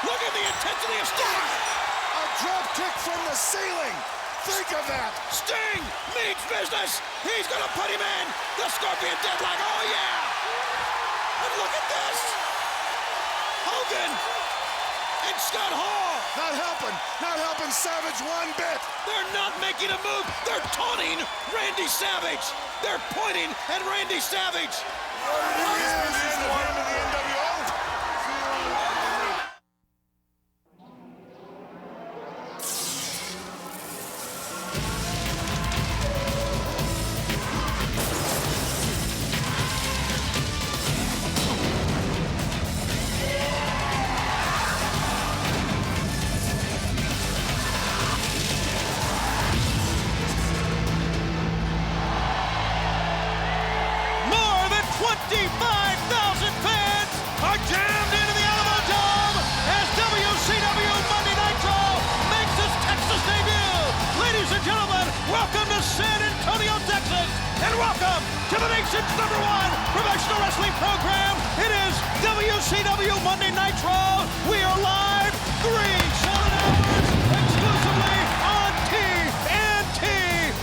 Look at the intensity of Sting. A drop kick from the ceiling. Think of that. Sting means business. He's going to put him in. The Scorpion Deadlock. Oh, yeah. And look at this. Hogan and Scott Hall. Not helping Savage one bit. They're not making a move. They're taunting Randy Savage. They're pointing at Randy Savage. More than 25,000 fans are jammed into the Alamo Dome as WCW Monday Nitro makes its Texas debut. Ladies and gentlemen, welcome to San Antonio, Texas, and welcome to the nation's #1 professional wrestling program. It is WCW Monday Nitro. We are live 3 solid hours exclusively on TNT.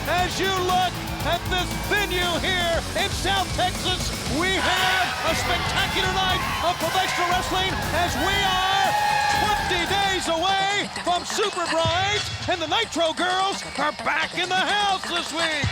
As you look at this venue here in South Texas, we have a spectacular night of professional wrestling as we are 20 days away from Super Brides, and the Nitro Girls are back in the house this week.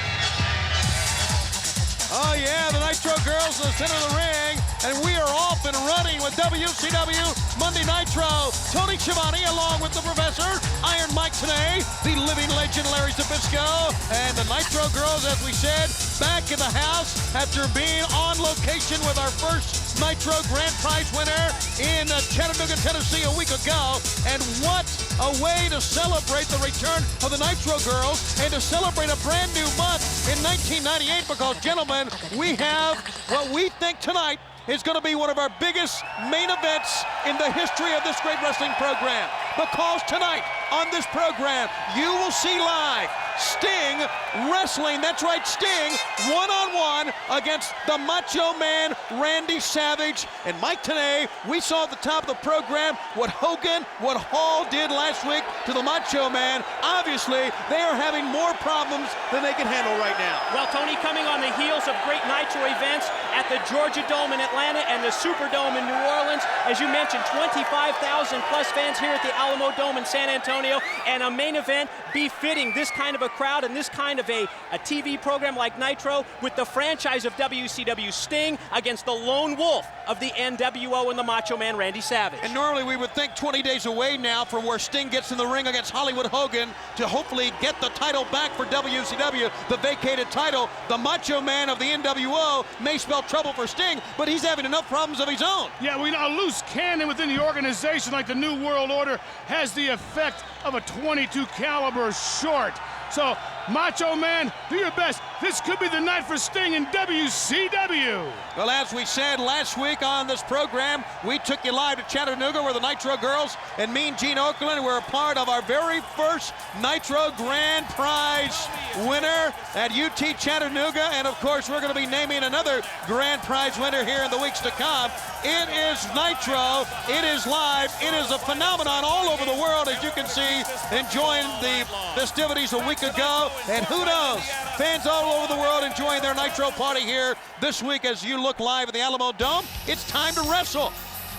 Oh yeah, the Nitro Girls in the center of the ring, and we are off and running with WCW Monday Nitro. Tony Schiavone along with the Professor, Iron Mike Tenay, the living legend Larry Zbyszko, and the Nitro Girls, as we said, back in the house after being on location with our first Nitro Grand Prize winner in Chattanooga, Tennessee a week ago. And what a way to celebrate the return of the Nitro Girls and to celebrate a brand new month in 1998, because, gentlemen, we have what we think tonight is going to be one of our biggest main events in the history of this great wrestling program. Because tonight on this program, you will see live Sting wrestling, that's right, Sting, one-on-one against the Macho Man, Randy Savage. And Mike Tenay, we saw at the top of the program what Hogan, what Hall did last week to the Macho Man. Obviously, they are having more problems than they can handle right now. Well, Tony, coming on the heels of great Nitro events at the Georgia Dome in Atlanta and the Superdome in New Orleans, as you mentioned, 25,000 plus fans here at the Alamo Dome in San Antonio, and a main event befitting this kind of a crowd and this kind of a TV program like Nitro, with the franchise of WCW Sting against the lone wolf of the NWO and the Macho Man Randy Savage. And normally we would think 20 days away now from where Sting gets in the ring against Hollywood Hogan to hopefully get the title back for WCW, the vacated title. The Macho Man of the NWO may spell trouble for Sting, but he's having enough problems of his own. Yeah, we know a loose cannon within the organization like the New World Order has the effect of a .22 caliber short. So, Macho Man, do your best. This could be the night for Sting in WCW. Well, as we said last week on this program, we took you live to Chattanooga where the Nitro Girls and Mean Gene Okerlund were a part of our very first Nitro Grand Prize winner at UT Chattanooga. And of course, we're going to be naming another Grand Prize winner here in the weeks to come. It is Nitro, it is live, it is a phenomenon all over the world, as you can see, enjoying the festivities a week ago. And who knows, fans all over the world enjoying their Nitro party here this week as you look live at the Alamo Dome. It's time to wrestle.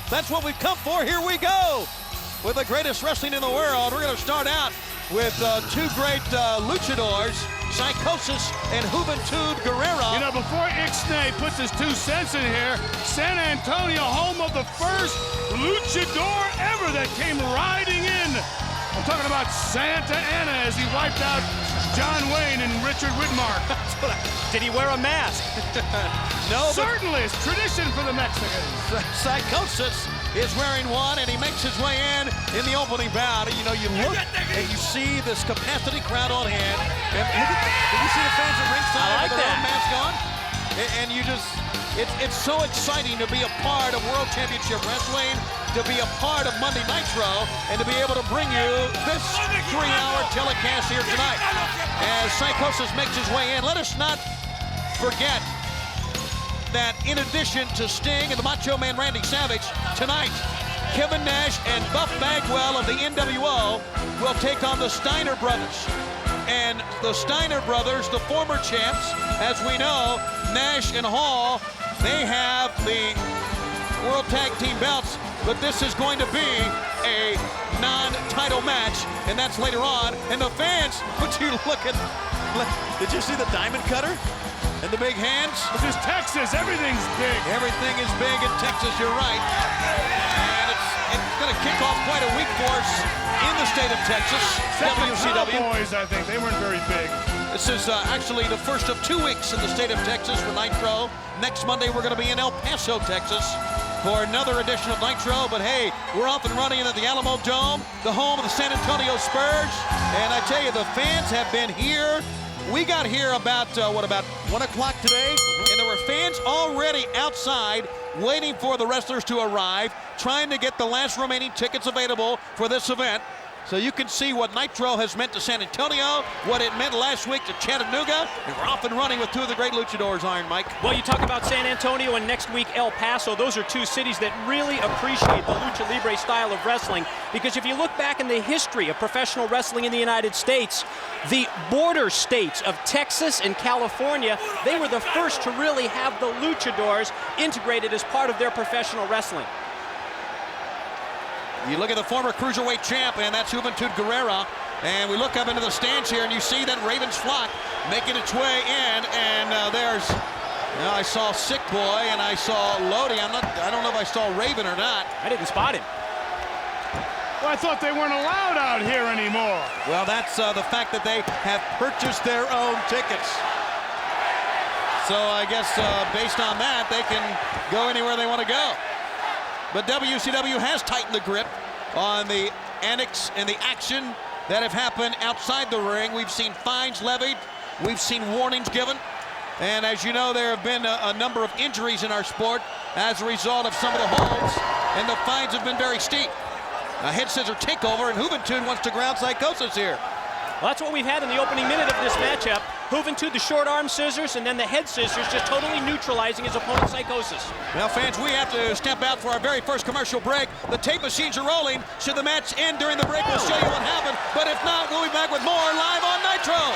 That's what we've come for. Here we go with the greatest wrestling in the world. We're going to start out with two great luchadors, Psychosis and Juventud Guerrero. You know, before Ixnay puts his 2 cents in here, San Antonio, home of the first luchador ever that came riding in. I'm talking about Santa Anna as he wiped out John Wayne and Richard Widmark. Did he wear a mask? No, Certainly, it's tradition for the Mexicans. Psychosis is wearing one, and he makes his way in the opening bout. You know, you look and you see this capacity crowd on hand. And look at, did you see the fans at ringside with their own mask on? And you just, it's so exciting to be a part of World Championship Wrestling, to be a part of Monday Nitro, and to be able to bring you this 3-hour telecast here tonight. As Psychosis makes his way in, let us not forget that in addition to Sting and the Macho Man Randy Savage, tonight Kevin Nash and Buff Bagwell of the NWO will take on the Steiner brothers. And the Steiner brothers, the former champs, as we know, Nash and Hall, they have the World Tag Team belts, but this is going to be a non-title match, and that's later on. And the fans, would you look at, did you see the diamond cutter and the big hands? This is Texas, everything's big. Everything is big in Texas, you're right. And it's going to kick off quite a week for us in the state of Texas. WCW. Cowboys, I think, they weren't very big. This is actually the first of 2 weeks in the state of Texas for Nitro. Next Monday, we're going to be in El Paso, Texas, for another edition of Nitro. But hey, we're off and running at the Alamo Dome, the home of the San Antonio Spurs. And I tell you, the fans have been here. We got here about 1 o'clock today, and there were fans already outside waiting for the wrestlers to arrive, trying to get the last remaining tickets available for this event. So you can see what Nitro has meant to San Antonio, what it meant last week to Chattanooga, and we're off and running with two of the great luchadors, Iron Mike. Well, you talk about San Antonio and next week El Paso. Those are two cities that really appreciate the lucha libre style of wrestling, because if you look back in the history of professional wrestling in the United States, the border states of Texas and California, they were the first to really have the luchadors integrated as part of their professional wrestling. You look at the former Cruiserweight champ, and that's Juventud Guerrera. And we look up into the stands here, and you see that Raven's flock making its way in. And there's, I saw Sick Boy, and I saw Lodi. I don't know if I saw Raven or not. I didn't spot him. Well, I thought they weren't allowed out here anymore. Well, that's the fact that they have purchased their own tickets. So I guess based on that, they can go anywhere they want to go. But WCW has tightened the grip on the annex and the action that have happened outside the ring. We've seen fines levied. We've seen warnings given. And as you know, there have been a number of injuries in our sport as a result of some of the holds, and the fines have been very steep. A head scissor takeover, and Juventud wants to ground Psychosis here. Well, that's what we've had in the opening minute of this matchup. Juventud, the short arm scissors, and then the head scissors just totally neutralizing his opponent, Psychosis. Well, fans, we have to step out for our very first commercial break. The tape machines are rolling. Should the match end during the break, we'll show you what happened. But if not, we'll be back with more live on Nitro.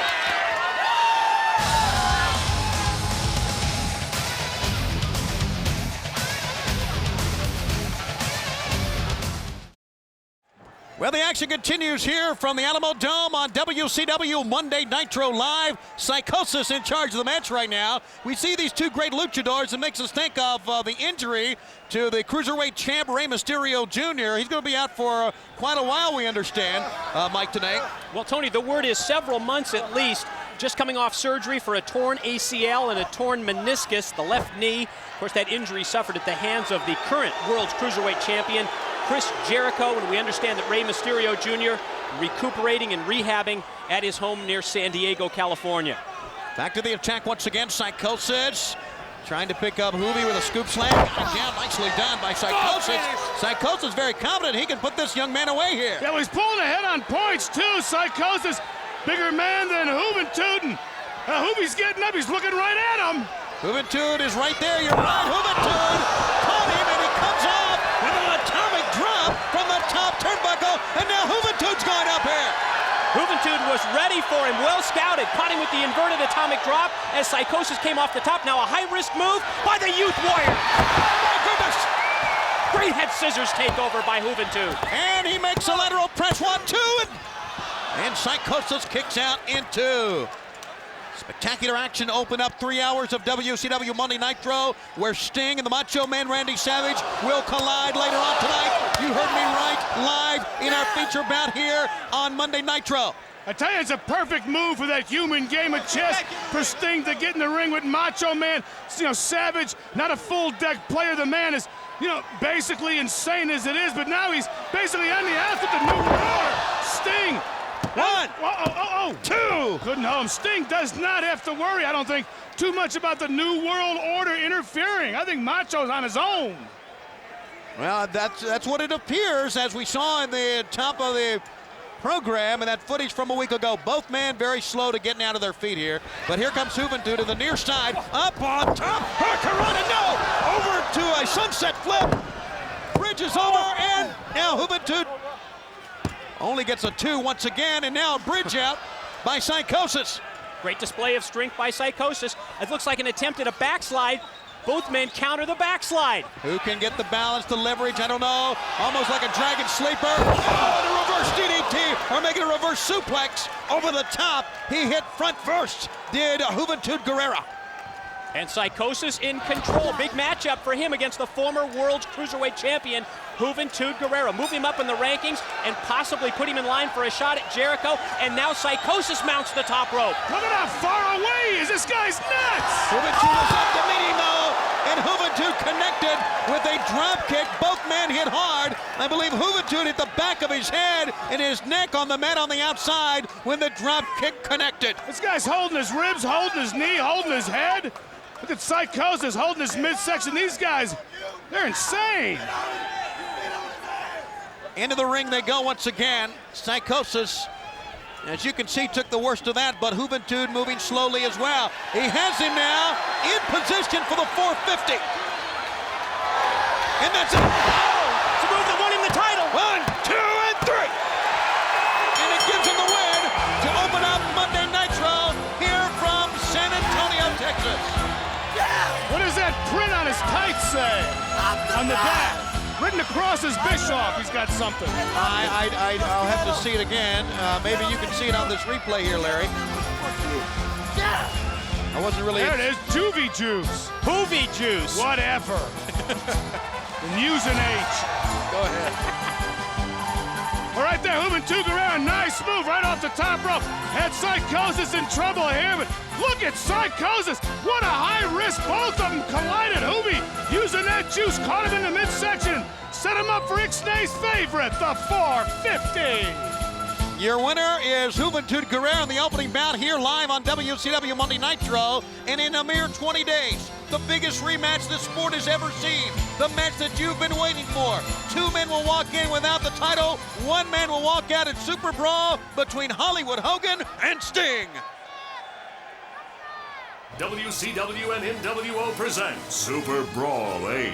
Well, the action continues here from the Alamo Dome on WCW Monday Nitro Live. Psychosis in charge of the match right now. We see these two great luchadors. It makes us think of the injury to the Cruiserweight champ, Rey Mysterio Jr. He's going to be out for quite a while, we understand, Mike, today. Well, Tony, the word is several months at least. Just coming off surgery for a torn ACL and a torn meniscus, the left knee. Of course, that injury suffered at the hands of the current World's Cruiserweight champion, Chris Jericho, and we understand that Rey Mysterio Jr. recuperating and rehabbing at his home near San Diego, California. Back to the attack once again, Psychosis. Trying to pick up Juvi with a scoop slam. Got down, nicely done by Psychosis. Psychosis very confident he can put this young man away here. Yeah, well, he's pulling ahead on points, too. Psychosis, bigger man than Juventud. Juvi's getting up, he's looking right at him. Juventud is right there, you're right. Juventud caught him, and he comes off with an atomic drop from the top turnbuckle, and now Juventud's going up here. Juventud was ready for him, well scouted, caught him with the inverted atomic drop as Psychosis came off the top. Now a high-risk move by the Youth Warrior. Oh my goodness! Great head scissors takeover by Juventud. And he makes a lateral press 1-2, and Psychosis kicks out in 2. Spectacular action open up 3 hours of WCW Monday Nitro, where Sting and the Macho Man Randy Savage will collide later on tonight. You heard me right, live in our feature bout here on Monday Nitro. I tell you, it's a perfect move for that human game of chess for Sting to get in the ring with Macho Man. You know, Savage, not a full deck player. The man is, you know, basically insane as it is, but now he's basically on the outs with the New World. Sting. 1, 2. Couldn't hold him. Sting does not have to worry, I don't think, too much about the New World Order interfering. I think Macho's on his own. Well, that's what it appears, as we saw in the top of the program and that footage from a week ago. Both men very slow to getting out of their feet here. But here comes Juventud to the near side. Up on top. Hurricanrana, no! Over to a sunset flip. Bridges over, and Juventud only gets a 2 once again, and now a bridge out by Psychosis. Great display of strength by Psychosis. It looks like an attempt at a backslide. Both men counter the backslide. Who can get the balance, the leverage? I don't know. Almost like a dragon sleeper. Oh, and a reverse DDT, or making a reverse suplex over the top. He hit front first, did Juventud Guerrera. And Psychosis in control. Big matchup for him against the former World Cruiserweight Champion, Juventud Guerrera. Move him up in the rankings and possibly put him in line for a shot at Jericho. And now Psychosis mounts the top rope. Look at how far away he is. This guy's nuts. Juventud is up to meet him though, and Juventud connected with a drop kick. Both men hit hard. I believe Juventud hit the back of his head and his neck on the mat on the outside when the drop kick connected. This guy's holding his ribs, holding his knee, holding his head. Look at Psychosis holding his midsection. These guys, they're insane. Into the ring they go once again. Psychosis, as you can see, took the worst of that, but Juventud moving slowly as well. He has him now in position for the 450. And that's it. It's a move that won him the title. 1, 2, and 3. And it gives him the win to open up Monday Nitro here from San Antonio, Texas. What does that print on his tights say? On the back. Written across his Bischoff, he's got something. I'll have to see it again. Maybe you can see it on this replay here, Larry. I wasn't really... There it is, Juvie Juice. Hoovy Juice. Whatever. And use an H. Go ahead. All right there, Juventud Guerrera, nice move right off the top rope. Had Psychosis in trouble here, but look at Psychosis. What a high risk. Both of them collided. Hoovy using that juice, caught him in the midsection. Set him up for Ixnay's favorite, the 450. Your winner is Juventud Guerrera in the opening bout here live on WCW Monday Nitro. And in a mere 20 days, the biggest rematch the sport has ever seen. The match that you've been waiting for. 2 men will walk in without the title. 1 man will walk out at Super Brawl between Hollywood Hogan and Sting. WCW and NWO present Super Brawl 8.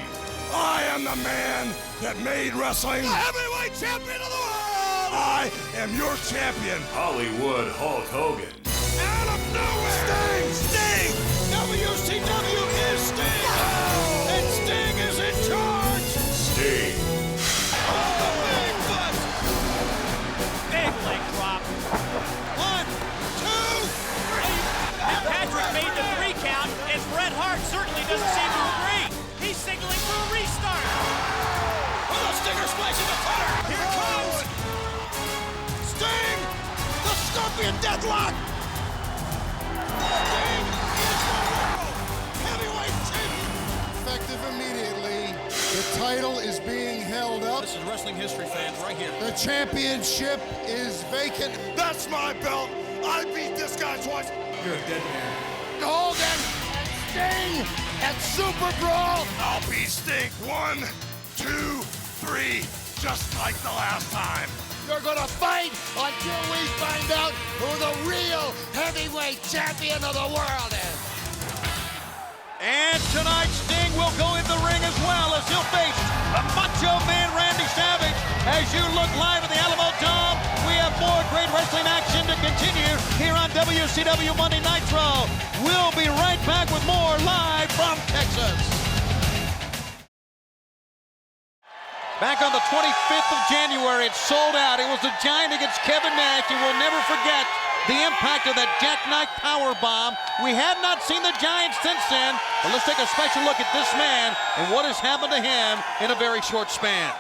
I am the man that made wrestling the heavyweight champion of the world. I am your champion. Hollywood Hulk Hogan. Out of nowhere. Sting. WCW is Sting. Oh. And Sting is in charge. Sting. Oh, the big butt. Big leg drop. 1, 2, 3. And Patrick made the 3 count, and Bret Hart certainly doesn't seem to agree. He's signaling for a restart. Oh, the Stinger splash in the cutter. Here it comes. Sting. The Scorpion Deadlock. Sting is the world heavyweight champion. Effective immediately. The title is being held up. This is wrestling history, fans, right here. The championship is vacant. That's my belt. I beat this guy twice. You're a dead man. Hogan and Sting at Super Brawl. I'll be Sting. 1, 2, 3. Just like the last time. You're gonna fight until we find out who the real heavyweight champion of the world is. And tonight, Sting will go in the ring as well as he'll face the Macho Man Randy Savage. As you look live at the Alamo Dome, we have more great wrestling action to continue here on WCW Monday Nitro. We'll be right back with more live from Texas. Back on the 25th of January, it sold out. It was the Giant against Kevin Nash, and we'll never forget the impact of that jackknife powerbomb. We have not seen the Giant since then, but let's take a special look at this man and what has happened to him in a very short span.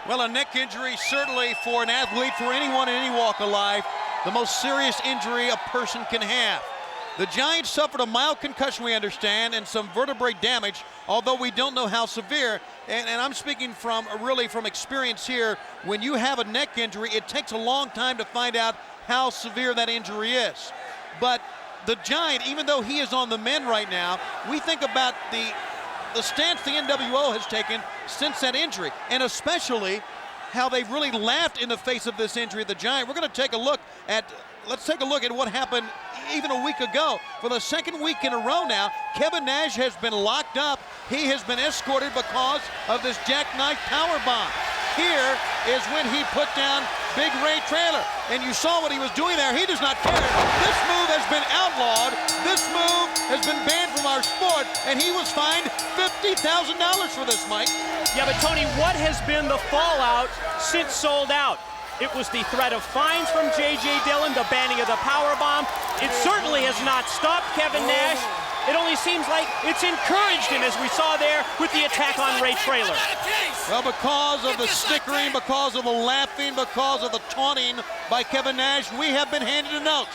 Well, a neck injury, certainly for an athlete, for anyone in any walk of life, the most serious injury a person can have. The Giant suffered a mild concussion, we understand, and some vertebrae damage, although we don't know how severe. And I'm speaking from experience here. When you have a neck injury, it takes a long time to find out how severe that injury is. But the Giant, even though he is on the mend right now, we think about the stance the NWO has taken since that injury, and especially how they've really laughed in the face of this injury. The Giant, we're going to take a look at, let's take a look at what happened even a week ago. For the second week in a row now, Kevin Nash has been locked up. He has been escorted because of this jackknife powerbomb. Here is when he put down Big Ray Traylor, and you saw what he was doing there. He does not care. This move has been outlawed. This move has been banned from our sport, and he was fined $50,000 for this, Mike. Yeah, but Tony, what has been the fallout since Sold Out? It was the threat of fines from J.J. Dillon, the banning of the powerbomb. It certainly has not stopped Kevin Nash. It only seems like it's encouraged him, as we saw there with the attack on Ray Traylor. Well, because of the snickering, because of the laughing, because of the taunting by Kevin Nash, we have been handed a note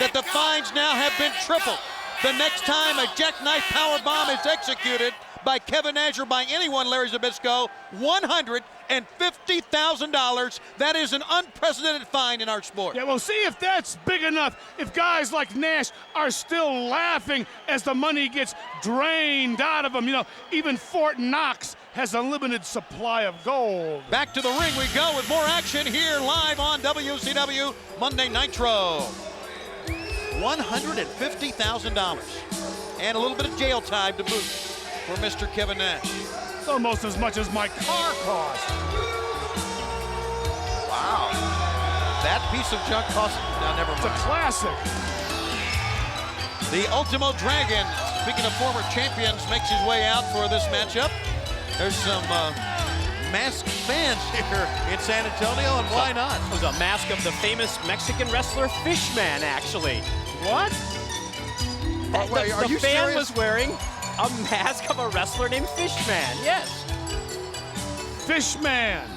that the fines now have been tripled. The next time a jackknife powerbomb is executed by Kevin Nash or by anyone, Larry Zbyszko, $150,000. That is an unprecedented fine in our sport. Yeah, well, see if that's big enough. If guys like Nash are still laughing as the money gets drained out of them. You know, even Fort Knox has a limited supply of gold. Back to the ring we go with more action here live on WCW Monday Nitro. $150,000 and a little bit of jail time to boot for Mr. Kevin Nash. It's almost as much as my car cost. Wow. That piece of junk cost, no, never It's a mind. classic. The Ultimo Dragon, speaking of former champions, makes his way out for this matchup. There's some masked fans here in San Antonio, and why not? It was a mask of the famous Mexican wrestler Fishman, actually. What? Wait, are The you fan serious? was wearing a mask of a wrestler named Fishman, yes. Fishman.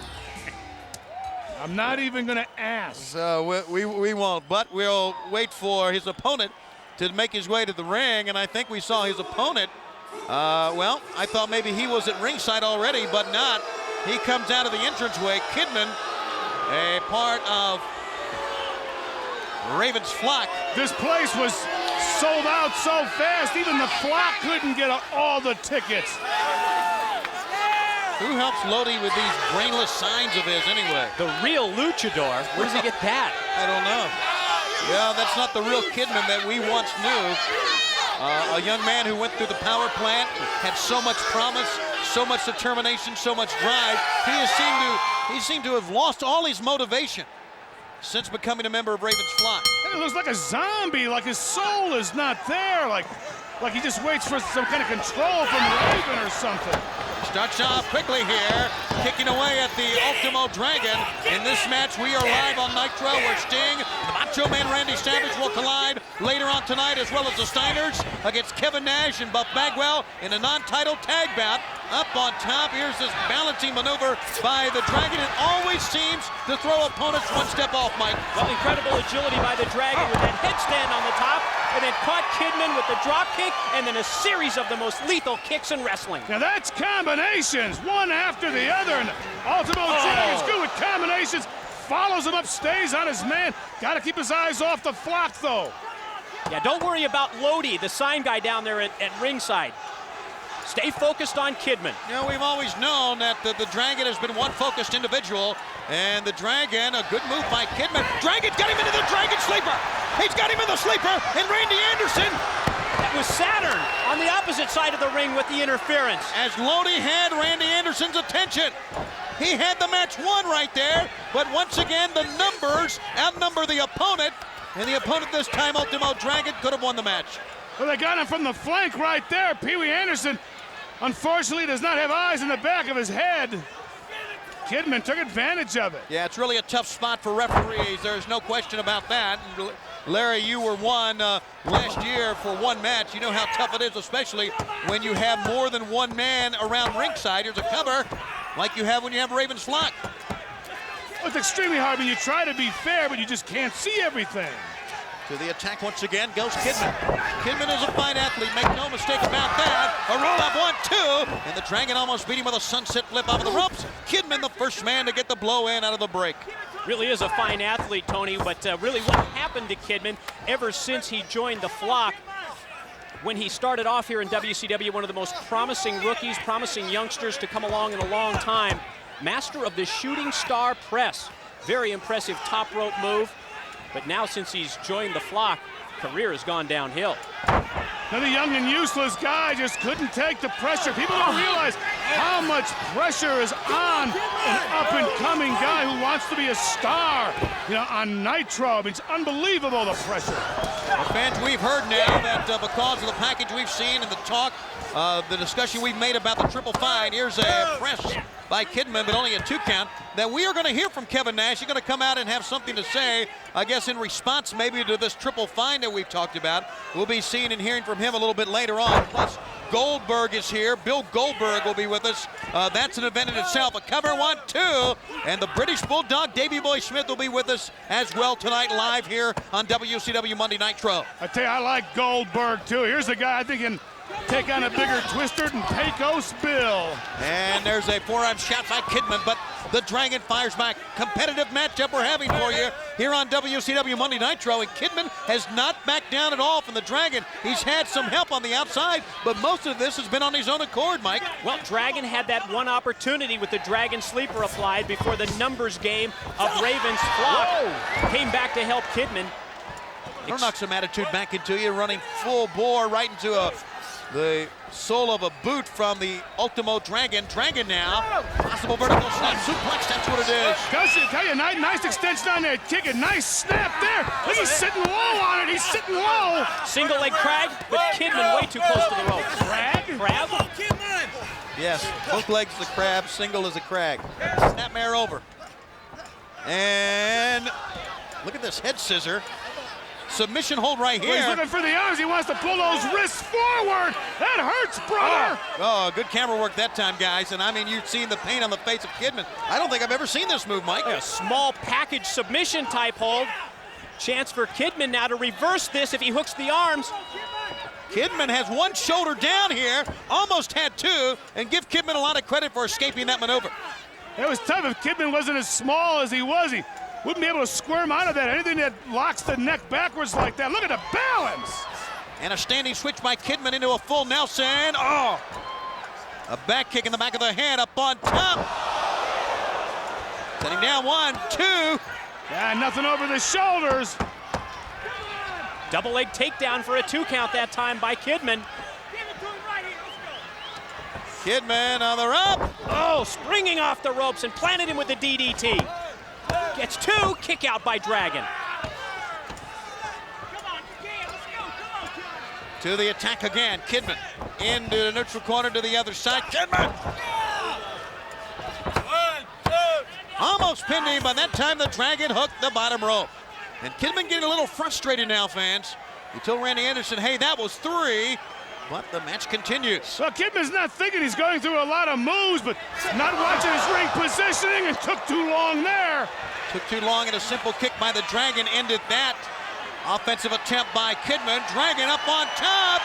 I'm not even going to ask. So we won't, but we'll wait for his opponent to make his way to the ring, and I think we saw his opponent. Well, I thought maybe he was at ringside already, but not. He comes out of the entranceway. Kidman, a part of Raven's flock. This place was sold out so fast, even the flock couldn't get all the tickets. Who helps Lodi with these brainless signs of his anyway? The real luchador. Where does he get that? I don't know. Yeah, that's not the real Kidman that we once knew. A young man who went through the power plant, had so much promise, so much determination, so much drive. He seemed to have lost all his motivation since becoming a member of Raven's flock. And it looks like a zombie, like his soul is not there, like he just waits for some kind of control from Raven or something. Starts off quickly here, kicking away at the Ultimo Dragon. In this match, we are live on Nitro, where Sting, the Macho Man Randy Savage will collide later on tonight, as well as the Steiners against Kevin Nash and Buff Bagwell in a non-title tag bout. Up on top, here's this balancing maneuver by the Dragon. It always seems to throw opponents one step off, Mike. Well, incredible agility by the Dragon with that headstand on the top, and then caught Kidman with the drop kick, and then a series of the most lethal kicks in wrestling. Now that's combinations, one after the other, and Ultimo Dragon's good with combinations. Follows him up, stays on his man. Got to keep his eyes off the flock, though. Yeah, don't worry about Lodi, the sign guy down there at ringside. Stay focused on Kidman. You know, we've always known that the Dragon has been one focused individual, and the Dragon, a good move by Kidman. Dragon's got him into the Dragon Sleeper. He's got him in the Sleeper, and Randy Anderson. That was Saturn on the opposite side of the ring with the interference. As Lodi had Randy Anderson's attention. He had the match won right there, but once again, the numbers outnumber the opponent, and the opponent this time, Ultimo Dragon, could have won the match. Well, they got him from the flank right there. Pee Wee Anderson, unfortunately, does not have eyes in the back of his head. Kidman took advantage of it. Yeah, it's really a tough spot for referees. There's no question about that. Larry, you were one last year for one match. You know how tough it is, especially when you have more than one man around ringside. Here's a cover, like you have when you have Raven's flock. It's extremely hard when you try to be fair, but you just can't see everything. To the attack once again goes Kidman. Kidman is a fine athlete, make no mistake about that. A roll-up 1-2, and the Dragon almost beat him with a sunset flip off of the ropes. Kidman, the first man to get the blow in out of the break. Really is a fine athlete, Tony, but really what happened to Kidman ever since he joined the flock, when he started off here in WCW, one of the most promising rookies, promising youngsters to come along in a long time. Master of the shooting star press. Very impressive top rope move. But now since he's joined the flock, career has gone downhill. Another young and useless guy just couldn't take the pressure. People don't realize how much pressure is on an up-and-coming guy who wants to be a star. You know, on Nitro, I mean, it's unbelievable, the pressure. Well, fans, we've heard now that because of the package we've seen and the talk, the discussion we've made about the triple find, here's a press by Kidman, but only a 2 count, that we are going to hear from Kevin Nash. He's going to come out and have something to say, I guess in response maybe to this triple find that we've talked about. We'll be seeing and hearing from him a little bit later on. Plus, Goldberg is here. Bill Goldberg will be with us. That's an event in itself. A cover 1-2, and the British Bulldog, Davey Boy Smith, will be with us as well tonight live here on WCW Monday Nitro. I tell you, I like Goldberg too. Here's a guy I think can take on a bigger twister than Pecos Bill. And there's a forearm shot by Kidman, but the Dragon fires back. Competitive matchup we're having for you here on WCW Monday Nitro, and Kidman has not backed down at all from the Dragon. He's had some help on the outside, but most of this has been on his own accord, Mike. Well, Dragon had that one opportunity with the Dragon Sleeper applied before the numbers game of Raven's flock came back to help Kidman. I'll knock some attitude back into you, running full bore right into the sole of a boot from the Ultimo Dragon. Dragon now, possible vertical snap suplex, that's what it is. Does it? Tell you, nice extension on that kick, a nice snap there. Look, he's sitting low on it, he's sitting low. Single leg crag, but Kidman way too close to the rope. Crab? Yes, both legs is a crab, single is a crag. Snapmare over. And look at this head scissor. Submission hold right here. He's looking for the arms. He wants to pull those wrists forward. That hurts, brother. Oh, good camera work that time, guys. And I mean, you've seen the pain on the face of Kidman. I don't think I've ever seen this move, Mike. A small package submission type hold. Chance for Kidman now to reverse this if he hooks the arms. Kidman has one shoulder down here, almost had two, and give Kidman a lot of credit for escaping that maneuver. It was tough. If Kidman wasn't as small as he was, he wouldn't be able to squirm out of that. Anything that locks the neck backwards like that. Look at the balance. And a standing switch by Kidman into a full Nelson. Oh! A back kick in the back of the head up on top. Setting down 1, 2. Yeah, nothing over the shoulders. Double leg takedown for a 2 count that time by Kidman. Kidman on the rope. Oh, springing off the ropes and planted him with the DDT. Gets 2, kick out by Dragon. To the attack again, Kidman into the neutral corner to the other side. Kidman! 1, 2. Almost pinned him, but that time the Dragon hooked the bottom rope. And Kidman getting a little frustrated now, fans. He told Randy Anderson, hey, that was 3, but the match continues. Well, Kidman's not thinking, he's going through a lot of moves, but not watching his ring positioning. It took too long there. Took too long, and a simple kick by the Dragon ended that. Offensive attempt by Kidman. Dragon up on top.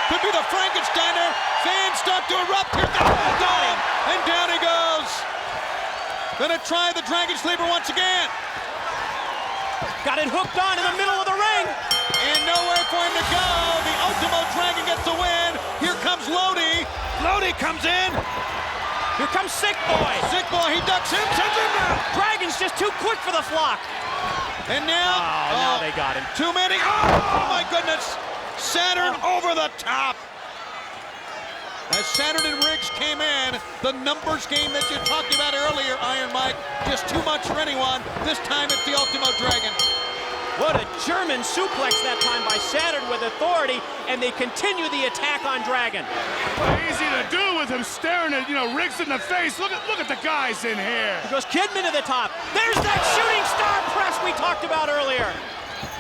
Could be the Frankensteiner. Fans start to erupt. Here comes Dome, and down he goes. Gonna try the Dragon Sleeper once again. Got it hooked on in the middle of the ring. And nowhere for him to go. The Ultimo Dragon gets the win. Here comes Lodi. Lodi comes in. Here comes Sick Boy. Sick Boy, he ducks him, sends him down. Dragon's just too quick for the flock. And now, now they got him. Too many. Oh my goodness. Saturn over the top. As Saturn and Riggs came in, the numbers game that you talked about earlier, Iron Mike, just too much for anyone. This time it's the Ultimo Dragon. What a German suplex that time by Saturn with authority, and they continue the attack on Dragon. Easy to do with him staring at, Riggs in the face. Look at the guys in here. Here goes Kidman to the top. There's that shooting star press we talked about earlier.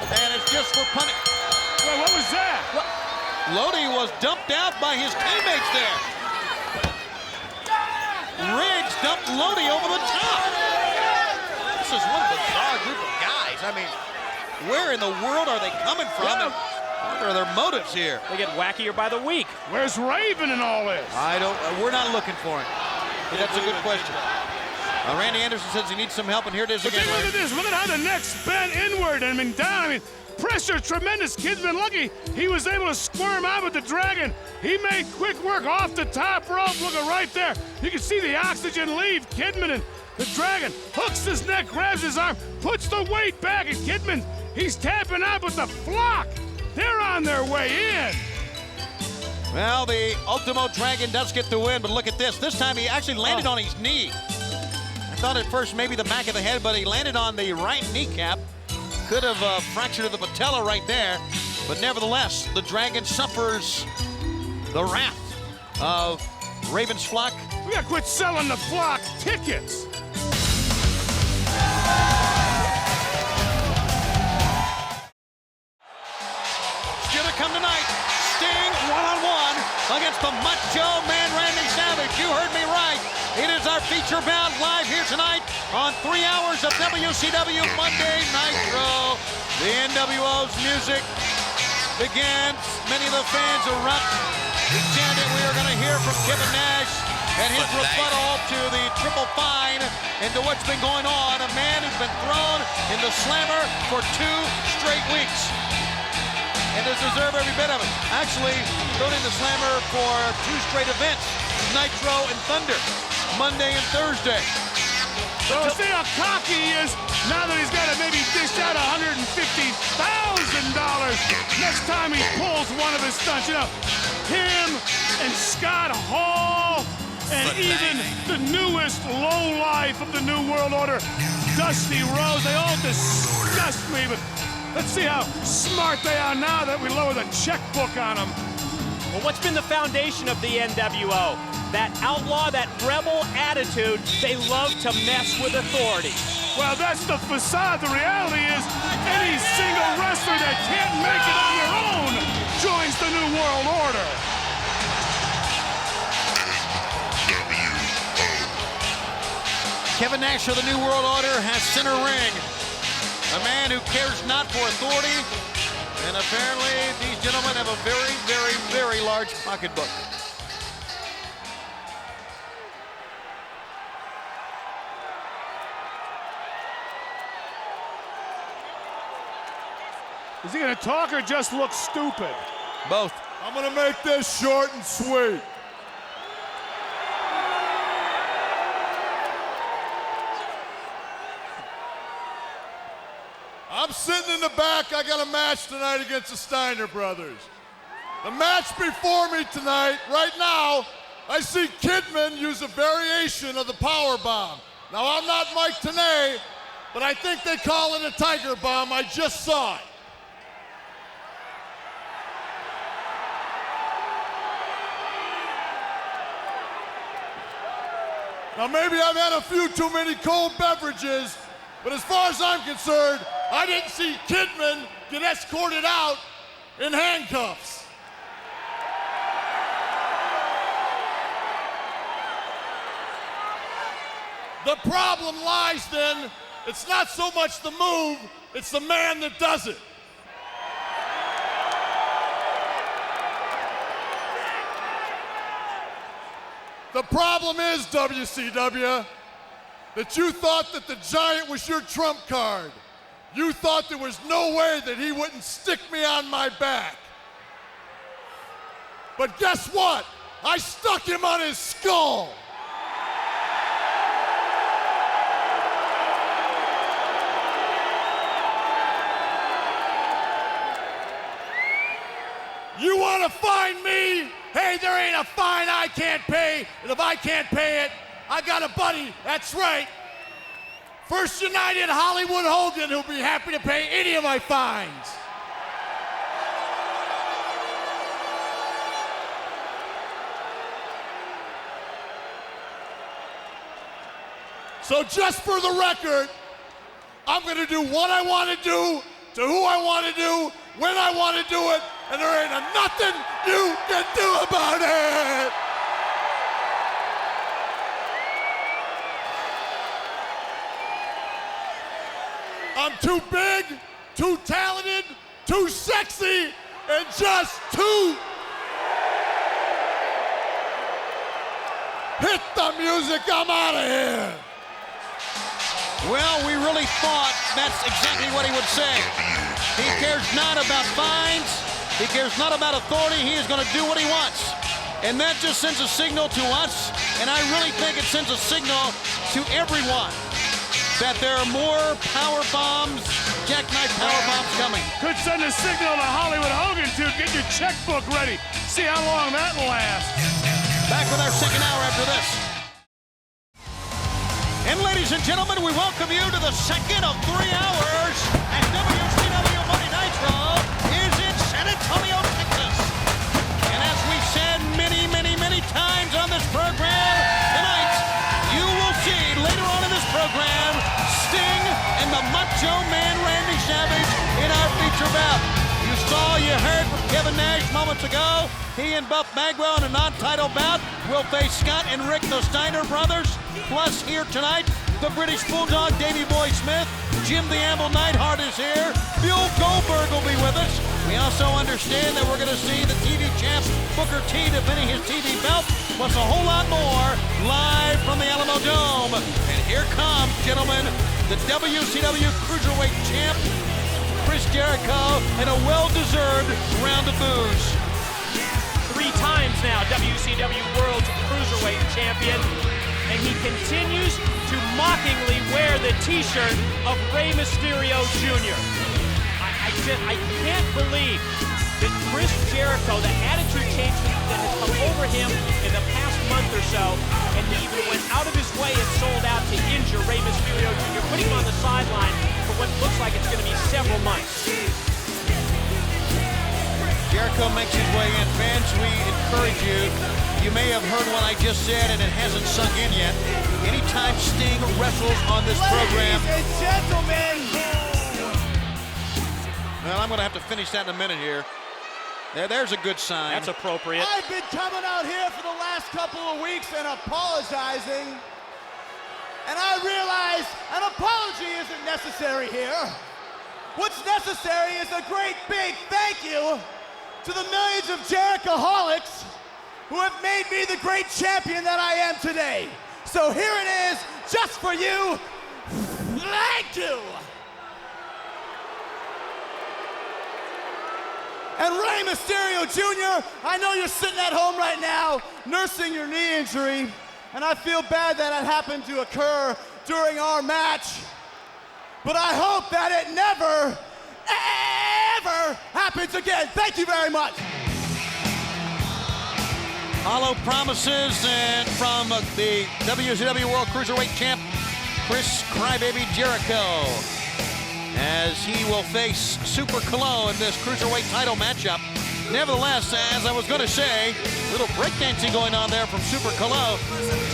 And it's just for punting. Well, what was that? Lodi was dumped out by his teammates there. Riggs dumped Lodi over the top. This is one bizarre group of guys. I mean, where in the world are they coming from? Yeah. And what are their motives here? They get wackier by the week. Where's Raven in all this? I don't. We're not looking for him. But that's a good question. Randy Anderson says he needs some help, and here it is But again. then look at this. Look at how the neck's bent inward and down. I mean, pressure tremendous. Kid's been lucky. He was able to squirm out with the Dragon. He made quick work off the top rope. Look at right there. You can see the oxygen leave. Kidman and the Dragon hooks his neck, grabs his arm, puts the weight back, and Kidman, he's tapping out with the Flock. They're on their way in. Well, the Ultimo Dragon does get the win, but look at this. This time he actually landed on his knee. I thought at first maybe the back of the head, but he landed on the right kneecap. Could have fractured the patella right there, but nevertheless, the Dragon suffers the wrath of Raven's Flock. We gotta quit selling the Flock tickets. Still to come tonight, Sting one-on-one against the Macho Man Randy Savage. You heard me right. It is our feature bout live here tonight on 3 hours of WCW Monday Nitro. The NWO's music begins. Many of the fans erupt. We chanted, we are going to hear from Kevin Nash and his rebuttal to the triple fine and to what's been going on. A man who's been thrown in the slammer for 2 straight weeks and has deserved every bit of it. Actually, thrown in the slammer for 2 straight events, Nitro and Thunder, Monday and Thursday. So see how cocky he is now that he's got to maybe dish out $150,000 next time he pulls one of his stunts. You know, him and Scott Hall and even the newest lowlife of the New World Order, Dusty Rhodes, they all disgust me, but let's see how smart they are now that we lower the checkbook on them. Well, what's been the foundation of the NWO? That outlaw, that rebel attitude. They love to mess with authority. Well, that's the facade. The reality is any single wrestler that can't make it on their own joins the New World Order. Kevin Nash of the New World Order has center ring. A man who cares not for authority, and apparently these gentlemen have a very, very, very large pocketbook. Is he gonna talk or just look stupid? Both. I'm gonna make this short and sweet. I'm sitting in the back. I got a match tonight against the Steiner brothers. The match before me tonight, right now, I see Kidman use a variation of the power bomb. Now, I'm not Mike Tenay, but I think they call it a Tiger Bomb. I just saw it. Now, maybe I've had a few too many cold beverages, but as far as I'm concerned, I didn't see Kidman get escorted out in handcuffs. The problem lies then, it's not so much the move, it's the man that does it. The problem is, WCW, that you thought that the Giant was your trump card. You thought there was no way that he wouldn't stick me on my back. But guess what? I stuck him on his skull. You want to find me? Hey, there ain't a fine I can't pay, and if I can't pay it, I got a buddy, that's right. First United Hollywood Hogan, who'll be happy to pay any of my fines. So just for the record, I'm gonna do what I want to do, to who I want to do, when I want to do it, and there ain't nothing you can do about it. I'm too big, too talented, too sexy, and just too... Hit the music, I'm out of here. Well, we really thought that's exactly what he would say. He cares not about fines. He cares not about authority. He is going to do what he wants. And that just sends a signal to us, and I really think it sends a signal to everyone that there are more power bombs, jackknife power bombs coming. Could send a signal to Hollywood Hogan to get your checkbook ready. See how long that lasts. Back with our second hour after this. And ladies and gentlemen, we welcome you to the second of 3 hours as WCW Monday Nitro is in San Antonio, Texas. And as we said many, many, many times on this program, tonight you will see later on in this program Sting and the Macho Man Randy Savage in our feature bout. You heard from Kevin Nash moments ago. He and Buff Bagwell in a non-title bout will face Scott and Rick, the Steiner brothers. Plus here tonight, the British Bulldog, Davey Boy Smith. Jim the Anvil Neidhart is here. Bill Goldberg will be with us. We also understand that we're going to see the TV champ Booker T defending his TV belt, plus a whole lot more live from the Alamo Dome. And here comes, gentlemen, the WCW Cruiserweight champ, Chris Jericho, and a well-deserved round of boos. 3 times now WCW World Cruiserweight Champion, and he continues to mockingly wear the t-shirt of Rey Mysterio Jr. I can't believe that Chris Jericho, the attitude change that has come over him in the past month or so, and he even went out of his way and sold out to injure Rey Mysterio Jr., putting him on the sideline for what looks like it's going to be several months. Jericho makes his way in. Fans, we encourage you. You may have heard what I just said and it hasn't sunk in yet. Anytime Sting wrestles on this program... Ladies and gentlemen! Well, I'm going to have to finish that in a minute here. There's a good sign. That's appropriate. I've been coming out here for the last couple of weeks and apologizing. And I realize an apology isn't necessary here. What's necessary is a great big thank you to the millions of Jerichoholics who have made me the great champion that I am today. So here it is, just for you. Thank you. And Rey Mysterio Jr., I know you're sitting at home right now nursing your knee injury, and I feel bad that it happened to occur during our match. But I hope that it never, ever happens again. Thank you very much. Hollow promises and from the WCW World Cruiserweight Champ, Chris Crybaby Jericho, as he will face Super Cologne in this Cruiserweight title matchup. Nevertheless, as I was going to say, a little breakdancing going on there from Super Cologne.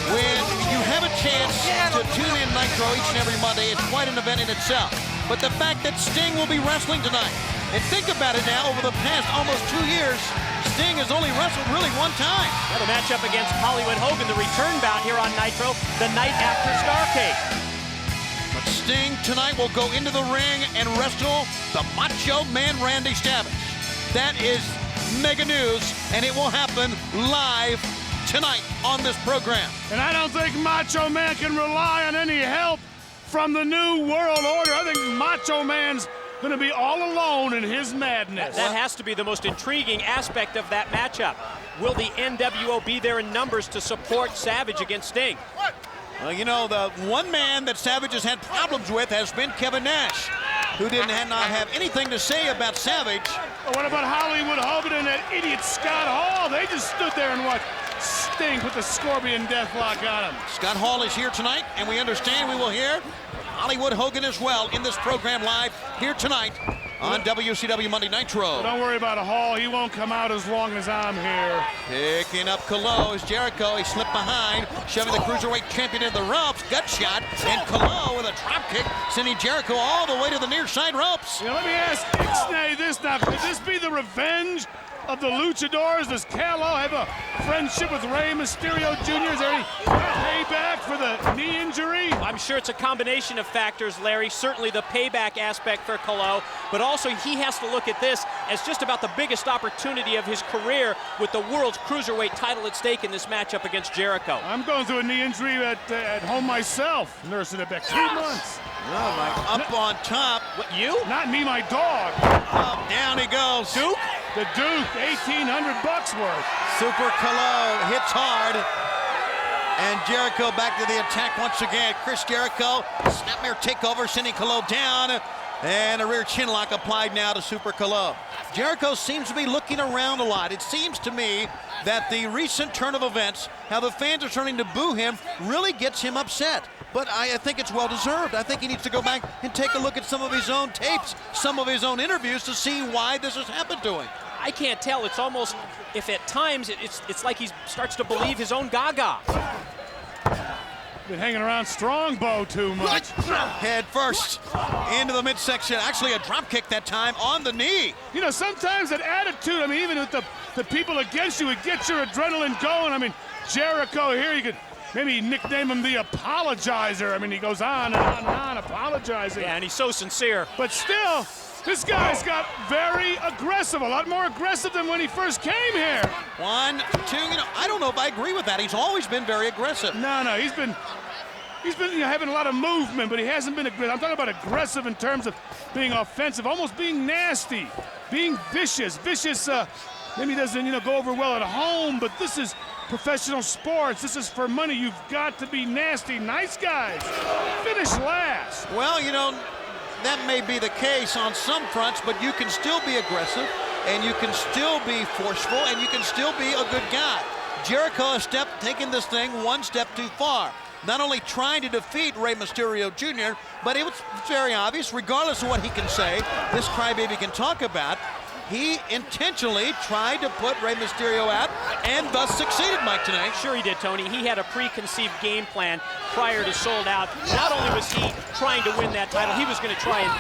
When you have a chance to tune in Nitro each and every Monday, it's quite an event in itself. But the fact that Sting will be wrestling tonight, and think about it now, over the past almost 2 years, Sting has only wrestled really 1 time. Yeah, the matchup against Hollywood Hogan, the return bout here on Nitro, the night after Starrcade. But Sting tonight will go into the ring and wrestle the Macho Man Randy Savage. That is mega news, and it will happen live tonight on this program. And I don't think Macho Man can rely on any help from the New World Order. I think Macho Man's going to be all alone in his madness. That has to be the most intriguing aspect of that matchup. Will the NWO be there in numbers to support Savage against Sting? Well, you know, the one man that Savage has had problems with has been Kevin Nash, who did not have anything to say about Savage. Well, what about Hollywood Hogan and that idiot Scott Hall? They just stood there and watched Sting put the Scorpion Deathlock on him. Scott Hall is here tonight, and we understand we will hear Hollywood Hogan as well in this program live here tonight on WCW Monday Nitro. Don't worry about Hall. He won't come out as long as I'm here. Picking up Cologne is Jericho. He slipped behind, shoving the Cruiserweight champion into the ropes. Gut shot, and Cologne with a drop kick, sending Jericho all the way to the near side ropes. Now, let me ask Ixnay this now. Could this be the revenge of the Luchadors? Does Kalo have a friendship with Rey Mysterio Jr.? Is there any payback for the knee injury? I'm sure it's a combination of factors, Larry. Certainly the payback aspect for Calo, but also he has to look at this as just about the biggest opportunity of his career with the world's cruiserweight title at stake in this matchup against Jericho. I'm going through a knee injury at home myself, nursing it back 2 months. Oh, my. Up on top. What, you? Not me, my dog. Oh, down he goes. Duke? The Duke, $1,800 worth. Super Calo hits hard. And Jericho back to the attack once again. Chris Jericho, snapmare takeover, sending Calo down. And a rear chin lock applied now to Super Calo. Jericho seems to be looking around a lot. It seems to me that the recent turn of events, how the fans are starting to boo him, really gets him upset. But I think it's well-deserved. I think he needs to go back and take a look at some of his own tapes, some of his own interviews to see why this has happened to him. I can't tell. It's almost, if at times, it's like he starts to believe his own gaga. Been hanging around Strongbow too much. Head first into the midsection. Actually a drop kick that time on the knee. You know, sometimes that attitude, I mean, even with the people against you, it gets your adrenaline going. I mean, Jericho here, you could maybe nickname him the Apologizer. I mean, he goes on and on and on apologizing. Yeah, and he's so sincere. But still, this guy's got very aggressive, a lot more aggressive than when he first came here. 1, 2, I don't know if I agree with that. He's always been very aggressive. No, he's been having a lot of movement, but he hasn't been aggressive. I'm talking about aggressive in terms of being offensive, almost being nasty, being vicious. Maybe doesn't, go over well at home, but this is professional sports. This is for money. You've got to be nasty. Nice guys. Finish last. Well, that may be the case on some fronts, but you can still be aggressive, and you can still be forceful, and you can still be a good guy. Jericho has taken this thing one step too far. Not only trying to defeat Rey Mysterio Jr., but it was very obvious, regardless of what he can say, this crybaby can talk about, he intentionally tried to put Rey Mysterio out and thus succeeded, Mike, Tenay. Sure he did, Tony. He had a preconceived game plan prior to Sold Out. Not only was he trying to win that title, he was going to try and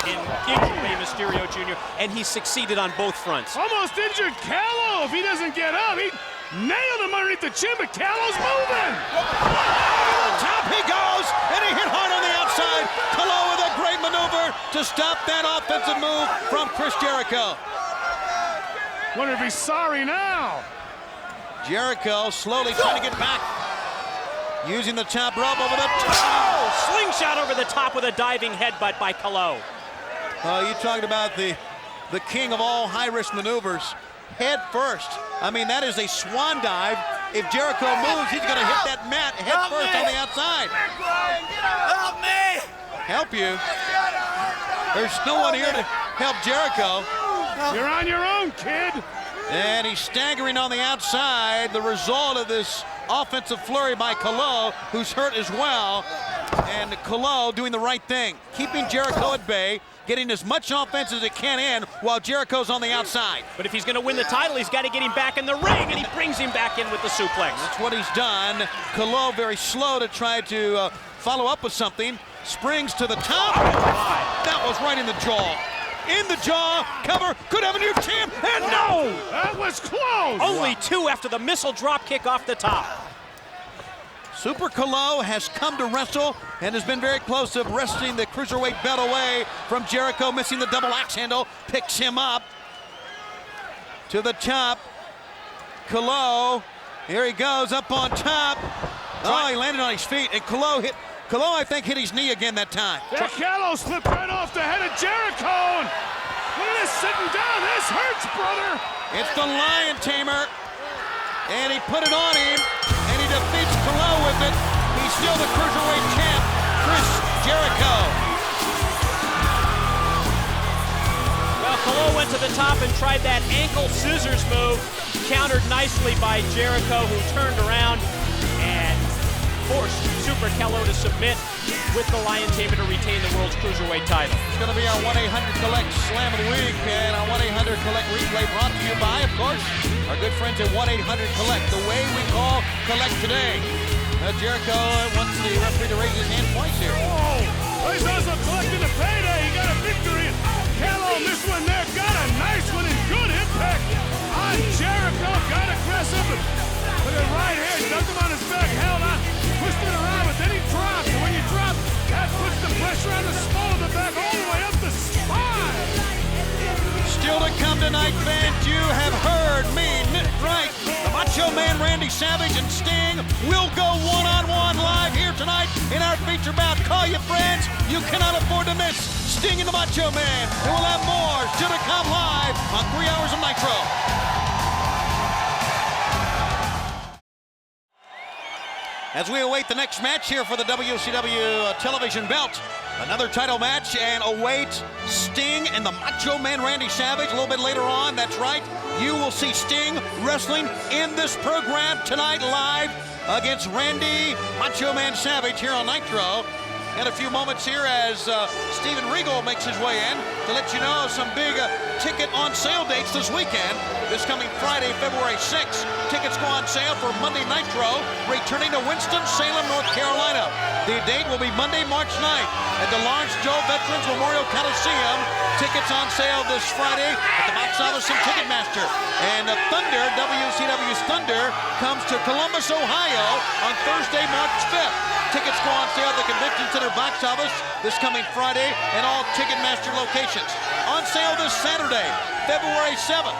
injure Rey Mysterio Jr., and he succeeded on both fronts. Almost injured Calo. If he doesn't get up, he nailed him underneath the chin, but Calo's moving. Top he goes, and he hit hard on the outside. Calo with a great maneuver to stop that offensive move from Chris Jericho. Wonder if he's sorry now. Jericho slowly trying to get back. Using the top rope over the top. Slingshot over the top with a diving headbutt by Calo. You talking about the king of all high-risk maneuvers. Head first. I mean, that is a swan dive. If Jericho moves, he's going to hit that mat head first on the outside. Help me! Help you? There's no one here to help Jericho. You're on your own, kid. And he's staggering on the outside. The result of this offensive flurry by Calo, who's hurt as well. And Calo doing the right thing, keeping Jericho at bay, getting as much offense as it can in while Jericho's on the outside. But if he's going to win the title, he's got to get him back in the ring, and he brings him back in with the suplex. That's what he's done. Calo very slow to try to follow up with something. Springs to the top. That was right in the jaw. In the jaw, cover, could have a new champ, and no! That was close! Only two after the missile drop kick off the top. Super Calo has come to wrestle and has been very close to wresting the cruiserweight belt away from Jericho, missing the double axe handle, picks him up to the top. Calo, here he goes, up on top. Oh, he landed on his feet, and Calo, I think, hit his knee again that time. That Calo slipped right off the head of Jericho. Look at this sitting down. This hurts, brother. It's the Lion Tamer, and he put it on him, and he defeats Calo with it. He's still the cruiserweight champ, Chris Jericho. Well, Calo went to the top and tried that ankle scissors move, countered nicely by Jericho, who turned around and forced Super Calo to submit with the Lion Tamer to retain the World's Cruiserweight title. It's going to be our 1-800-COLLECT Slam of the Week, and our 1-800-COLLECT replay brought to you by, of course, our good friends at 1-800-COLLECT, the way we call collect today. Jericho wants the referee to raise his hand twice here. Oh, he's also collecting the payday. He got a victory. Calo missed one there, got a nice one and good impact on Jericho. Got aggressive. Look at right here, dunked him on his back, held on, pushed it around, but then he dropped. And when you drop, that puts the pressure on the tonight, fans, you have heard me right. The Macho Man Randy Savage and Sting will go one-on-one live here tonight in our feature bout. Call your friends. You cannot afford to miss Sting and the Macho Man. And we'll have more still to come live on 3 Hours of Nitro. As we await the next match here for the WCW television belt, another title match, and await Sting and the Macho Man Randy Savage a little bit later on. That's right, you will see Sting wrestling in this program tonight live against Randy Macho Man Savage here on Nitro. In a few moments here as Steven Regal makes his way in to let you know some big ticket on sale dates this weekend. This coming Friday, February 6th, tickets go on sale for Monday Nitro, returning to Winston-Salem, North Carolina. The date will be Monday, March 9th at the Lawrence Joe Veterans Memorial Coliseum. Tickets on sale this Friday at the box office and Ticketmaster. And Thunder, WCW's Thunder, comes to Columbus, Ohio on Thursday, March 5th. Tickets go on sale at the Convention Center box office this coming Friday and all Ticketmaster locations. On sale this Saturday, February 7th.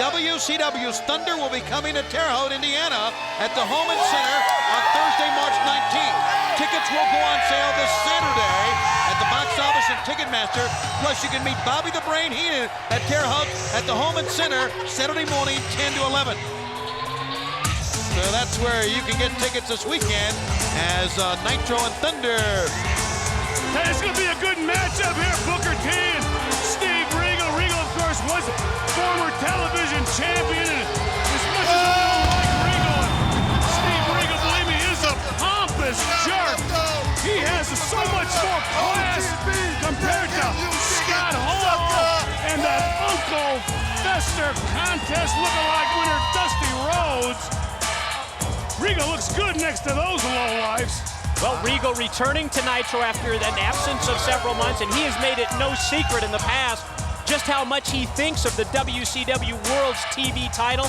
WCW's Thunder will be coming to Terre Haute, Indiana at the Holman Center on Thursday, March 19th. Tickets will go on sale this Saturday at the box office and Ticketmaster. Plus, you can meet Bobby the Brain Heenan at Terre Haute at the Holman Center Saturday morning, 10 to 11. So that's where you can get tickets this weekend as Nitro and Thunder. Hey, it's going to be a good matchup here, Booker T and Steve Regal. Regal, of course, was former television champion, and as much as I don't like Regal, Steve Regal, believe me, is a pompous jerk. He has so much more class compared to Scott Hall and that Uncle Fester contest lookalike winner Dusty Rhodes. Regal looks good next to those lowlifes. Well, Regal returning to Nitro after an absence of several months, and he has made it no secret in the past just how much he thinks of the WCW World's TV title.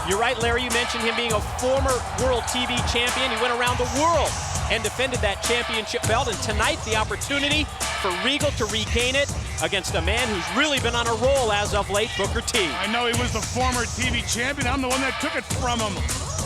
You're right, Larry, you mentioned him being a former World TV champion. He went around the world and defended that championship belt, and tonight the opportunity for Regal to regain it against a man who's really been on a roll as of late, Booker T. I know he was the former TV champion. I'm the one that took it from him.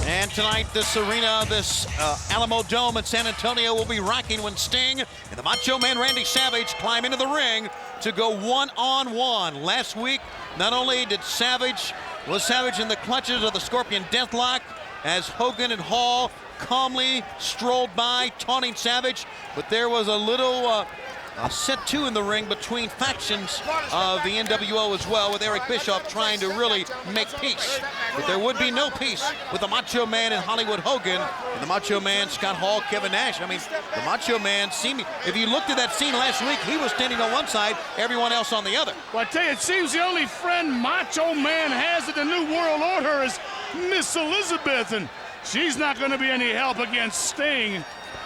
And tonight, this arena, this Alamo Dome in San Antonio will be rocking when Sting and the Macho Man Randy Savage climb into the ring to go one-on-one. Last week, not only did Savage in the clutches of the Scorpion Deathlock as Hogan and Hall calmly strolled by, taunting Savage, but there was a little set two in the ring between factions of the NWO as well, with Eric Bischoff trying to really make peace. But there would be no peace with the Macho Man and Hollywood Hogan and the Macho Man, Scott Hall, Kevin Nash. I mean, the Macho Man seemed, if you looked at that scene last week, he was standing on one side, everyone else on the other. Well, I tell you, it seems the only friend Macho Man has in the New World Order is Miss Elizabeth, and she's not going to be any help against Sting.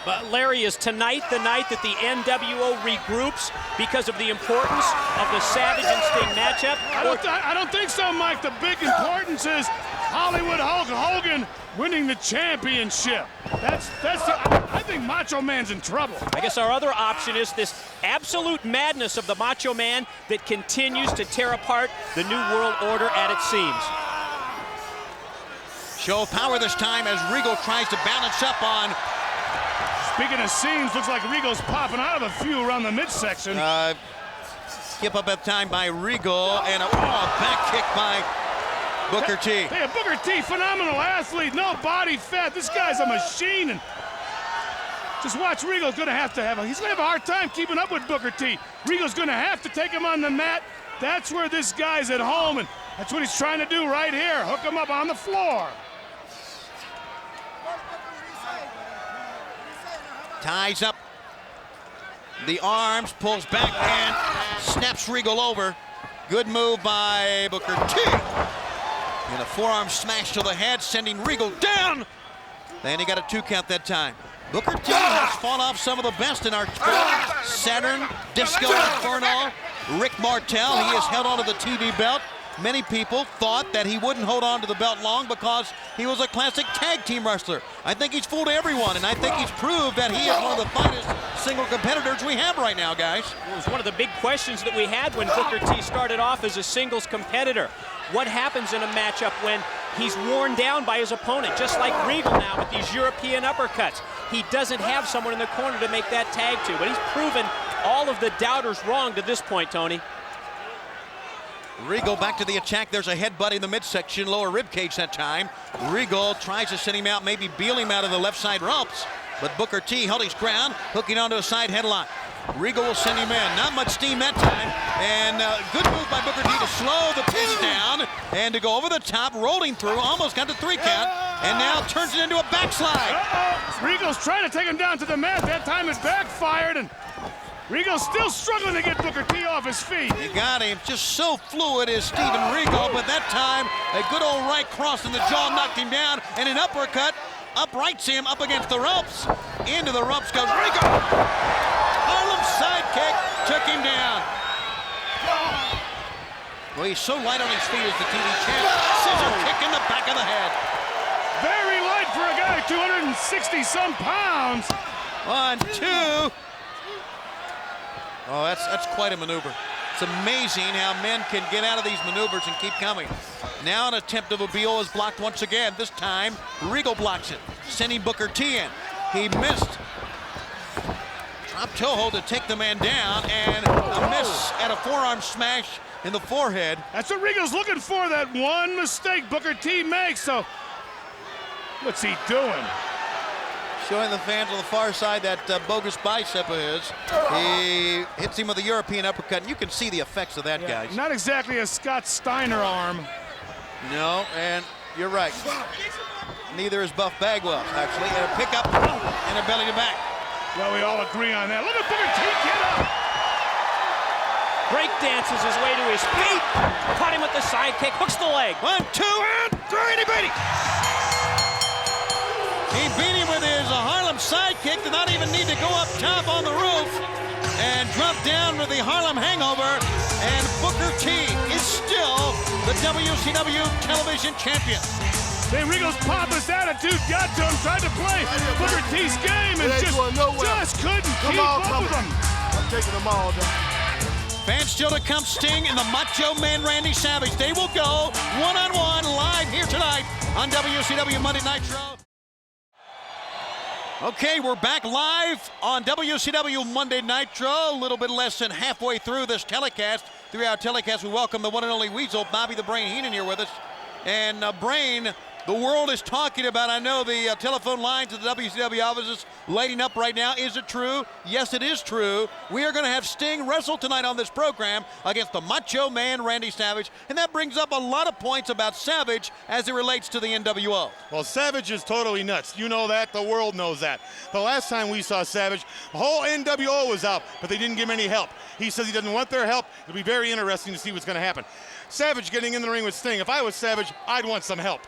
But Larry, is tonight the night that the NWO regroups because of the importance of the Savage and Sting matchup? I don't think so, Mike. The big importance is Hollywood Hulk Hogan winning the championship. I think Macho Man's in trouble. I guess our other option is this absolute madness of the Macho Man that continues to tear apart the New World Order at its seams. Show of power this time as Regal tries to balance up on. Speaking of seams, looks like Regal's popping out of a few around the midsection. Skip up at time by Regal, and a back kick by Booker T. Hey, Booker T, phenomenal athlete, no body fat. This guy's a machine. And just watch, Regal's gonna have he's gonna have a hard time keeping up with Booker T. Regal's gonna have to take him on the mat. That's where this guy's at home, and that's what he's trying to do right here. Hook him up on the floor. Ties up the arms, pulls back, and snaps Regal over. Good move by Booker T. And a forearm smash to the head, sending Regal down. Then he got a 2 count that time. Booker T has fought off some of the best in our sport. Saturn, Disco Inferno, Rick Martel. He has held onto the TV belt. Many people thought that he wouldn't hold on to the belt long because he was a classic tag team wrestler. I think he's fooled everyone, and I think he's proved that he is one of the finest single competitors we have right now, guys. It was one of the big questions that we had when Booker T started off as a singles competitor. What happens in a matchup when he's worn down by his opponent, just like Regal now with these European uppercuts? He doesn't have someone in the corner to make that tag to, but he's proven all of the doubters wrong to this point, Tony. Regal back to the attack. There's a headbutt in the midsection, lower rib cage that time. Regal tries to send him out, maybe beel him out of the left side ropes, but Booker T held his ground, hooking onto a side headlock. Regal will send him in. Not much steam that time, and good move by Booker T to slow the pin down and to go over the top, rolling through, almost got the 3 count, and now turns it into a backslide. Regal's trying to take him down to the mat. That time it backfired, and Regal's still struggling to get Booker T off his feet. He got him. Just so fluid is Steven Regal, but that time a good old right cross in the jaw knocked him down, and an uppercut uprights him up against the ropes. Into the ropes goes Regal. Harlem sidekick took him down. Well, he's so light on his feet as the TV champ. Scissor kick in the back of the head. Very light for a guy 260-some pounds. 1, 2. Oh, that's quite a maneuver. It's amazing how men can get out of these maneuvers and keep coming. Now an attempt of a Beal is blocked once again. This time, Regal blocks it, sending Booker T in. He missed. Drop toe hold to take the man down, and a miss at a forearm smash in the forehead. That's what Regal's looking for, that one mistake Booker T makes, so what's he doing? Showing the fans on the far side that bogus bicep of his. He hits him with a European uppercut, and you can see the effects of that, guys. Not exactly a Scott Steiner arm. No, and you're right. Neither is Buff Bagwell, actually. And a pickup and a belly to back. Well, we all agree on that. Look at Booker T get up. Break dances his way to his feet. Caught him with the sidekick, hooks the leg. 1, 2, and 3, and he beat him. He beat him with his Harlem sidekick, did not even need to go up top on the roof, and dropped down with the Harlem hangover, and Booker T is still the WCW television champion. Hey, Regal's pompous attitude got to him, tried to play Booker T's game, and just couldn't keep up with him. I'm taking them all down. Fans still to come, Sting and the Macho Man Randy Savage. They will go one-on-one live here tonight on WCW Monday Nitro. Okay, we're back live on WCW Monday Nitro. A little bit less than halfway through this telecast. 3-hour telecast, we welcome the one and only Weasel, Bobby the Brain Heenan, here with us. And Brain, the world is talking about, I know the telephone lines at the WCW offices lighting up right now. Is it true? Yes, it is true. We are going to have Sting wrestle tonight on this program against the Macho Man Randy Savage, and that brings up a lot of points about Savage as it relates to the NWO. Well, Savage is totally nuts. You know that. The world knows that. The last time we saw Savage, the whole NWO was out, but they didn't give him any help. He says he doesn't want their help. It'll be very interesting to see what's going to happen. Savage getting in the ring with Sting. If I was Savage, I'd want some help.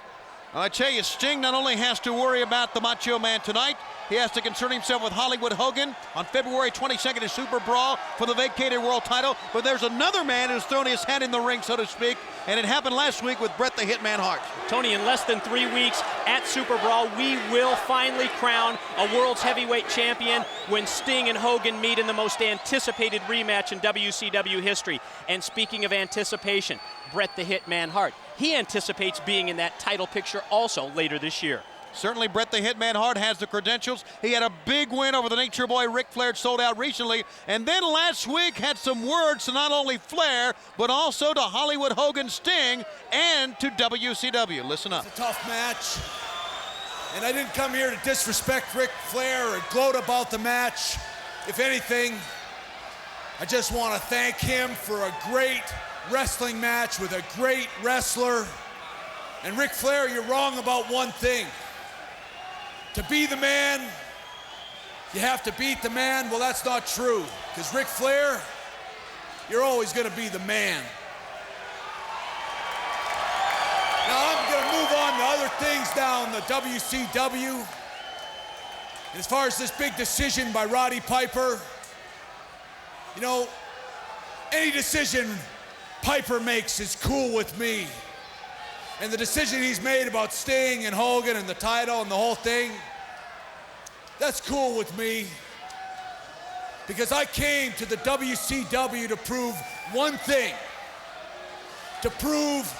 I tell you, Sting not only has to worry about the Macho Man tonight, he has to concern himself with Hollywood Hogan on February 22nd in Super Brawl for the vacated world title. But there's another man who's thrown his hat in the ring, so to speak, and it happened last week with Bret the Hitman Hart. Tony, in less than 3 weeks at Super Brawl, we will finally crown a world's heavyweight champion when Sting and Hogan meet in the most anticipated rematch in WCW history. And speaking of anticipation, Bret the Hitman Hart. He anticipates being in that title picture also later this year. Certainly Bret the Hitman Hart has the credentials. He had a big win over the Nature Boy Ric Flair, sold out recently, and then last week had some words to not only Flair, but also to Hollywood Hogan, Sting, and to WCW. Listen up. It's a tough match, and I didn't come here to disrespect Ric Flair or gloat about the match. If anything, I just want to thank him for a great wrestling match with a great wrestler. And Ric Flair, you're wrong about one thing. To be the man, you have to beat the man. Well, that's not true, because Ric Flair, you're always going to be the man. Now I'm going to move on to other things down the WCW. And as far as this big decision by Roddy Piper, you know, any decision Piper makes is cool with me. And the decision he's made about Sting and Hogan and the title and the whole thing, that's cool with me. because I came to the WCW to prove one thing, to prove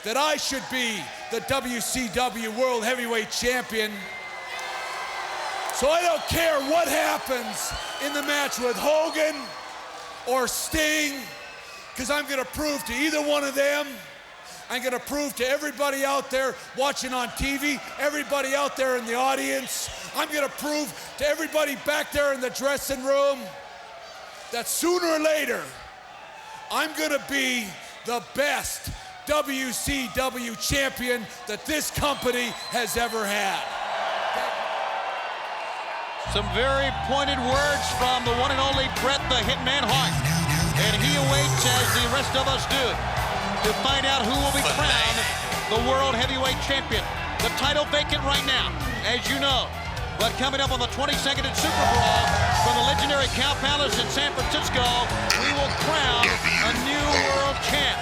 that I should be the WCW World Heavyweight Champion. So I don't care what happens in the match with Hogan or Sting, because I'm gonna prove to either one of them, I'm gonna prove to everybody out there watching on TV, everybody out there in the audience, I'm gonna prove to everybody back there in the dressing room that sooner or later, I'm gonna be the best WCW champion that this company has ever had. Some very pointed words from the one and only Bret the Hitman Hart. And he awaits, as the rest of us do, to find out who will be crowned the World Heavyweight Champion. The title vacant right now, as you know. But coming up on the 22nd at Super Brawl from the legendary Cow Palace in San Francisco, we will crown a new world champ.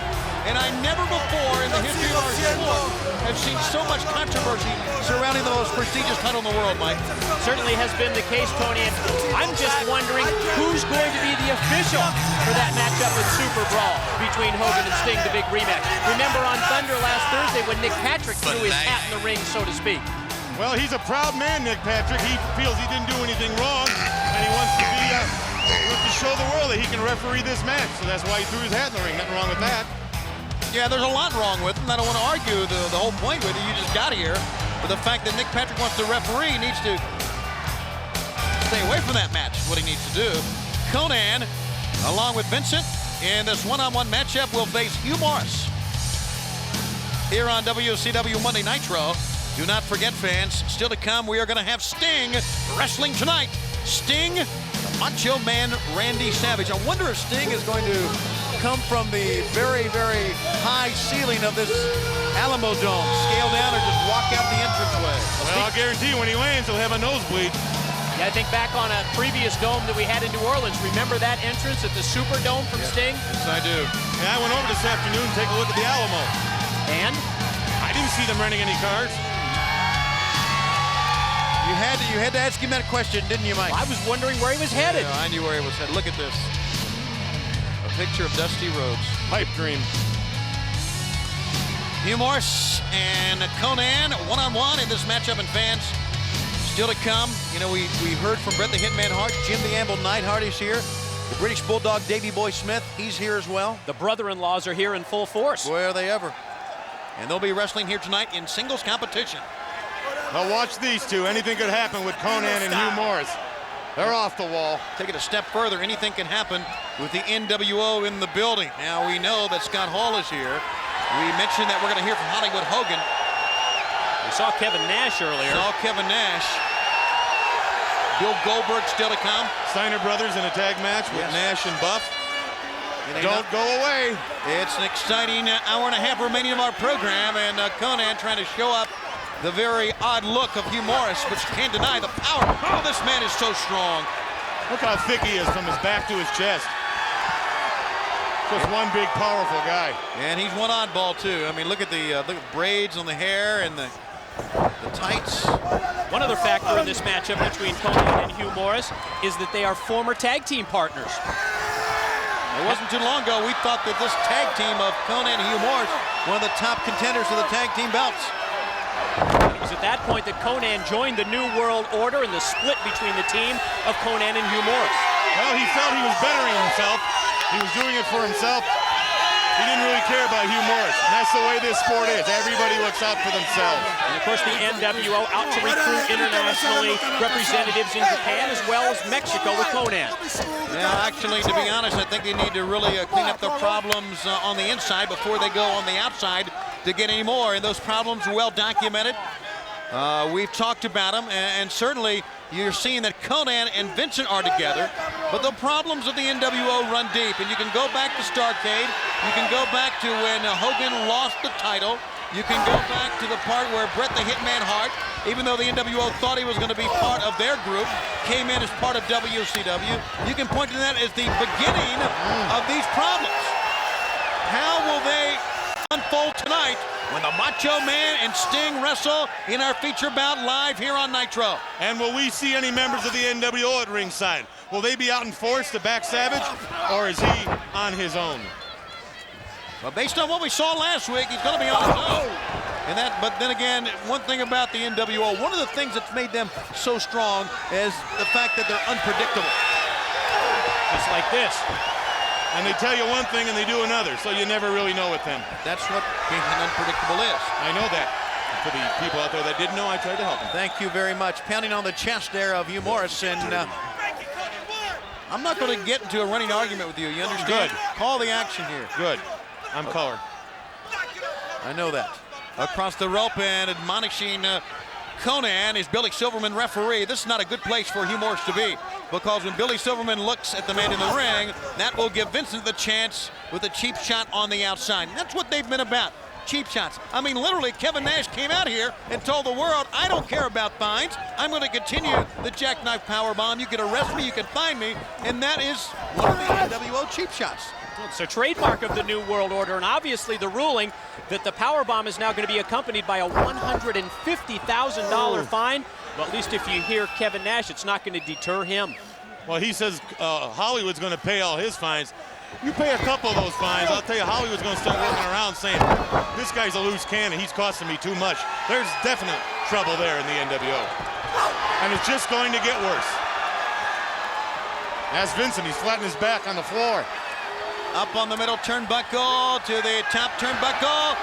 And I never before in the history of our sport have seen so much controversy surrounding the most prestigious title in the world, Mike. Certainly has been the case, Tony, and I'm just wondering who's going to be the official for that matchup at Super Brawl between Hogan and Sting, the big rematch. Remember on Thunder last Thursday when Nick Patrick threw his hat in the ring, so to speak. Well, he's a proud man, Nick Patrick. He feels he didn't do anything wrong, and he wants to to show the world that he can referee this match. So that's why he threw his hat in the ring. Nothing wrong with that. Yeah, there's a lot wrong with him. I don't want to argue the whole point with it. You just got here. But the fact that Nick Patrick wants to referee, he needs to stay away from that match, what he needs to do. Conan, along with Vincent, in this one-on-one matchup, will face Hugh Morris here on WCW Monday Nitro. Do not forget, fans, still to come, we are going to have Sting wrestling tonight. Sting, the Macho Man Randy Savage. I wonder if Sting is going to come from the very, very high ceiling of this Alamo Dome, scale down, or just walk out the entranceway. Well, I'll guarantee you when he lands, he'll have a nosebleed. Yeah, I think back on a previous dome that we had in New Orleans. Remember that entrance at the Superdome from Sting? Yes, I do. And I went over this afternoon to take a look at the Alamo. And? I didn't see them renting any cars. You had to ask him that question, didn't you, Mike? Well, I was wondering where he was headed. Yeah, I knew where he was headed. Look at this. A picture of Dusty Rhodes. Pipe dream. Hugh Morris and Conan one-on-one in this matchup, and fans, still to come. You know, we heard from Bret the Hitman Hart. Jim the Anvil Neidhart is here. The British Bulldog Davey Boy Smith, he's here as well. The brother-in-laws are here in full force. Boy, are they ever. And they'll be wrestling here tonight in singles competition. Now watch these two. Anything could happen with Conan and Hugh Morris. They're off the wall. Take it a step further. Anything can happen with the NWO in the building. Now we know that Scott Hall is here. We mentioned that we're going to hear from Hollywood Hogan. We saw Kevin Nash earlier. Saw Kevin Nash. Bill Goldberg still to come. Steiner Brothers in a tag match with Nash and Buff. Don't go away. It's an exciting hour and a half remaining of our program, and Conan trying to show up the very odd look of Hugh Morris, but you can't deny the power. Oh, this man is so strong. Look how thick he is from his back to his chest. Just one big, powerful guy. And he's one oddball, too. I mean, look at the braids on the hair and the tights. One other factor in this matchup between Conan and Hugh Morris is that they are former tag team partners. It wasn't too long ago we thought that this tag team of Conan and Hugh Morris, one of the top contenders for the tag team belts. It was at that point that Conan joined the New World Order and the split between the team of Conan and Hugh Morris. Well, he felt he was bettering himself. He was doing it for himself. He didn't really care about Hugh Morris. And that's the way this sport is. Everybody looks out for themselves. And of course the NWO out to recruit internationally representatives in Japan as well as Mexico with Conan. Yeah, actually, to be honest, I think they need to really clean up their problems on the inside before they go on the outside to get any more. And those problems are well documented. We've talked about them, and certainly you're seeing that Conan and Vincent are together, but the problems of the NWO run deep, and you can go back to Starrcade, you can go back to when Hogan lost the title, you can go back to the part where Bret the Hitman Hart, even though the NWO thought he was going to be part of their group, came in as part of WCW. You can point to that as the beginning of these problems. How will they unfold tonight when the Macho Man and Sting wrestle in our feature bout live here on Nitro? And will we see any members of the NWO at ringside? Will they be out in force to back Savage, or is he on his own? Well, based on what we saw last week, he's going to be on his own. But then again, one thing about the NWO, one of the things that's made them so strong is the fact that they're unpredictable. Just like this. And they tell you one thing and they do another, so you never really know with them. That's what being unpredictable is. I know that. For the people out there that didn't know, I tried to help them. Thank you very much. Pounding on the chest there of Hugh Morris. And I'm not going to get into a running argument with you. You understand? Good. Call the action here. Good. I'm color. I know that. Across the rope and admonishing Konnan is Billy Silverman, referee. This is not a good place for Hugh Morris to be, because when Billy Silverman looks at the man in the ring, that will give Vincent the chance with a cheap shot on the outside. And that's what they've been about. Cheap shots. I mean, literally, Kevin Nash came out here and told the world, I don't care about fines. I'm going to continue the jackknife powerbomb. You can arrest me, you can fine me, and that is one of the NWO cheap shots. It's a trademark of the New World Order, and obviously the ruling that the powerbomb is now going to be accompanied by a $150,000 fine. But at least if you hear Kevin Nash, it's not going to deter him. Well, he says Hollywood's going to pay all his fines. You pay a couple of those fines, I'll tell you, Hollywood's going to start looking around saying, this guy's a loose cannon, he's costing me too much. There's definite trouble there in the NWO. And it's just going to get worse. As Vincent, he's flattening his back on the floor. Up on the middle turnbuckle to the top turnbuckle.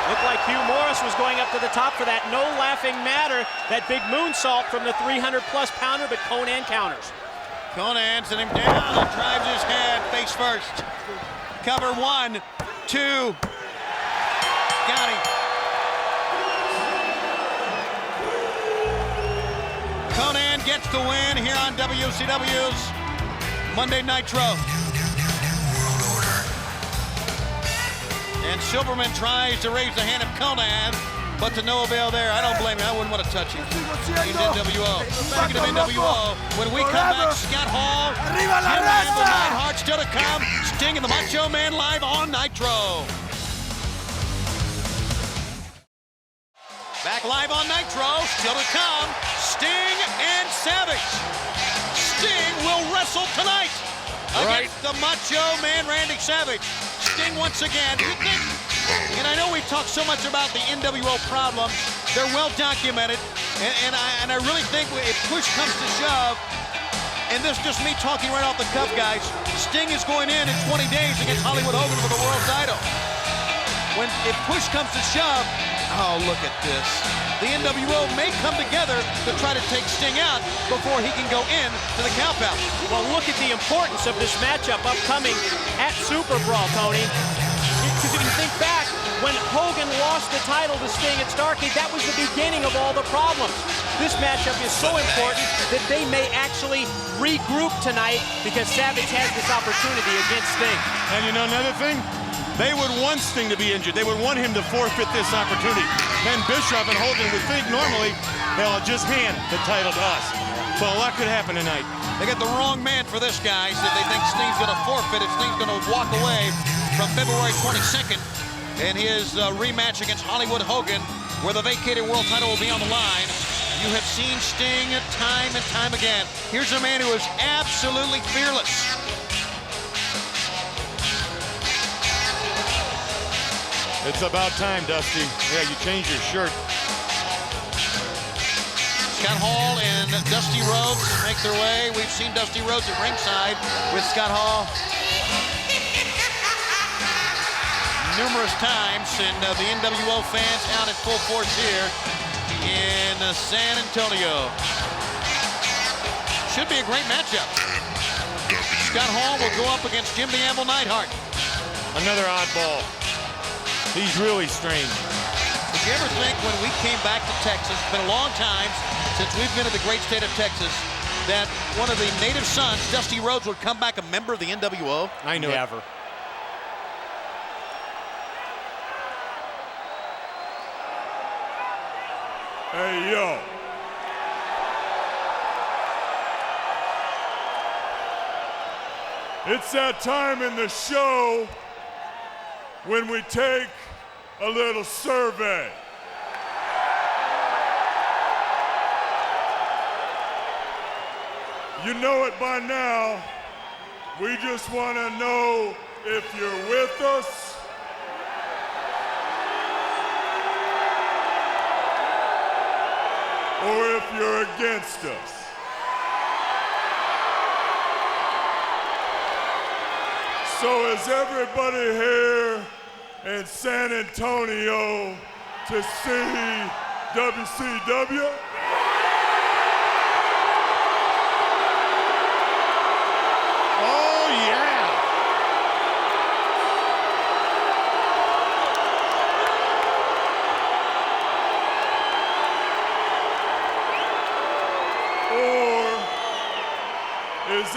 Looked like Hugh Morris was going up to the top for that no laughing matter, that big moonsault from the 300-plus pounder, but Konnan counters. Konnan sends him down and drives his head face first. Cover 1, 2. Got him. Konnan gets the win here on WCW's Monday Nitro. And Silverman tries to raise the hand of Konnan, but to no avail there. I don't blame him. I wouldn't want to touch him. He's NWO. Speaking of NWO, when we come back, Scott Hall, Jim Randall, Neidhart still to come. Sting and the Macho Man live on Nitro. Back live on Nitro, still to come. Sting and Savage. Sting will wrestle tonight against the Macho Man Randy Savage. Sting once again. And I know we've talked so much about the NWO problems. They're well documented. And I really think if push comes to shove, and this is just me talking right off the cuff, guys, Sting is going in 20 days against Hollywood Hogan for the world title. If push comes to shove, oh, look at this. The NWO may come together to try to take Sting out before he can go in to the Cow Palace. Well, look at the importance of this matchup upcoming at Super Brawl, Tony. Because if you think back, when Hogan lost the title to Sting at Starrcade, that was the beginning of all the problems. This matchup is so important that they may actually regroup tonight because Savage has this opportunity against Sting. And you know another thing? They would want Sting to be injured. They would want him to forfeit this opportunity. Then Bischoff and Hogan would think normally they'll just hand the title to us. So a lot could happen tonight. They got the wrong man for this, guys. If they think Sting's going to forfeit it, Sting's going to walk away from February 22nd in his rematch against Hollywood Hogan, where the vacated world title will be on the line. You have seen Sting time and time again. Here's a man who is absolutely fearless. It's about time, Dusty. Yeah, you changed your shirt. Scott Hall and Dusty Rhodes make their way. We've seen Dusty Rhodes at ringside with Scott Hall numerous times, and the NWO fans out in full force here in San Antonio. Should be a great matchup. Scott Hall will go up against Jim the Anvil Neidhart. Another oddball. He's really strange. Did you ever think when we came back to Texas, it's been a long time since we've been in the great state of Texas, that one of the native sons, Dusty Rhodes, would come back a member of the NWO? I knew Never. it. Hey, yo. It's that time in the show when we take a little survey. You know it by now. We just want to know if you're with us or if you're against us. So is everybody here in San Antonio to see WCW? Oh, yeah. Or is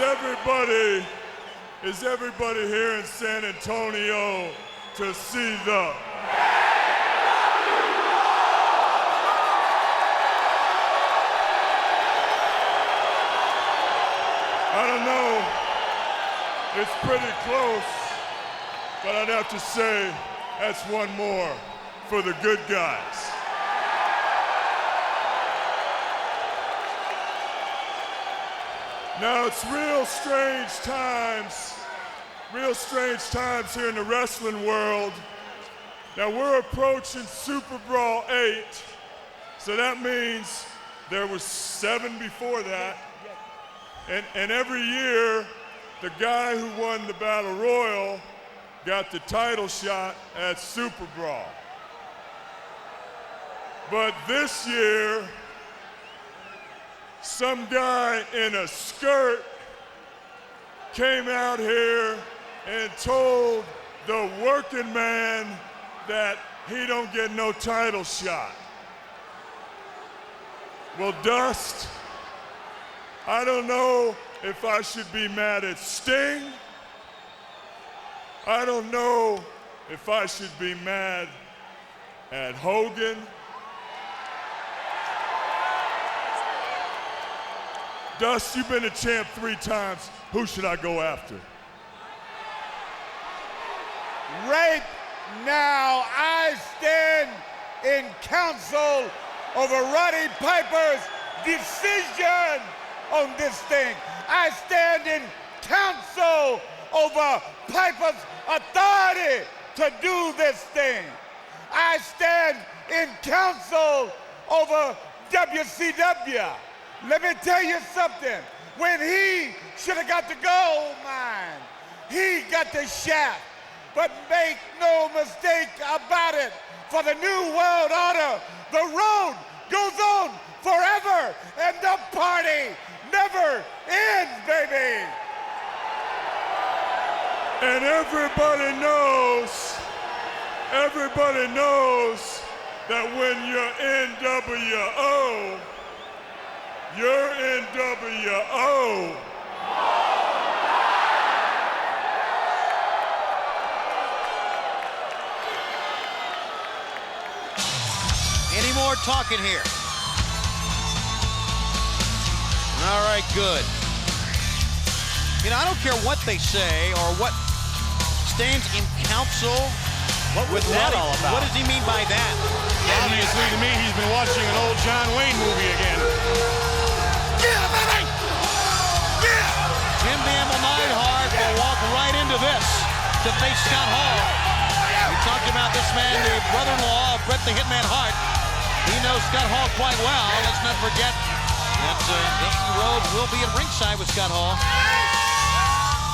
everybody here in San Antonio to see the? I don't know. It's pretty close, but I'd have to say that's one more for the good guys. Now it's real strange times here in the wrestling world. Now we're approaching Super Brawl 8, so that means there was 7 before that. And every year, the guy who won the Battle Royal got the title shot at Super Brawl. But this year, some guy in a skirt came out here and told the working man that he don't get no title shot. Well, Dust, I don't know if I should be mad at Sting. I don't know if I should be mad at Hogan. Dust, you've been a champ 3 times. Who should I go after? Right now, I stand in counsel over Roddy Piper's decision on this thing. I stand in counsel over Piper's authority to do this thing. I stand in counsel over WCW. Let me tell you something. When he should have got the gold mine, he got the shaft. But make no mistake about it, for the New World Order, the road goes on forever, and the party never ends, baby. And everybody knows that when you're NWO, you're NWO. Any more talking here? All right, good. You know, I don't care what they say or what stands in counsel. What was that all about? What does he mean by that? Obviously, to me, he's been watching an old John Wayne movie again. Yeah, baby! Yeah! Jim the Animal Neidhart will walk right into this to face Scott Hall. We talked about this man, the brother-in-law of Bret the Hitman Hart. He knows Scott Hall quite well. Let's not forget that Dusty Rhodes will be at ringside with Scott Hall.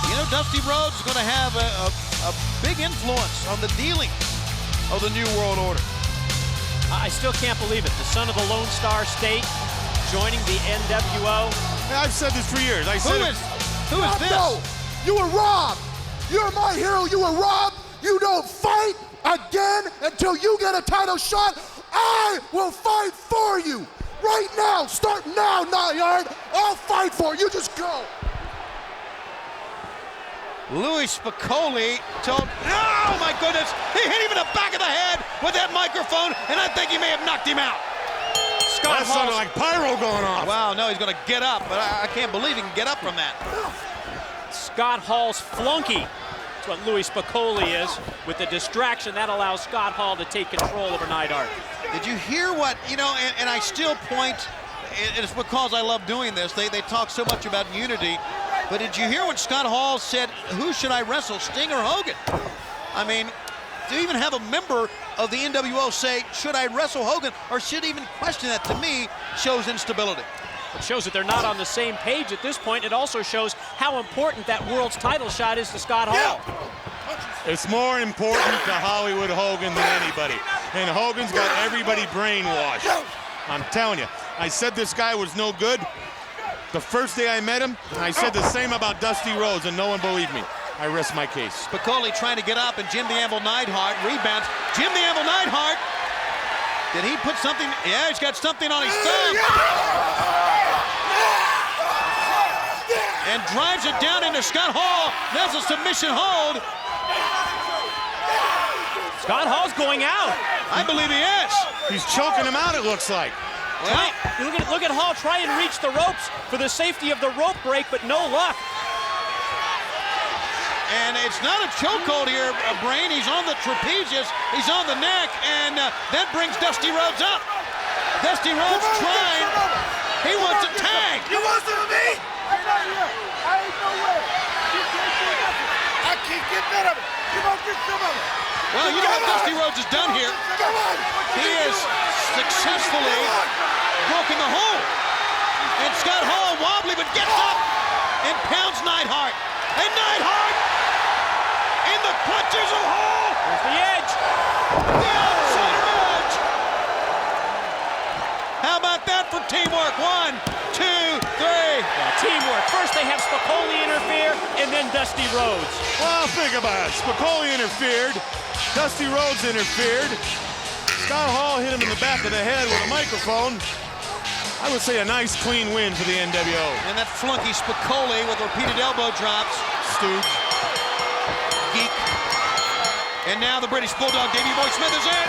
You know, Dusty Rhodes is going to have a big influence on the dealings of the New World Order. I still can't believe it. The son of the Lone Star State joining the NWO. I've said this for years. Who is this? No, you were robbed. You're my hero. You were robbed. You don't fight again until you get a title shot. I will fight for you. Right now. Start now, Neidhart. I'll fight for you. You just go. Louis Spicolli told, oh my goodness, he hit him in the back of the head with that microphone, and I think he may have knocked him out. That sounded like pyro going off. Wow, no, he's going to get up, but I can't believe he can get up from that. Scott Hall's flunky. That's what Louis Spicolli is. With the distraction, that allows Scott Hall to take control over Neidhart. Did you hear what, you know, and I still point, it's because I love doing this. They talk so much about unity. But did you hear when Scott Hall said, who should I wrestle, Sting or Hogan? I mean, to even have a member of the NWO say, should I wrestle Hogan, or should even question that, to me, shows instability. It shows that they're not on the same page at this point. It also shows how important that world's title shot is to Scott Hall. It's more important to Hollywood Hogan than anybody. And Hogan's got everybody brainwashed. I'm telling you, I said this guy was no good the first day I met him. I said the same about Dusty Rhodes, and no one believed me. I rest my case. Spicoli trying to get up, and Jim the Anvil Neidhart rebounds. Jim the Anvil Neidhart, did he put something? Yeah, he's got something on his thumb. And drives it down into Scott Hall. That's a submission hold. Scott Hall's going out. I believe he is. He's choking him out, it looks like. Well, look at Hall try and reach the ropes for the safety of the rope break, but no luck. and it's not a chokehold here, Brain. He's on the trapezius, he's on the neck, and that brings Dusty Rhodes up. Dusty Rhodes trying. He wants a tag. You want some of me? I'm not here. I ain't no way. You can't do nothing. I can't get rid of it. You won't get some of it. Well, you know what Dusty Rhodes has done here? He has successfully broken the hold. And Scott Hall wobbly, but gets up and pounds Neidhart. And Neidhart in the clutches of Hall. There's the edge. The outside edge. How about that for teamwork? 1, 2, 3. Teamwork. First they have Spicoli interfere, and then Dusty Rhodes. Well, think about it. Spicoli interfered. Dusty Rhodes interfered. Scott Hall hit him in the back of the head with a microphone. I would say a nice, clean win for the NWO. And that flunky Spicoli with repeated elbow drops. Stooge. Geek. And now the British Bulldog, Davey Boy Smith, is in.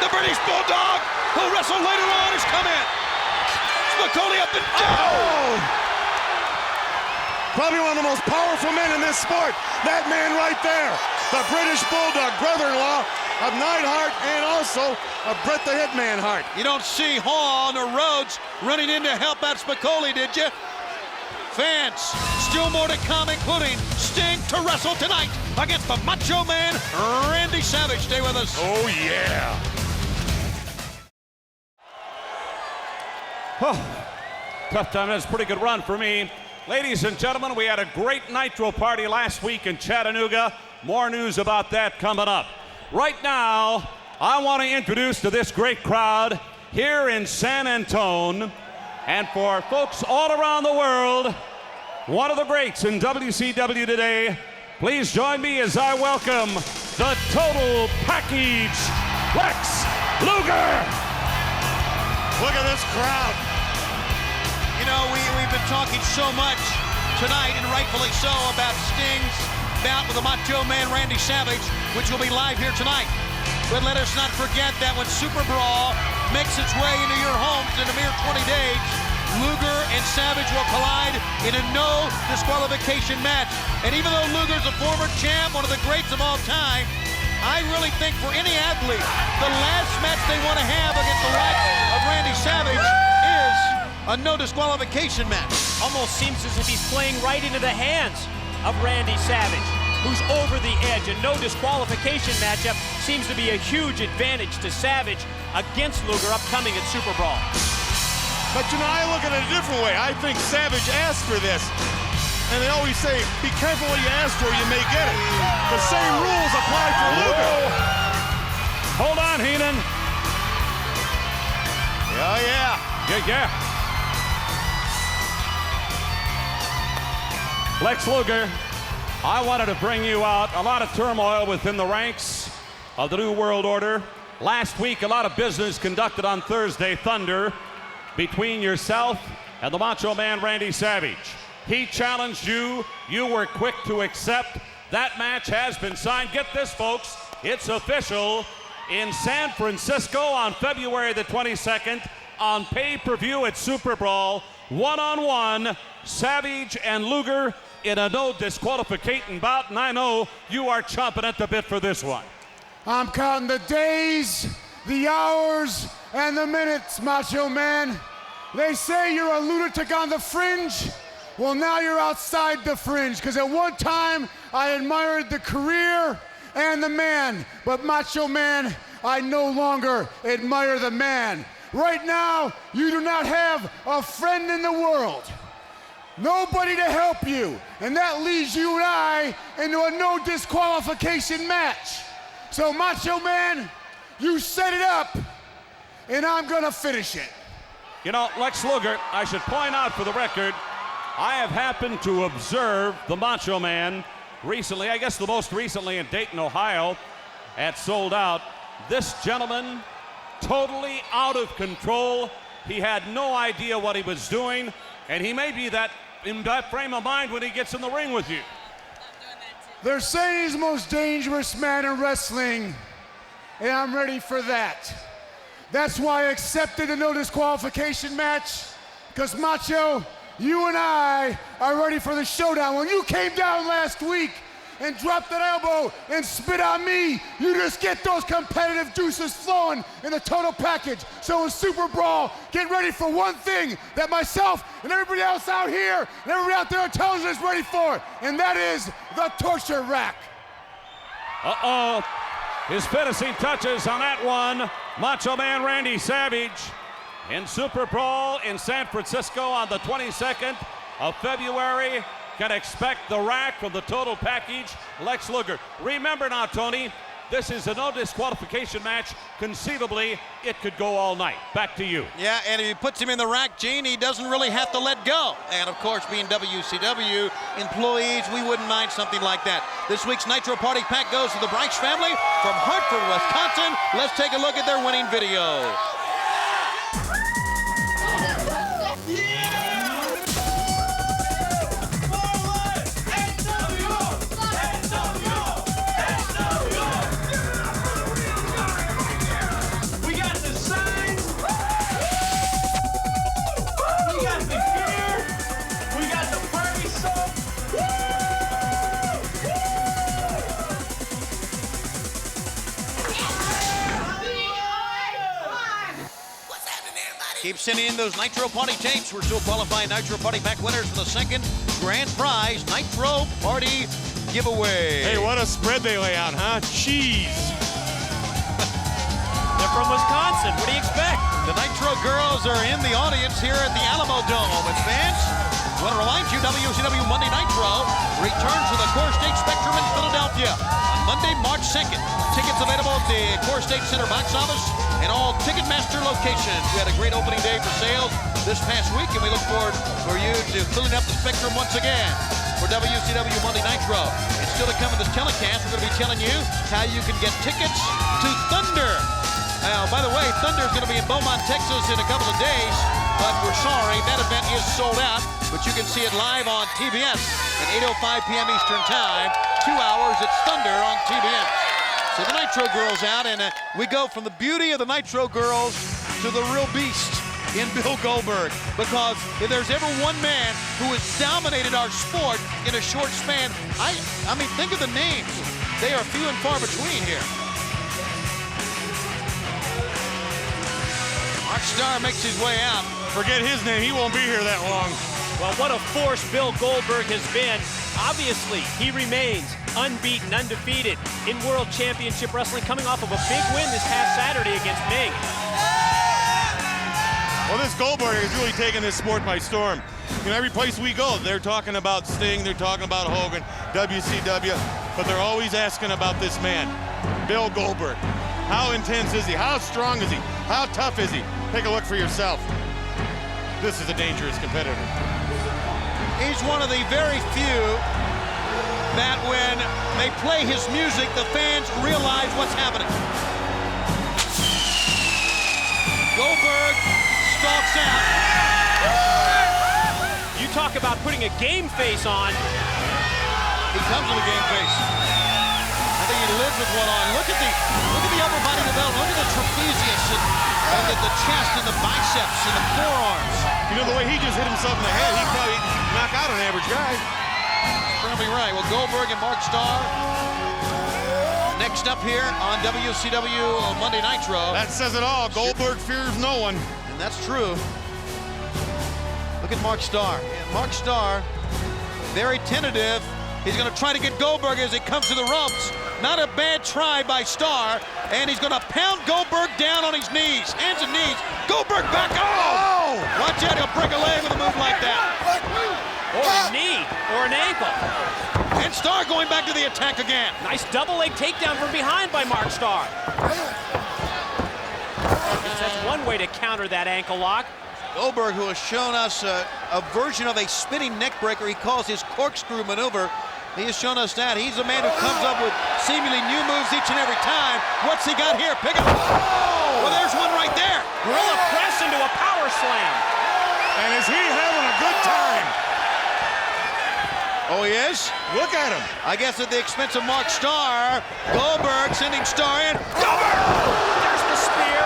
The British Bulldog, who'll wrestle later on, has come in. Spicoli up and down. Oh! Probably one of the most powerful men in this sport. That man right there. The British Bulldog, brother-in-law of Neidhart and also of Bret the Hitman Hart. You don't see Hall nor Rhodes running in to help out Spicoli, did you? Fans, still more to come, including Sting to wrestle tonight against the Macho Man, Randy Savage. Stay with us. Oh, yeah. Oh, tough time. That's a pretty good run for me. Ladies and gentlemen, we had a great Nitro party last week in Chattanooga. More news about that coming up. Right now, I want to introduce to this great crowd here in San Antonio, and for folks all around the world, one of the greats in WCW today. Please join me as I welcome the Total Package, Lex Luger. Look at this crowd. You know, we've been talking so much tonight, and rightfully so, about Sting's bout with the Macho Man Randy Savage, which will be live here tonight. But let us not forget that when Super Brawl makes its way into your homes in a mere 20 days, Luger and Savage will collide in a no disqualification match. And even though Luger's a former champ, one of the greats of all time, I really think for any athlete, the last match they want to have against the likes of Randy Savage is a no disqualification match. Almost seems as if he's playing right into the hands of Randy Savage, who's over the edge. A no disqualification matchup seems to be a huge advantage to Savage against Luger upcoming at Super Brawl. But you know, I look at it a different way. I think Savage asked for this. And they always say, be careful what you ask for, you may get it. The same rules apply for Luger. Hold on, Heenan. Oh, yeah. Yeah. Lex Luger, I wanted to bring you out. A lot of turmoil within the ranks of the New World Order. Last week, a lot of business conducted on Thursday Thunder between yourself and the Macho Man Randy Savage. He challenged you. You were quick to accept. That match has been signed. Get this, folks. It's official in San Francisco on February the 22nd on pay-per-view at Super Brawl. One-on-one, Savage and Luger in a no disqualification bout. And I know you are chomping at the bit for this one. I'm counting the days, the hours, and the minutes, Macho Man. They say you're a lunatic on the fringe. Well, now you're outside the fringe, because at one time I admired the career and the man, but Macho Man, I no longer admire the man. Right now, you do not have a friend in the world. Nobody to help you, and that leaves you and I into a no disqualification match. So Macho Man, you set it up, and I'm gonna finish it. You know, Lex Luger, I should point out for the record, I have happened to observe the Macho Man recently, I guess the most recently in Dayton, Ohio, at Sold Out. This gentleman, totally out of control. He had no idea what he was doing, and he may be in that frame of mind when he gets in the ring with you. They're saying he's the most dangerous man in wrestling, and I'm ready for that. That's why I accepted the no disqualification match, because Macho, you and I are ready for the showdown. When you came down last week and dropped that elbow and spit on me, you just get those competitive juices flowing in the total package. So in Super Brawl, get ready for one thing that myself and everybody else out here and everybody out there on television is ready for, and that is the torture rack. Uh-oh. His finishing touches on that one. Macho Man Randy Savage in Super Brawl in San Francisco on the 22nd of February. Can expect the rack from the total package. Lex Luger. Remember now, Tony, this is a no disqualification match. Conceivably, it could go all night. Back to you. Yeah, and if he puts him in the rack, Gene, he doesn't really have to let go. And of course, being WCW employees, we wouldn't mind something like that. This week's Nitro Party Pack goes to the Bryce family from Hartford, Wisconsin. Let's take a look at their winning video. Keep sending in those Nitro Party tapes. We're still qualifying Nitro Party Pack winners for the second grand prize Nitro Party giveaway. Hey, what a spread they lay out, huh? Cheese. They're from Wisconsin. What do you expect? The Nitro girls are in the audience here at the Alamo Dome. And fans, I want to remind you, WCW Monday Nitro returns to the Core State Spectrum in Philadelphia on Monday, March 2nd. Tickets available at the Core State Center box office and all Ticketmaster locations. We had a great opening day for sales this past week, and we look forward for you to filling up the Spectrum once again for WCW Monday Nitro. And still to come in this telecast, we're going to be telling you how you can get tickets to Thunder. Now, by the way, Thunder is going to be in Beaumont, Texas in a couple of days, but we're sorry, that event is sold out, but you can see it live on TBS at 8:05 p.m. Eastern Time, 2 hours, it's Thunder on TBS. So the Nitro Girls out, and we go from the beauty of the Nitro Girls to the real beast in Bill Goldberg. Because if there's ever one man who has dominated our sport in a short span, I mean, think of the names. They are few and far between here. Mark Starr makes his way out. Forget his name, he won't be here that long. Well, what a force Bill Goldberg has been. Obviously, he remains unbeaten, undefeated in World Championship Wrestling, coming off of a big win this past Saturday against Ming. Well, this Goldberg has really taken this sport by storm. You know, every place we go, they're talking about Sting, they're talking about Hogan, WCW, but they're always asking about this man, Bill Goldberg. How intense is he? How strong is he? How tough is he? Take a look for yourself. This is a dangerous competitor. He's one of the very few that when they play his music, the fans realize what's happening. Goldberg stalks out. You talk about putting a game face on. He comes with a game face. I think he lives with one on. Look at the upper body development. Look at the trapezius and the chest and the biceps and the forearms. You know, the way he just hit himself in the head, he probably knock out an average guy. Probably right. Well, Goldberg and Mark Starr next up here on WCW Monday Nitro. That says it all. Goldberg fears no one. And that's true. Look at Mark Starr. Yeah, Mark Starr, very tentative. He's going to try to get Goldberg as he comes to the ropes. Not a bad try by Starr, and he's going to pound Goldberg down on his knees, hands and knees. Goldberg back. Oh! Watch out, he'll break a leg with a move like that. Or a knee, or an ankle. And Starr going back to the attack again. Nice double leg takedown from behind by Mark Starr. That's one way to counter that ankle lock. Goldberg, who has shown us a version of a spinning neck breaker he calls his corkscrew maneuver. He has shown us that. He's a man who comes up with seemingly new moves each and every time. What's he got here? Pick up. Oh! Well, there's one right there. Gorilla press into a power slam. And is he having a good time? Oh, he is? Look at him. I guess at the expense of Mark Starr. Goldberg sending Starr in. Goldberg! There's the spear.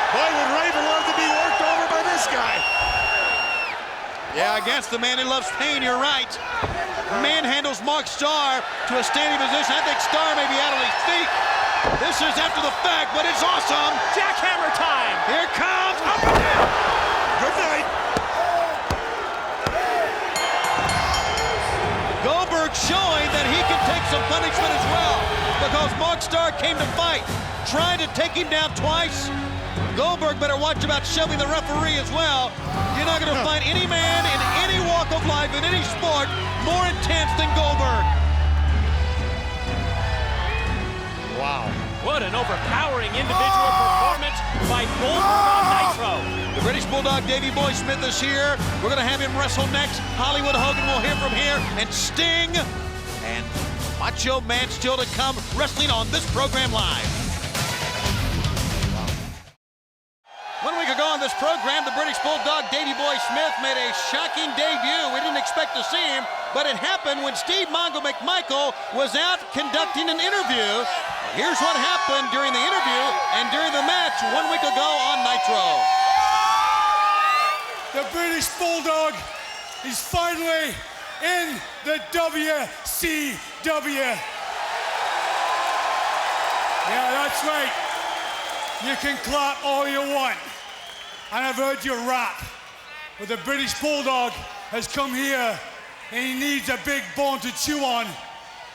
Boy, would Raven love to be worked over by this guy. Yeah, against the man who loves pain, you're right. Manhandles Mark Starr to a standing position. I think Starr may be out on his feet. This is after the fact, but it's awesome. Jackhammer time. Here comes up and down. Good night. Goldberg showing that he can take some punishment as well, because Mark Starr came to fight, tried to take him down twice. Goldberg better watch about shoving the referee as well. You're not going to find any man in any walk of life, in any sport, more intense than Goldberg. Wow. What an overpowering individual performance by Goldberg on Nitro. The British Bulldog, Davey Boy Smith, is here. We're going to have him wrestle next. Hollywood Hogan will hear from here. And Sting and Macho Man still to come, wrestling on this program live. 1 week ago on this program, the British Bulldog, Davey Boy Smith, made a shocking debut. We didn't expect to see him, but it happened when Steve Mongo McMichael was out conducting an interview. Here's what happened during the interview and during the match 1 week ago on Nitro. The British Bulldog is finally in the WCW. Yeah, that's right. You can clap all you want. And I've heard you rap. But the British Bulldog has come here and he needs a big bone to chew on.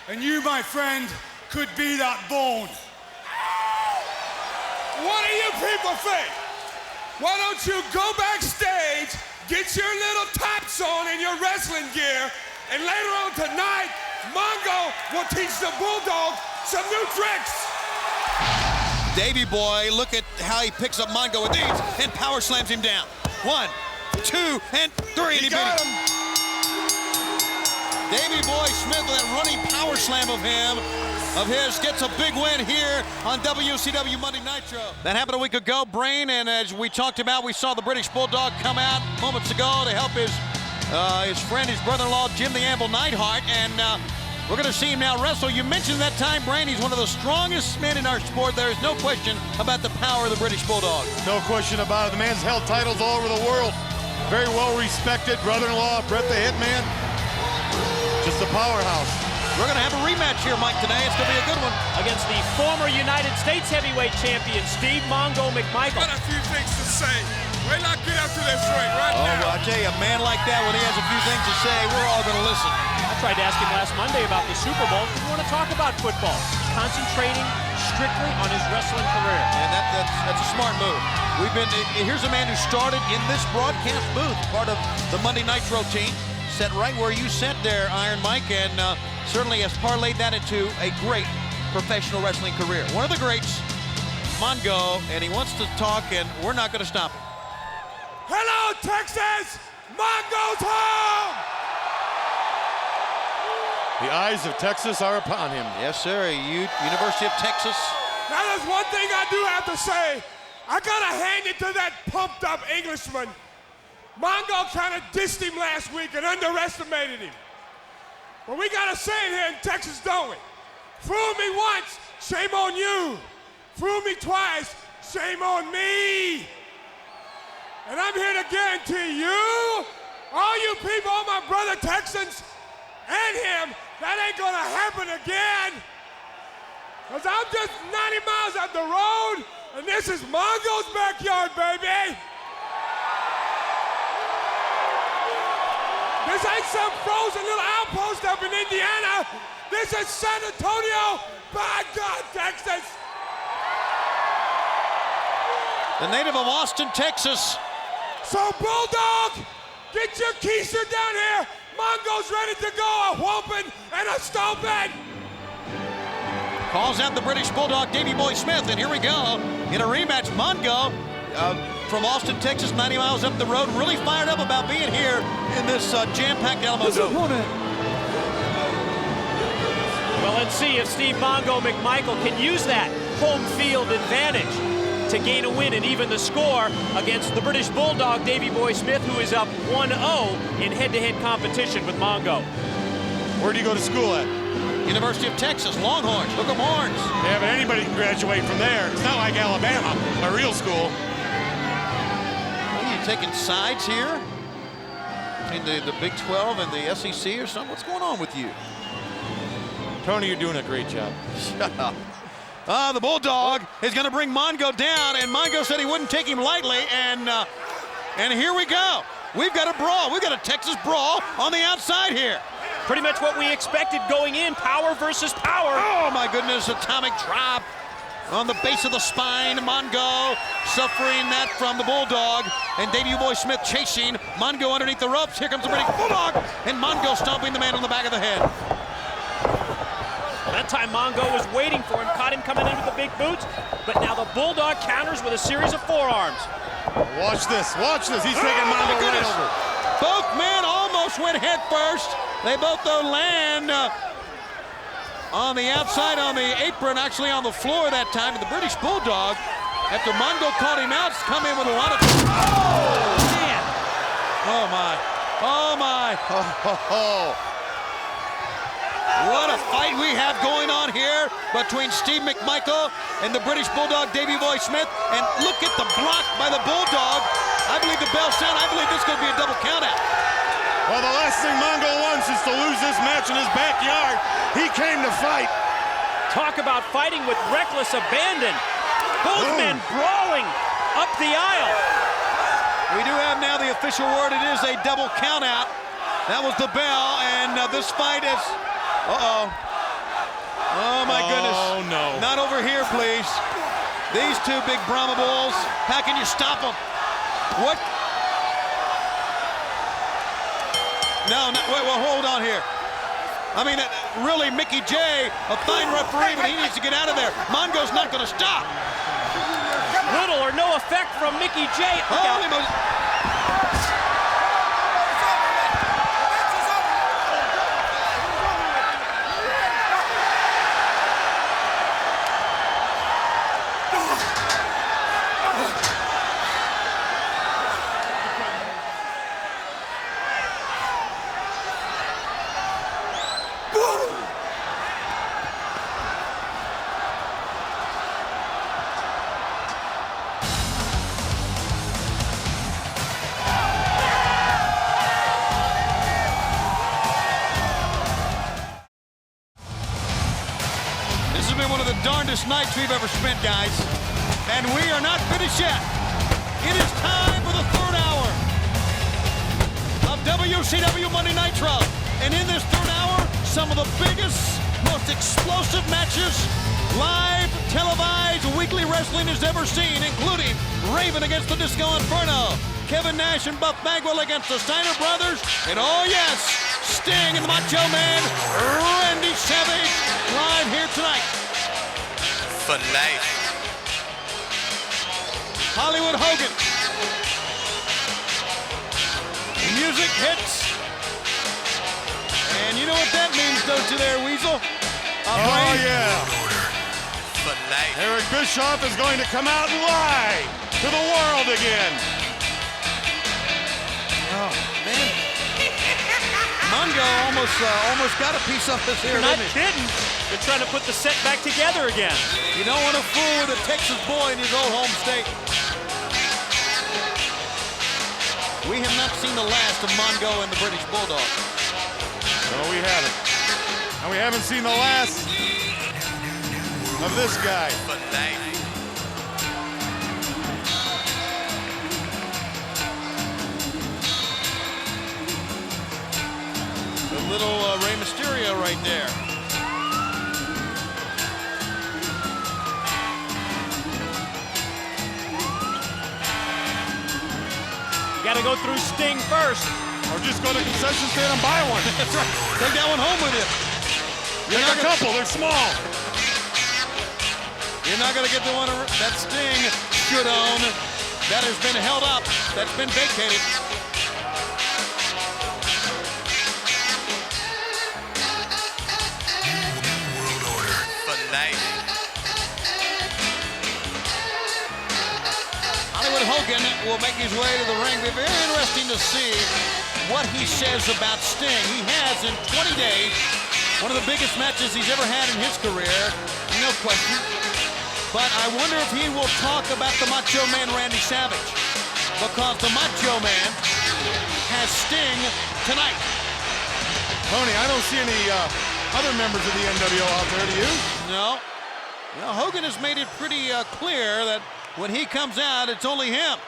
And you, my friend, could be that bone. What do you people think? Why don't you go backstage, get your little tops on and your wrestling gear, and later on tonight, Mongo will teach the Bulldog some new tricks. Davey Boy, look at how he picks up Mongo with these and power slams him down. 1, 2, and 3. He got him. Davey Boy Smith with that running power slam of his gets a big win here on WCW Monday Nitro. That happened a week ago, Brain, and as we talked about, we saw the British Bulldog come out moments ago to help his friend, his brother-in-law, Jim the Anvil Neidhart, and we're going to see him now wrestle. You mentioned that time, Brain, he's one of the strongest men in our sport. There is no question about the power of the British Bulldog. No question about it. The man's held titles all over the world. Very well respected. Brother-in-law, Bret the Hitman. Just a powerhouse. We're going to have a rematch here, Mike, today. It's going to be a good one. Against the former United States heavyweight champion, Steve Mongo McMichael. Got a few things to say. Wait till I get up to this ring right now. Well, I tell you, a man like that, when he has a few things to say, we're all going to listen. I tried to ask him last Monday about the Super Bowl. He didn't want to talk about football. Concentrating strictly on his wrestling career. And that's a smart move. Here's a man who started in this broadcast booth, part of the Monday Nitro team, set right where you sat there, Iron Mike, and certainly has parlayed that into a great professional wrestling career. One of the greats, Mongo, and he wants to talk, and we're not going to stop him. Hello, Texas! Mongo's home! The eyes of Texas are upon him. Yes, sir. University of Texas. Now, there's one thing I do have to say. I gotta hand it to that pumped-up Englishman. Mongo kind of dissed him last week and underestimated him. But we gotta say it here in Texas, don't we? Fool me once, shame on you. Fool me twice, shame on me. And I'm here to guarantee you, all you people, all my brother Texans, and him, that ain't gonna happen again. Cause I'm just 90 miles up the road, and this is Mongo's backyard, baby. This ain't some frozen little outpost up in Indiana. This is San Antonio, by God, Texas. The native of Austin, Texas. So, Bulldog, get your keister down here. Mongo's ready to go, a whooping and a stomping. Calls out the British Bulldog, Davey Boy Smith, and here we go in a rematch. Mongo from Austin, Texas, 90 miles up the road, really fired up about being here in this jam-packed Alamo Dome. Well, let's see if Steve Mongo McMichael can use that home field advantage to gain a win and even the score against the British Bulldog, Davey Boy Smith, who is up 1-0 in head-to-head competition with Mongo. Where do you go to school at? University of Texas, Longhorns, Hook 'em Horns. Yeah, but anybody can graduate from there. It's not like Alabama, a real school. Are you taking sides here between the Big 12 and the SEC or something? What's going on with you? Tony, you're doing a great job. Shut up. The Bulldog is going to bring Mongo down, and Mongo said he wouldn't take him lightly, and here we go. We've got a brawl. We've got a Texas brawl on the outside here. Pretty much what we expected going in, power versus power. Oh, my goodness, atomic drop on the base of the spine. Mongo suffering that from the Bulldog, and Davey Boy Smith chasing. Mongo underneath the ropes. Here comes the British Bulldog, and Mongo stomping the man on the back of the head. Well, that time Mongo was waiting for him, caught him coming in with the big boots, but now the Bulldog counters with a series of forearms. Watch this, watch this. He's taking Mongo right over. Both men almost went head first. They both, though, land on the outside, on the apron, actually on the floor that time. The British Bulldog, after Mongo caught him out, has come in with a lot of... Oh, man! Oh, my. Oh, my. Oh. What a fight we have going on here between Steve McMichael and the British Bulldog, Davey Boy Smith. And look at the block by the Bulldog. I believe the bell sound. I believe this is going to be a double countout. Well, the last thing Mongo wants is to lose this match in his backyard. He came to fight. Talk about fighting with reckless abandon. Both men brawling up the aisle. We do have now the official word. It is a double countout. That was the bell, and this fight is... Uh-oh. Oh, my goodness. Oh, no. Not over here, please. These two big Brahma Bulls. How can you stop them? What? No, wait, well, hold on here. I mean, really, Mickey J, a fine referee, but he needs to get out of there. Mongo's not going to stop. Little or no effect from Mickey J. Holy moly. Darndest nights we've ever spent, guys. And we are not finished yet. It is time for the third hour of WCW Monday Nitro. And in this third hour, some of the biggest, most explosive matches live televised weekly wrestling has ever seen, including Raven against the Disco Inferno, Kevin Nash and Buff Bagwell against the Steiner Brothers, and oh yes, Sting and the Macho Man, Randy Savage, live here tonight. For life. Hollywood Hogan. Music hits. And you know what that means, don't you there, Weasel? Oh, yeah. For life. Eric Bischoff is going to come out and lie to the world again. Oh, man. Mongo almost got a piece of this here, Not didn't he? kidding. They're trying to put the set back together again. You don't want to fool with a Texas boy in his old home state. We have not seen the last of Mongo and the British Bulldog. No, we haven't. And we haven't seen the last of this guy. For life. Little Rey Mysterio right there. Got to go through Sting first. Or just go to the concession stand and buy one. That's right. Take that one home with you. Take a couple, they're small. You're not going to get the one that Sting should own. That has been held up. That's been vacated. World Order for life. Hollywood Hogan will make his way to the ring. It'll be very interesting to see what he says about Sting. He has, in 20 days, one of the biggest matches he's ever had in his career, no question. But I wonder if he will talk about the Macho Man Randy Savage, because the Macho Man has Sting tonight. Tony, I don't see any other members of the NWO out there, do you? No. Hogan has made it pretty clear that when he comes out, it's only him.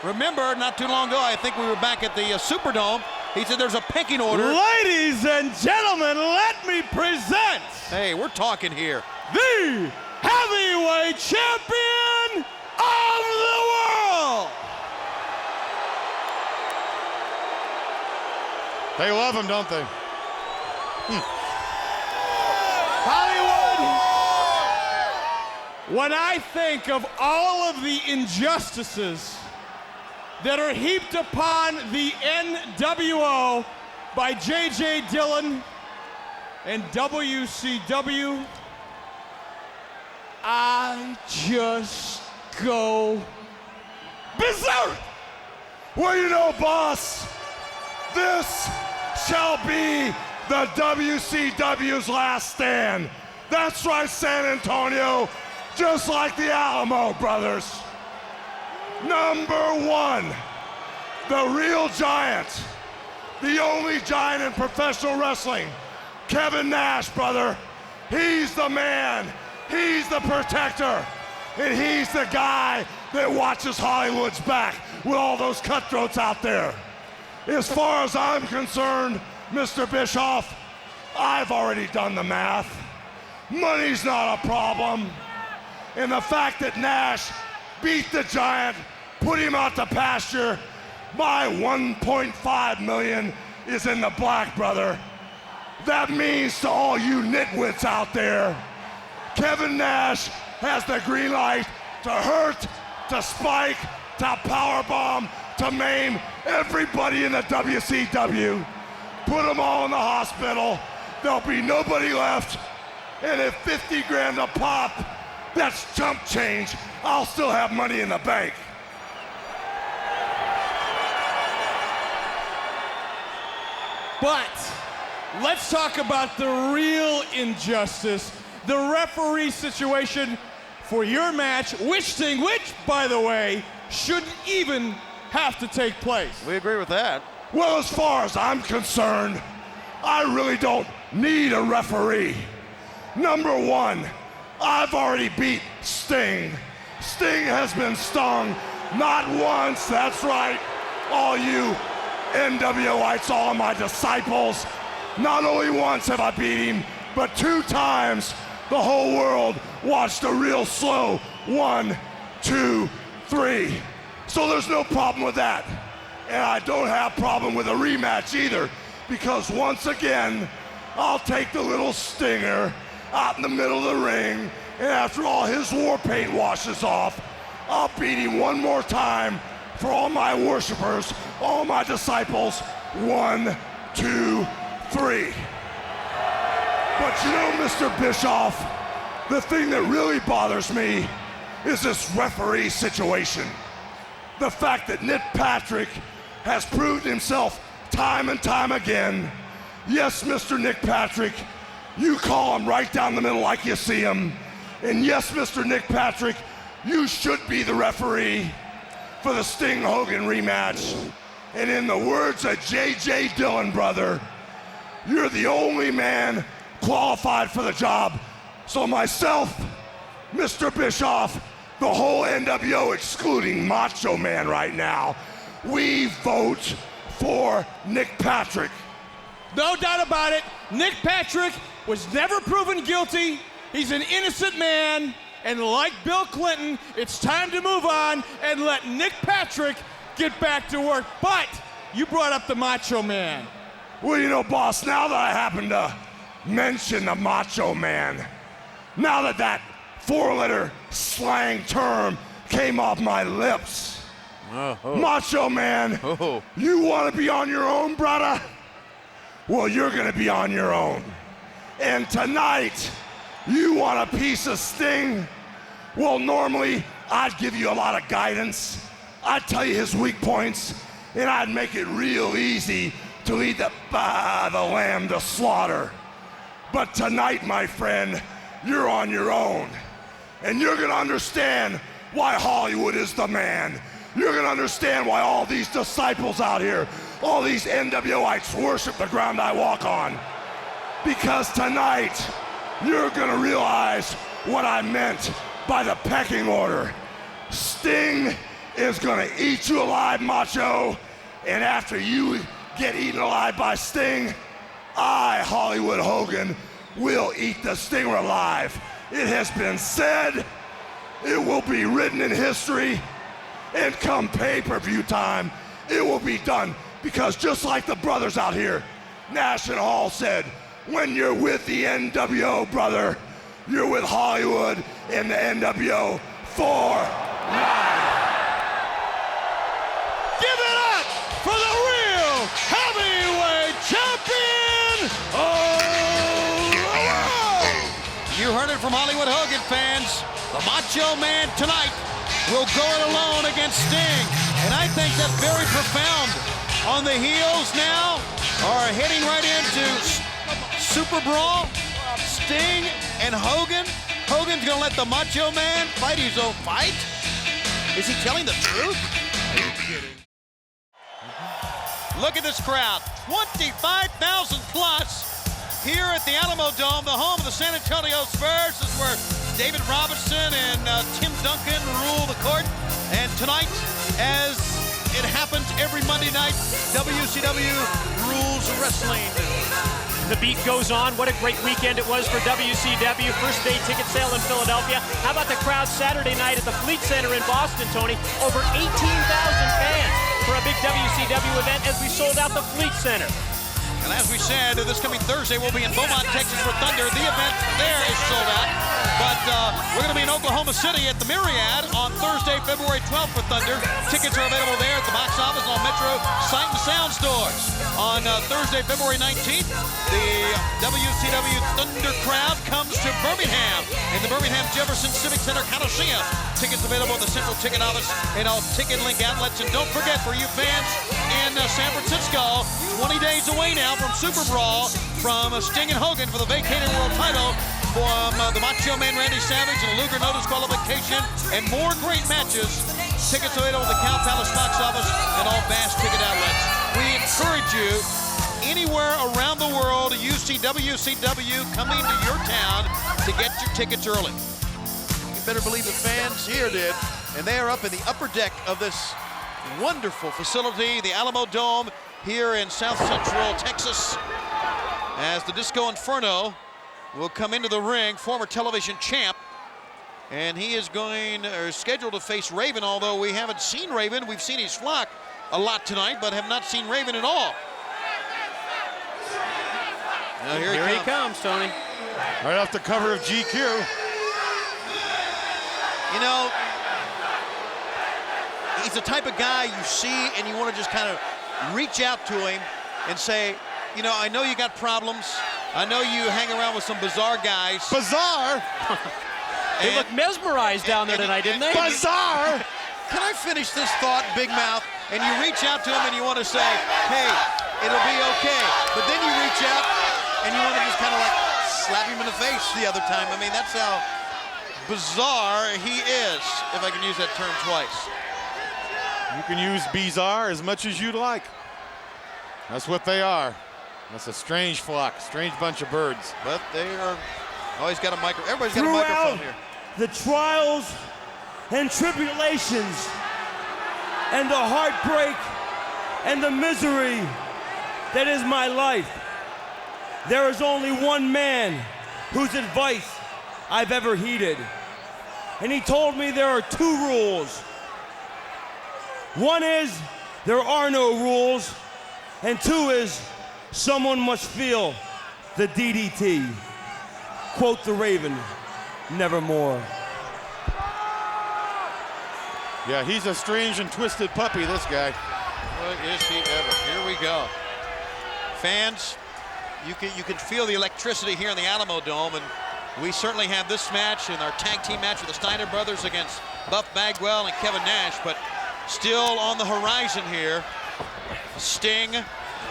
Remember, not too long ago, I think we were back at the Superdome. He said there's a pecking order. Ladies and gentlemen, let me present. Hey, we're talking here. The heavyweight champion of the world. They love him, don't they? Hollywood, when I think of all of the injustices that are heaped upon the NWO by J.J. Dillon and WCW, I just go berserk. Well, you know, boss, this shall be the WCW's last stand. That's right, San Antonio, just like the Alamo brothers. Number one, the real giant, the only giant in professional wrestling, Kevin Nash, brother. He's the man, he's the protector, and he's the guy that watches Hollywood's back with all those cutthroats out there. As far as I'm concerned, Mr. Bischoff, I've already done the math. Money's not a problem. And the fact that Nash beat the giant, put him out to pasture, my $1.5 million is in the black, brother. That means to all you nitwits out there, Kevin Nash has the green light to hurt, to spike, to powerbomb, to maim everybody in the WCW. Put them all in the hospital. There'll be nobody left. And at 50 grand a pop, that's chump change. I'll still have money in the bank. But let's talk about the real injustice, the referee situation for your match, which, by the way, shouldn't even have to take place. We agree with that. Well, as far as I'm concerned, I really don't need a referee. Number one, I've already beat Sting. Sting has been stung not once, that's right, all you NWOites, all of my disciples. Not only once have I beat him, but 2 times the whole world watched a real slow 1, 2, 3. So there's no problem with that. And I don't have a problem with a rematch either, because once again, I'll take the little stinger out in the middle of the ring, and after all his war paint washes off, I'll beat him one more time for all my worshipers, all my disciples. 1, 2, 3. But you know, Mr. Bischoff, the thing that really bothers me is this referee situation. The fact that Nick Patrick has proven himself time and time again. Yes, Mr. Nick Patrick, you call him right down the middle like you see him. And yes, Mr. Nick Patrick, you should be the referee for the Sting-Hogan rematch. And in the words of J.J. Dillon, brother, you're the only man qualified for the job. So myself, Mr. Bischoff, the whole NWO excluding Macho Man right now, we vote for Nick Patrick. No doubt about it. Nick Patrick was never proven guilty. He's an innocent man. And like Bill Clinton, it's time to move on and let Nick Patrick get back to work. But you brought up the Macho Man. Well, you know, boss, now that I happen to mention the Macho Man, now that that four-letter slang term came off my lips, Macho Man, you want to be on your own, brother? Well, you're going to be on your own. And tonight, you want a piece of Sting? Well, normally, I'd give you a lot of guidance. I'd tell you his weak points, and I'd make it real easy to lead the lamb to slaughter. But tonight, my friend, you're on your own. And you're gonna understand why Hollywood is the man. You're gonna understand why all these disciples out here, all these NWOites worship the ground I walk on. Because tonight, you're gonna realize what I meant by the pecking order. Sting is gonna eat you alive, Macho, and after you get eaten alive by Sting, I, Hollywood Hogan, will eat the Stinger alive. It has been said, it will be written in history, and come pay-per-view time, it will be done. Because just like the brothers out here, Nash and Hall said, when you're with the NWO, brother, you're with Hollywood and the NWO for life. Give it up for the real heavyweight champion of the world! You heard it from Hollywood Hogan fans. The Macho Man tonight will go it alone against Sting. And I think that's very profound. On the heels now are heading right into Super Brawl. Sting and Hogan. Hogan's gonna let the Macho Man fight his own fight? Is he telling the truth? Are you kidding? Look at this crowd, 25,000 plus here at the Alamo Dome, the home of the San Antonio Spurs. This is where David Robinson and Tim Duncan rule the court. And tonight, as it happens every Monday night, WCW rules wrestling. The beat goes on. What a great weekend it was for WCW. First day ticket sale in Philadelphia. How about the crowd Saturday night at the Fleet Center in Boston, Tony? Over 18,000 fans for a big WCW event as we sold out the Fleet Center. And as we said, this coming Thursday, we'll be in Beaumont, Texas for Thunder. The event there is sold out. But we're going to be in Oklahoma City at the Myriad on Thursday, February 12th for Thunder. Tickets are available there at the box office and on Metro Sight and Sound stores. On Thursday, February 19th, the WCW Thunder crowd comes to Birmingham in the Birmingham Jefferson Civic Center Coliseum. Tickets available at the Central Ticket Office and all Ticket Link outlets. And don't forget, for you fans in San Francisco, 20 days away now from Super Brawl, from Sting and Hogan for the vacated world title, from the Macho Man Randy Savage and Luger no disqualification, and more great matches. Tickets available at the Cow Palace box office and all vast ticket outlets. We encourage you, anywhere around the world, you see WCW coming to your town to get your tickets early. You better believe the fans here did, and they are up in the upper deck of this wonderful facility, the Alamo Dome, here in South Central Texas, as the Disco Inferno will come into the ring, former television champ, and he is scheduled to face Raven, although we haven't seen Raven. We've seen his flock a lot tonight, but have not seen Raven at all. Now here he comes, Tony. Right off the cover of GQ. You know, he's the type of guy you see and you want to just kind of reach out to him and say, you know, I know you got problems. I know you hang around with some bizarre guys. Bizarre? They look mesmerized down there tonight, didn't they? Bizarre! Can I finish this thought, Big Mouth? And you reach out to him and you want to say, hey, it'll be okay. But then you reach out and you want to just kind of like slap him in the face the other time. I mean, that's how bizarre he is, if I can use that term twice. You can use bizarre as much as you'd like. That's what they are. That's a strange flock, strange bunch of birds. But they are always got a microphone. Everybody's got a microphone here. The trials and tribulations and the heartbreak and the misery that is my life. there is only one man whose advice I've ever heeded. And he told me there are 2 rules. One is there are no rules, and 2 is someone must feel the DDT. Quote the Raven, nevermore. Yeah, he's a strange and twisted puppy, this guy. What is he ever? Here we go. Fans, you can feel the electricity here in the Alamo Dome, and we certainly have this match in our tag team match with the Steiner brothers against Buff Bagwell and Kevin Nash, but still on the horizon here, Sting,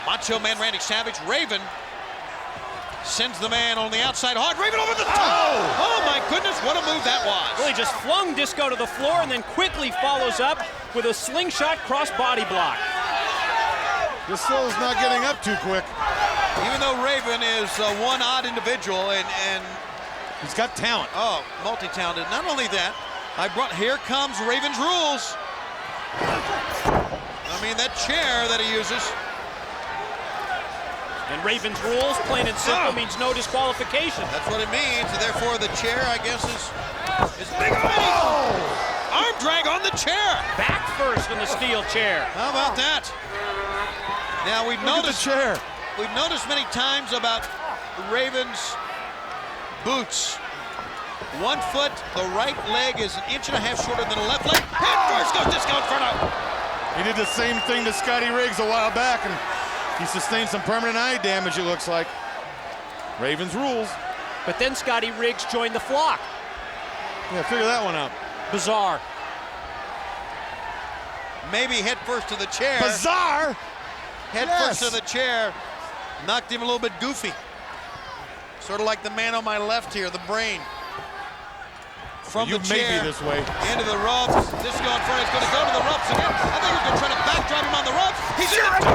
Macho Man Randy Savage, Raven sends the man on the outside hard. Raven over the top. Oh my goodness, what a move that was. Well, he just flung Disco to the floor and then quickly follows up with a slingshot cross-body block. Disco's not getting up too quick. Even though Raven is one odd individual and he's got talent. Oh, multi-talented. Not only that, here comes Raven's rules. I mean, that chair that he uses. And Raven's rules, plain and simple, means no disqualification. That's what it means. And therefore, the chair, I guess, is big. Arm drag on the chair. Back first in the steel chair. How about that? Now we've noticed many times about Raven's boots. 1 foot, the right leg is 1.5 inches shorter than the left leg. Head first goes Disco Inferno. He did the same thing to Scotty Riggs a while back, and he sustained some permanent eye damage, it looks like. Raven's rules. But then Scotty Riggs joined the flock. Yeah, figure that one out. Bizarre. Maybe head first to the chair. Bizarre? Head first to the chair. Knocked him a little bit goofy. Sort of like the man on my left here, the brain. From the chair this way. Into the ropes. Disco Inferno is going to go to the ropes again. I think he's going to try to backdrop him on the ropes. He's in it.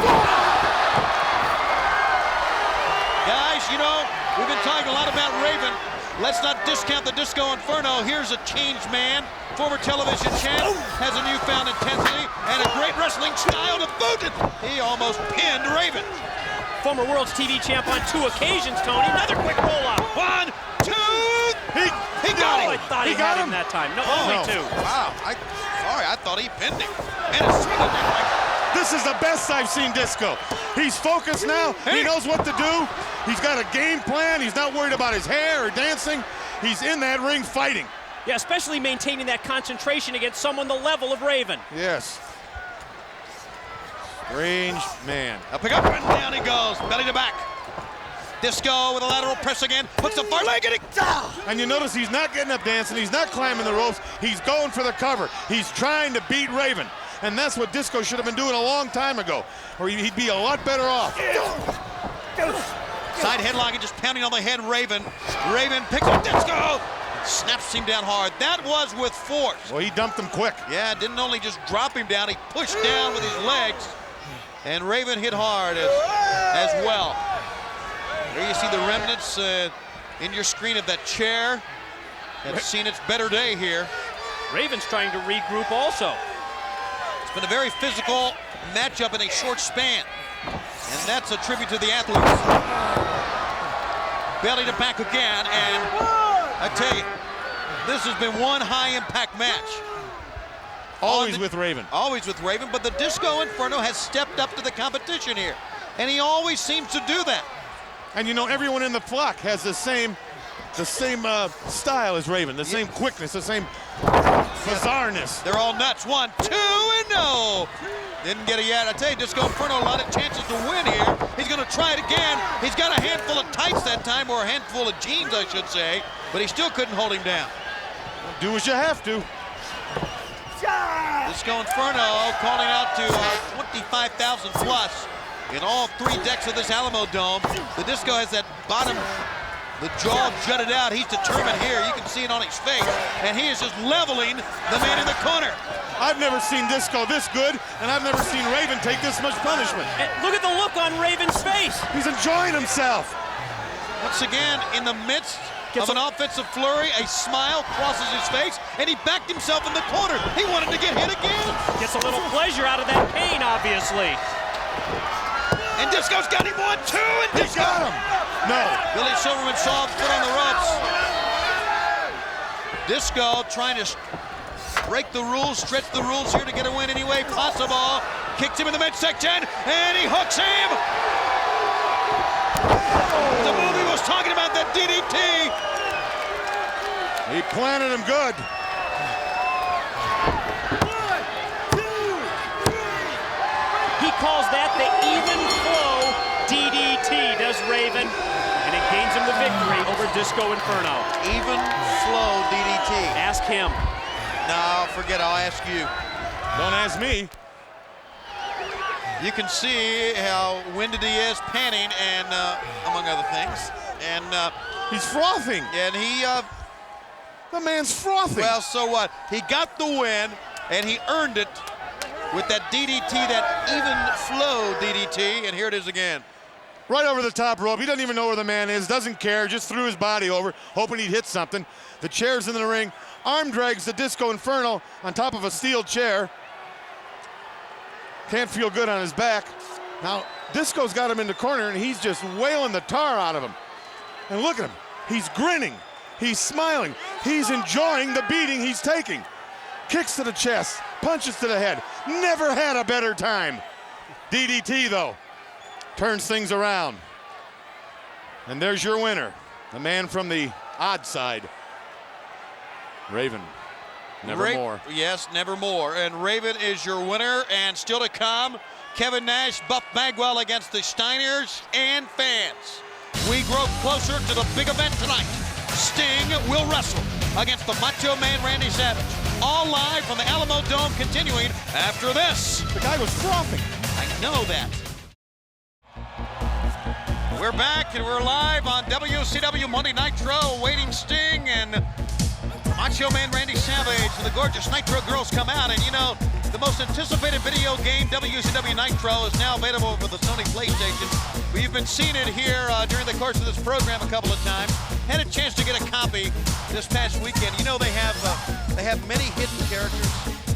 Guys, you know, we've been talking a lot about Raven. Let's not discount the Disco Inferno. Here's a changed man. Former television champ, has a newfound intensity and a great wrestling style to boot it. He almost pinned Raven. Former World's TV champ on 2 occasions, Tony. Another quick roll-up. 1, 2. He got him. I thought he got him that time. No, only 2. Wow. Sorry, I thought he pinned him. And it's swinging like. This is the best I've seen Disco. He's focused now. He knows what to do. He's got a game plan. He's not worried about his hair or dancing. He's in that ring fighting. Yeah, especially maintaining that concentration against someone the level of Raven. Yes. Strange man. Up and down he goes, belly to back. Disco with a lateral press again, hooks the far leg, and you notice he's not getting up dancing, he's not climbing the ropes, he's going for the cover. He's trying to beat Raven, and that's what Disco should have been doing a long time ago, or he'd be a lot better off. Side headlock and just pounding on the head, Raven. Raven picks up Disco, snaps him down hard. That was with force. Well, he dumped him quick. Yeah, didn't only just drop him down, he pushed down with his legs, and Raven hit hard as well. There you see the remnants in your screen of that chair. It's seen its better day here. Raven's trying to regroup also. It's been a very physical matchup in a short span. And that's a tribute to the athletes. Belly to back again, and I tell you, this has been one high-impact match. Always with Raven. Always with Raven, but the Disco Inferno has stepped up to the competition here. And he always seems to do that. And you know, everyone in the flock has the same style as Raven, the same quickness, the same bizarreness. They're all nuts. 1, 2, and no. Didn't get it yet. I tell you, Disco Inferno, a lot of chances to win here. He's going to try it again. He's got a handful of tights that time, or a handful of jeans, I should say, but he still couldn't hold him down. Do as you have to. Disco Inferno calling out to 25,000 plus. In all 3 decks of this Alamo Dome, the Disco has that bottom, the jaw jutted out. He's determined here. You can see it on his face. And he is just leveling the man in the corner. I've never seen Disco this good, and I've never seen Raven take this much punishment. And look at the look on Raven's face. He's enjoying himself. Once again, in the midst of an offensive flurry, a smile crosses his face, and he backed himself in the corner. He wanted to get hit again. Gets a little pleasure out of that pain, obviously. And Disco's got him 1, 2, and Disco. He got him. No. Billy Silverman soft foot on the ropes. Disco trying to break the rules, stretch the rules here to get a win any way possible. Kicked him in the midsection, and he hooks him. The movie was talking about that DDT. He planted him good. 1, 2, 3. He calls that the even flow DDT, does Raven. And it gains him the victory over Disco Inferno. Even flow DDT. Ask him. No, forget it. I'll ask you. Don't ask me. You can see how winded he is, panting, and among other things. And he's frothing. And he. The man's frothing. Well, so what? He got the win, and he earned it with that DDT, that even flow DDT. And here it is again. Right over the top rope. He doesn't even know where the man is, doesn't care, just threw his body over, hoping he'd hit something. The chair's in the ring. Arm drags the Disco Inferno on top of a steel chair. Can't feel good on his back. Now, Disco's got him in the corner, and he's just wailing the tar out of him. And look at him. He's grinning. He's smiling. He's enjoying the beating he's taking. Kicks to the chest, punches to the head. Never had a better time. DDT, though, turns things around. And there's your winner, the man from the odd side, Raven. Nevermore. Yes, nevermore. And Raven is your winner. And still to come, Kevin Nash, Buff Bagwell against the Steiners and fans. We grow closer to the big event tonight. Sting will wrestle against the Macho Man Randy Savage. All live from the Alamo Dome, continuing after this. The guy was frothing. I know that. We're back and we're live on WCW Monday Nitro, awaiting Sting and Macho Man Randy Savage. And the gorgeous Nitro girls come out, and you know, the most anticipated video game, WCW Nitro, is now available for the Sony PlayStation. We've been seeing it here during the course of this program a couple of times. Had a chance to get a copy this past weekend. You know, they have many hidden characters,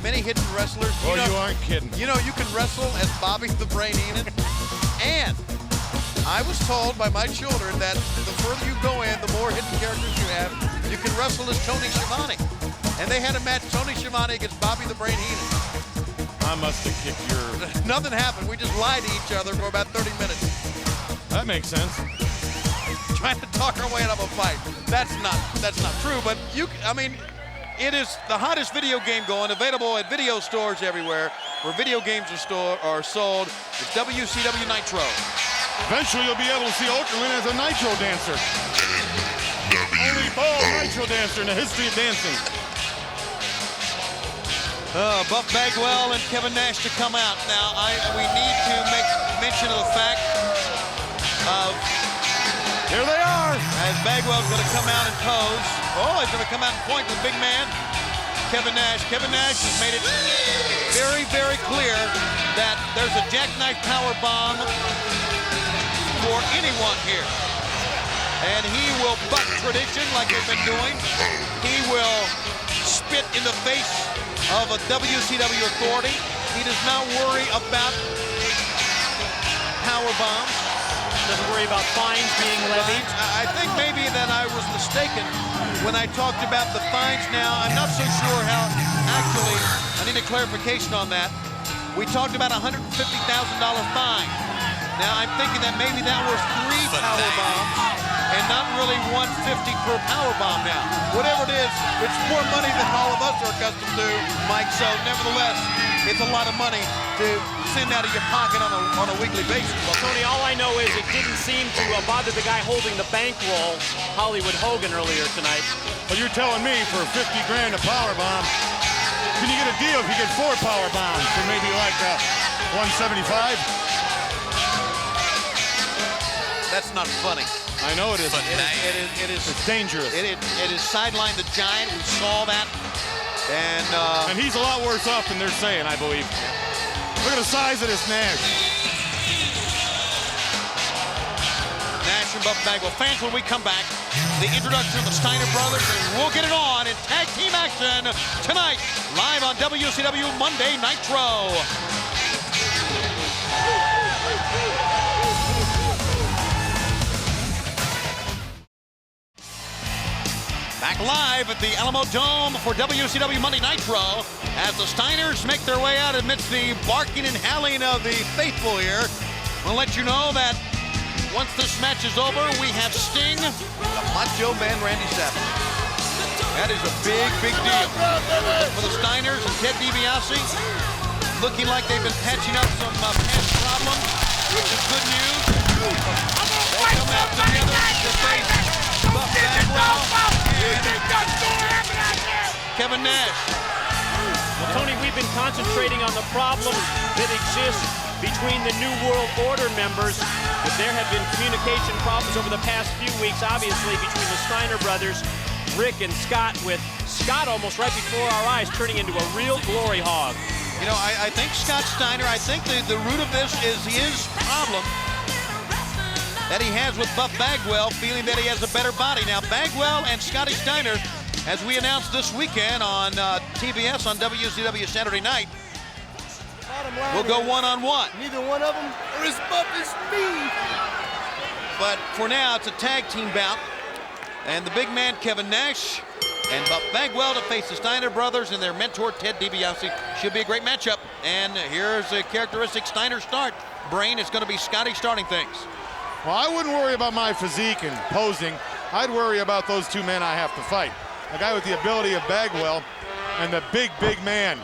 many hidden wrestlers. You aren't kidding. You know, you can wrestle as Bobby the Brain Heenan. And I was told by my children that the further you go in, the more hidden characters you have. You can wrestle as Tony Schiavone. And they had a match, Tony Schiavone against Bobby the Brain Heenan. I must have kicked your... Nothing happened. We just lied to each other for about 30 minutes. That makes sense. Trying to talk our way out of a fight. That's not true, but it is the hottest video game going, available at video stores everywhere where video games are sold. It's WCW Nitro. Eventually you'll be able to see Okerlund as a Nitro dancer. Only bald Nitro dancer in the history of dancing. Buff Bagwell and Kevin Nash to come out. Now, we need to make mention of the fact of... Here they are. As Bagwell's going to come out and pose. Oh, he's going to come out and point to the big man, Kevin Nash. Kevin Nash has made it very, very clear that there's a jackknife power bomb for anyone here. And he will buck tradition like they've been doing. He will spit in the face of a WCW authority. He does not worry about power bombs. Doesn't worry about fines being levied. I think maybe that I was mistaken when I talked about the fines now. I'm not so sure how actually, I need a clarification on that. We talked about a $150,000 fine. Now I'm thinking that maybe that was 3 power bombs and not really 150 per power bomb now. Whatever it is, it's more money than all of us are accustomed to, Mike, so nevertheless, it's a lot of money to send out of your pocket on a weekly basis. Well, Tony, all I know is it didn't seem to bother the guy holding the bankroll, Hollywood Hogan, earlier tonight. Well, you're telling me for 50 grand a power bomb, can you get a deal if you get 4 power bombs for maybe like 175? That's not funny. I know it is. It is it's dangerous. It is sidelined the Giant. We saw that. And he's a lot worse off than they're saying, I believe. Look at the size of this Nash. Nash and Buff Bagwell. Fans, when we come back, the introduction of the Steiner brothers, and we'll get it on in tag team action tonight, live on WCW Monday Nitro. Back live at the Alamo Dome for WCW Monday Nitro as the Steiners make their way out amidst the barking and howling of the faithful here. We'll let you know that once this match is over, we have Sting, the Macho Man Randy Savage. That is a big, big deal for the Steiners and Ted DiBiase. Looking like they've been patching up some past problems, which is good news. They come out together to face Buff Bagwell and Kevin Nash. Well, Tony, we've been concentrating on the problems that exist between the New World Order members, but there have been communication problems over the past few weeks, obviously, between the Steiner brothers, Rick and Scott, with Scott almost right before our eyes turning into a real glory hog. You know, I think Scott Steiner, I think the root of this is his problem that he has with Buff Bagwell, feeling that he has a better body. Now, Bagwell and Scotty Steiner, as we announced this weekend on TBS on WCW Saturday night, will go one-on-one. Neither one of them are as buff as me. But for now, it's a tag team bout. And the big man, Kevin Nash, and Buff Bagwell to face the Steiner brothers and their mentor, Ted DiBiase. Should be a great matchup. And here's a characteristic Steiner start. Brain is going to be Scotty starting things. Well, I wouldn't worry about my physique and posing. I'd worry about those two men I have to fight. A guy with the ability of Bagwell and the big, big man.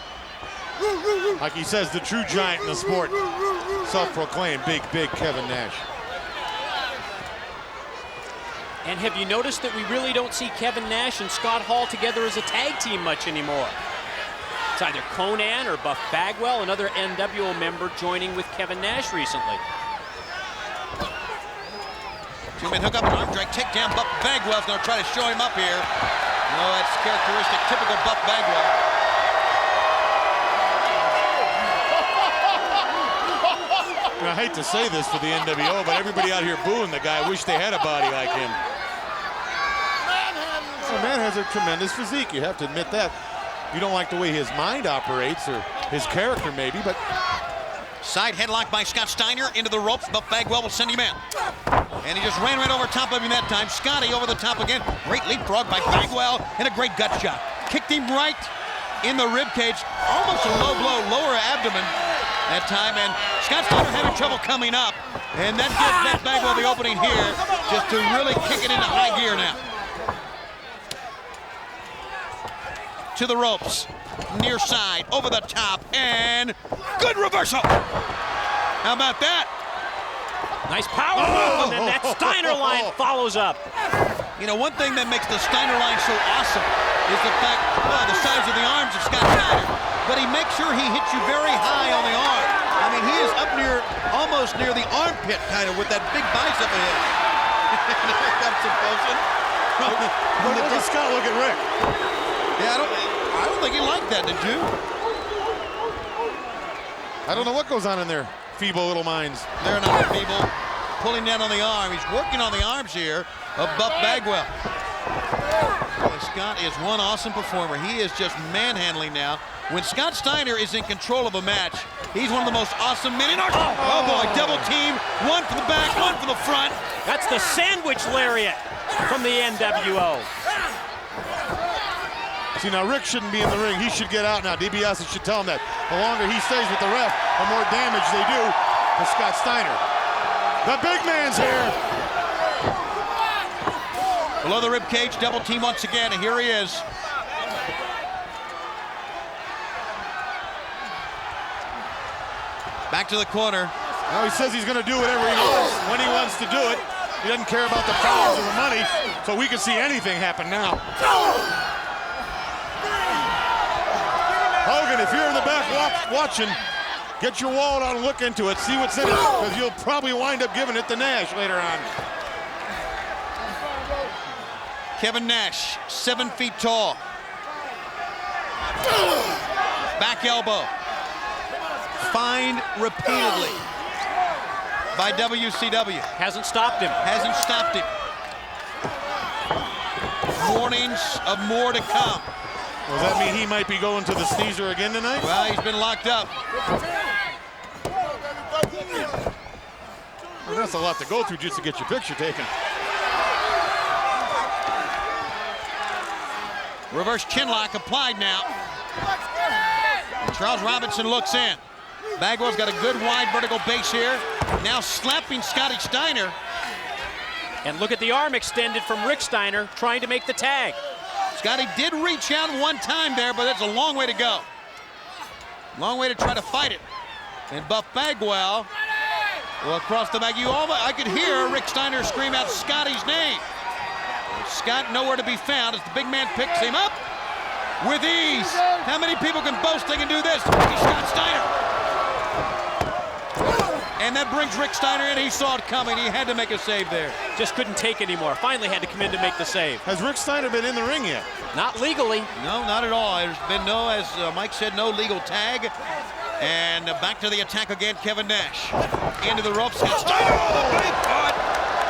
Like he says, the true giant in the sport. Self-proclaimed big, big Kevin Nash. And have you noticed that we really don't see Kevin Nash and Scott Hall together as a tag team much anymore? It's either Conan or Buff Bagwell, another NWO member, joining with Kevin Nash recently. Two-man hook up, an arm drag, take down. Buff Bagwell's going to try to show him up here. No, that's characteristic, typical Buff Bagwell. I hate to say this for the NWO, but everybody out here booing the guy wish they had a body like him. The man has a tremendous physique, you have to admit that. You don't like the way his mind operates, or his character maybe, but... Side headlock by Scott Steiner into the ropes. Buff Bagwell will send him in. And he just ran right over top of him that time. Scotty over the top again. Great leapfrog by Bagwell and a great gut shot. Kicked him right in the rib cage. Almost a low blow, lower abdomen that time. And Scott Steiner having trouble coming up. And that gives Bagwell the opening here just to really kick it into high gear now. To the ropes. Near side, over the top, and good reversal. How about that? Nice power move, and then that Steiner line follows up. You know, one thing that makes the Steiner line so awesome is the fact, well, the size of the arms of Scott Steiner, but he makes sure he hits you very high on the arm. I mean, he is up near, almost near the armpit, kind of, with that big bicep of his. Here comes some posing. Look at Scott, look at Rick. Yeah, I don't think he liked that, did you? I don't know what goes on in their feeble little minds. They're not feeble. Pulling down on the arm. He's working on the arms here of Buff Bagwell. And Scott is one awesome performer. He is just manhandling now. When Scott Steiner is in control of a match, he's one of the most awesome men in our... Oh boy, double team. One for the back, one for the front. That's the sandwich lariat from the NWO. See, now Rick shouldn't be in the ring. He should get out now. DiBiase should tell him that. The longer he stays with the ref, the more damage they do to Scott Steiner. The big man's here. Below the rib cage, double team once again, and here he is. Back to the corner. Now he says he's going to do whatever he wants when he wants to do it. He doesn't care about the powers or the money, so we can see anything happen now. Hogan, if you're in the back watching, get your wallet out and look into it, see what's in it, because you'll probably wind up giving it to Nash later on. Kevin Nash, 7 feet tall. Back elbow. Fined repeatedly by WCW. Hasn't stopped him. Hasn't stopped him. Warnings of more to come. Does that mean he might be going to the sneezer again tonight? Well, he's been locked up. Well, that's a lot to go through just to get your picture taken. Reverse chinlock applied now. And Charles Robinson looks in. Bagwell's got a good wide vertical base here. Now slapping Scotty Steiner. And look at the arm extended from Rick Steiner trying to make the tag. Scotty did reach out one time there, but that's a long way to go. Long way to try to fight it. And Buff Bagwell will across the back. I could hear Rick Steiner scream out Scotty's name. Scott nowhere to be found as the big man picks him up with ease. How many people can boast they can do this? Scott Steiner. And that brings Rick Steiner in. He saw it coming. He had to make a save there. Just couldn't take anymore. Finally had to come in to make the save. Has Rick Steiner been in the ring yet? Not legally. No, not at all. There's been no, as Mike said, no legal tag. And back to the attack again, Kevin Nash. Into the ropes. Scott Steiner. Oh, big cut.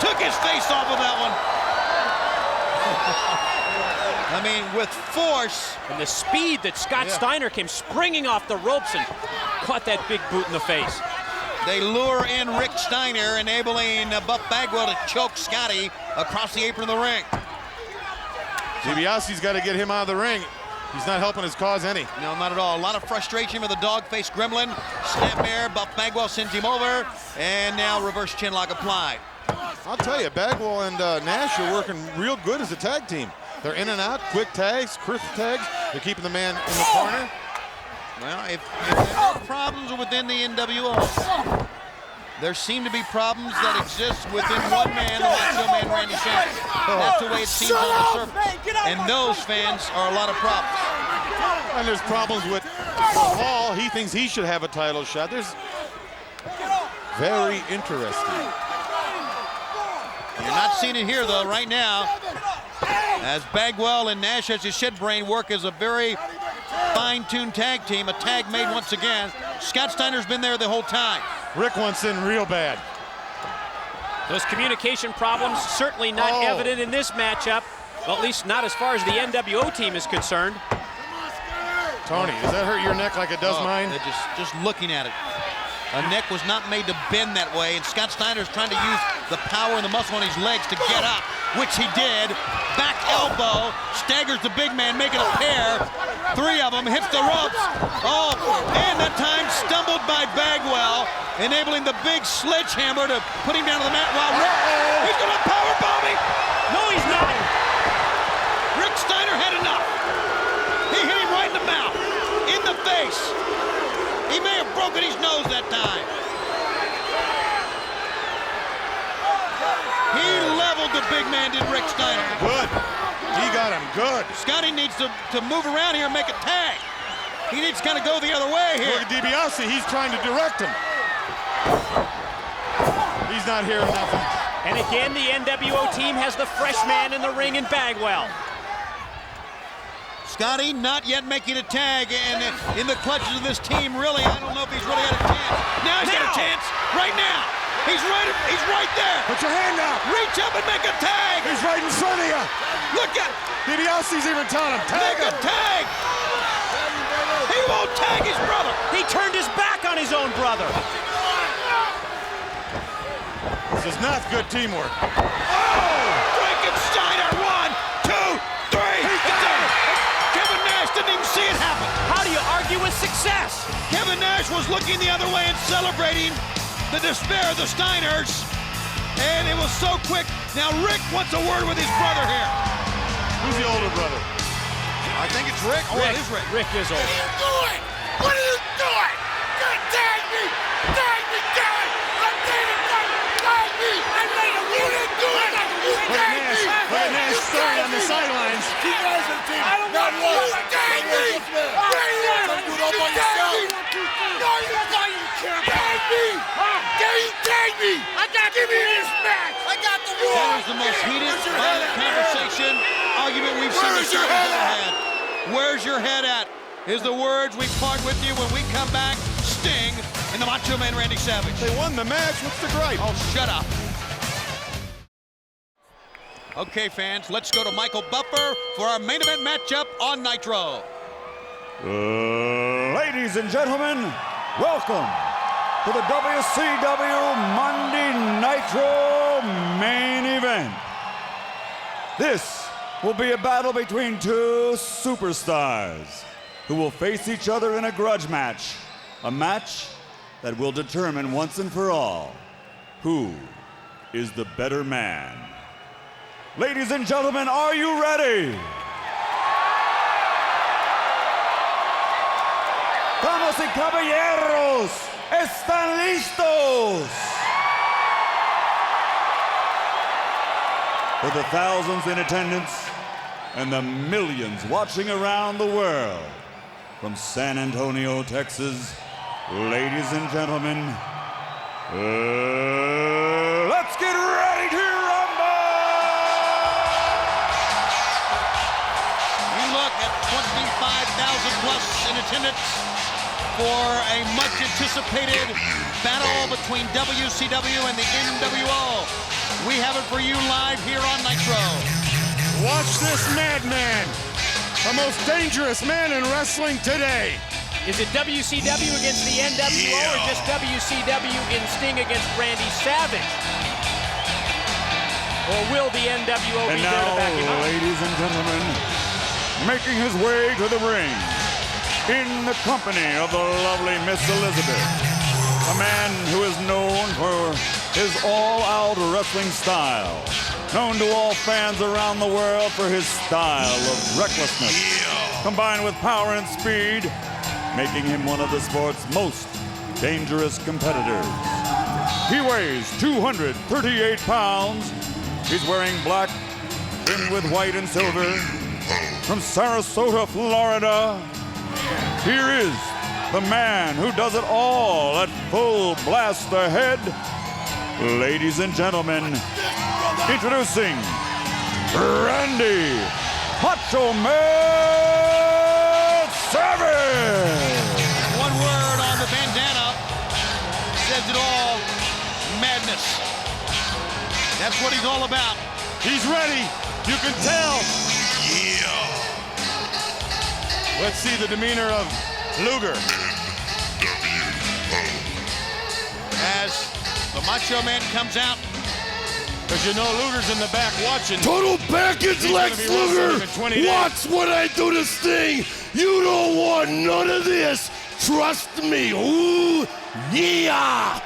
Took his face off of that one. I mean, with force. And the speed that Scott Steiner came springing off the ropes and caught that big boot in the face. They lure in Rick Steiner, enabling Buff Bagwell to choke Scotty across the apron of the ring. DiBiase's got to get him out of the ring. He's not helping his cause any. No, not at all. A lot of frustration for the dog-faced gremlin. Snapmare, Buff Bagwell sends him over, and now reverse chinlock applied. I'll tell you, Bagwell and Nash are working real good as a tag team. They're in and out, quick tags, crisp tags. They're keeping the man in the corner. Well, if there are problems within the NWO, there seem to be problems that exist within one man, the Macho Man Randy Savage. That's the way it seems on the surface. And those fans are a lot of problems. And there's problems with Hall. He thinks he should have a title shot. There's very interesting. You're not seeing it here, though, right now. As Bagwell and Nash, as you said, Brain, work as a very fine-tuned tag team. A tag made once again. Scott Steiner's been there the whole time. Rick wants in real bad. Those communication problems certainly not evident in this matchup. Well, at least not as far as the NWO team is concerned. Tony, does that hurt your neck like it does mine? Just looking at it. A neck was not made to bend that way, and Scott Steiner's trying to use the power and the muscle on his legs to get up, which he did. Back elbow, staggers the big man, making a pair. Three of them, hits the ropes. Oh, and that time stumbled by Bagwell, enabling the big sledgehammer to put him down to the mat while he's gonna powerbomb him. No, he's not. Rick Steiner had enough. He hit him right in the mouth, in the face. He may have broken his nose that time. He leveled the big man, did Rick Steiner. Good. He got him good. Scotty needs to move around here and make a tag. He needs to kind of go the other way here. Look at DiBiase, he's trying to direct him. He's not hearing nothing. And again, the NWO team has the fresh man in the ring in Bagwell. Scotty not yet making a tag, and in the clutches of this team, really, I don't know if he's really had a chance. Now he's got a chance, right now. He's right there. Put your hand out. Reach up and make a tag. He's right in front of you. Look at DiBiase's even telling him, tag make him. a tag. He won't tag his brother. He turned his back on his own brother. This is not good teamwork. Frankensteiner, 1, 2, 3. Kevin Nash didn't even see it happen. How do you argue with success? Kevin Nash was looking the other way and celebrating the despair of the Steiners. And it was so quick. Now Rick wants a word with his brother here. Who's the older brother? I think it's Rick. Oh, it is Rick. Rick is old. What are you doing? What are you doing? Tag me! Tag me, Kevin! I'm David Dunn! Tag me! I made a rule! What are you doing? You tag me! Look at Nash throwing on the sidelines. You guys are team. I don't want you to tag me! Right here! You tag me! No, you can't tag me! Can you tag me? Give me this match! I got the rule! That is the most heated, violent conversation, argument we've seen the Steiners ever had. Where's your head at? Is the words we part with you when we come back. Sting and the Macho Man Randy Savage. They won the match. What's the gripe? Oh, shut up. Okay, fans, let's go to Michael Buffer for our main event matchup on Nitro. Ladies and gentlemen, welcome to the WCW Monday Nitro main event. This will be a battle between two superstars who will face each other in a grudge match. A match that will determine once and for all who is the better man. Ladies and gentlemen, are you ready? Damas y caballeros, ¿están listos? For the thousands in attendance and the millions watching around the world, from San Antonio, Texas, ladies and gentlemen, let's get ready to rumble! You look at 25,000 plus in attendance for a much anticipated battle between WCW and the NWO. We have it for you live here on Nitro. Watch this madman, the most dangerous man in wrestling today. Is it WCW against the NWO or just WCW in Sting against Randy Savage? Or will the NWO be there to back him up? Ladies and gentlemen, making his way to the ring, in the company of the lovely Miss Elizabeth, a man who is known for his all-out wrestling style, known to all fans around the world for his style of recklessness, combined with power and speed, making him one of the sport's most dangerous competitors. He weighs 238 pounds. He's wearing black trimmed with white and silver. From Sarasota, Florida, here is the man who does it all at full blast ahead. Ladies and gentlemen, introducing Randy Macho Man Savage! One word on the bandana says it all: madness. That's what he's all about. He's ready. You can tell. Yeah. Let's see the demeanor of Luger. As the Macho Man comes out. Because you know Luger's in the back watching. Total package, Lex Luger. Watch what I do to Sting. You don't want none of this. Trust me. Ooh, yeah.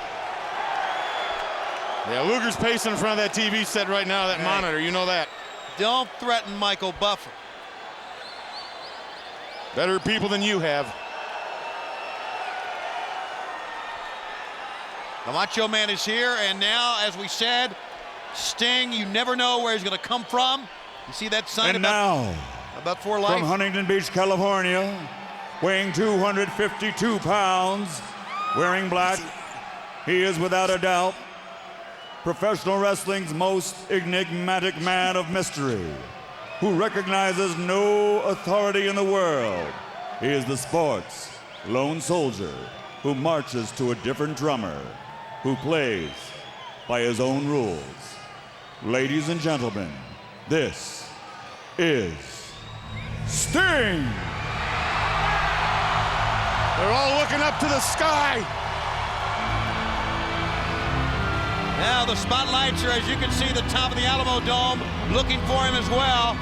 Yeah, Luger's pacing in front of that TV set right now, that monitor. You know that. Don't threaten Michael Buffer. Better people than you have. The Macho Man is here, and now, as we said, Sting, you never know where he's going to come from. You see that sign about 4 Life? From Huntington Beach, California, weighing 252 pounds, wearing black, he is without a doubt professional wrestling's most enigmatic man of mystery, who recognizes no authority in the world. He is the sport's lone soldier who marches to a different drummer, who plays by his own rules. Ladies and gentlemen, this is Sting! They're all looking up to the sky. Now the spotlights are, as you can see, the top of the Alamo Dome, looking for him as well.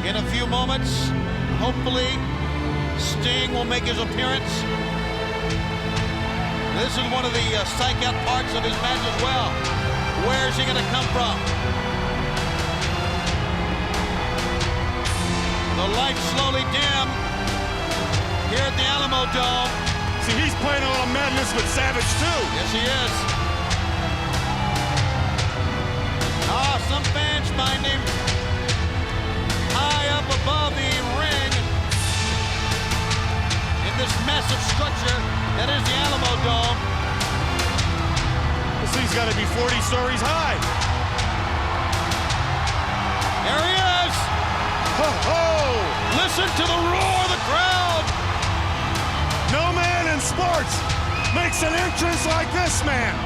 In a few moments, hopefully, Sting will make his appearance. This is one of the psych-out parts of his match as well. Where is he going to come from? The lights slowly dim here at the Alamo Dome. See, he's playing a little madness with Savage, too. Yes, he is. Some fans find him high up above the ring in this massive structure that is the Alamo Dome. This thing's got to be 40 stories high. There he is. Ho, ho. Listen to the roar of the crowd. No man in sports makes an entrance like this man.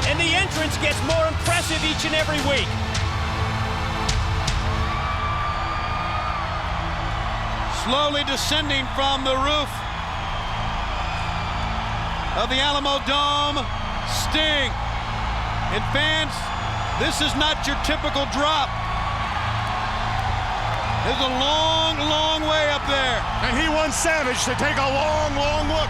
And the entrance gets more impressive each and every week. Slowly descending from the roof of the Alamo Dome, Sting. And fans, this is not your typical drop. There's a long, long way up there. And he wants Savage to take a long, long look.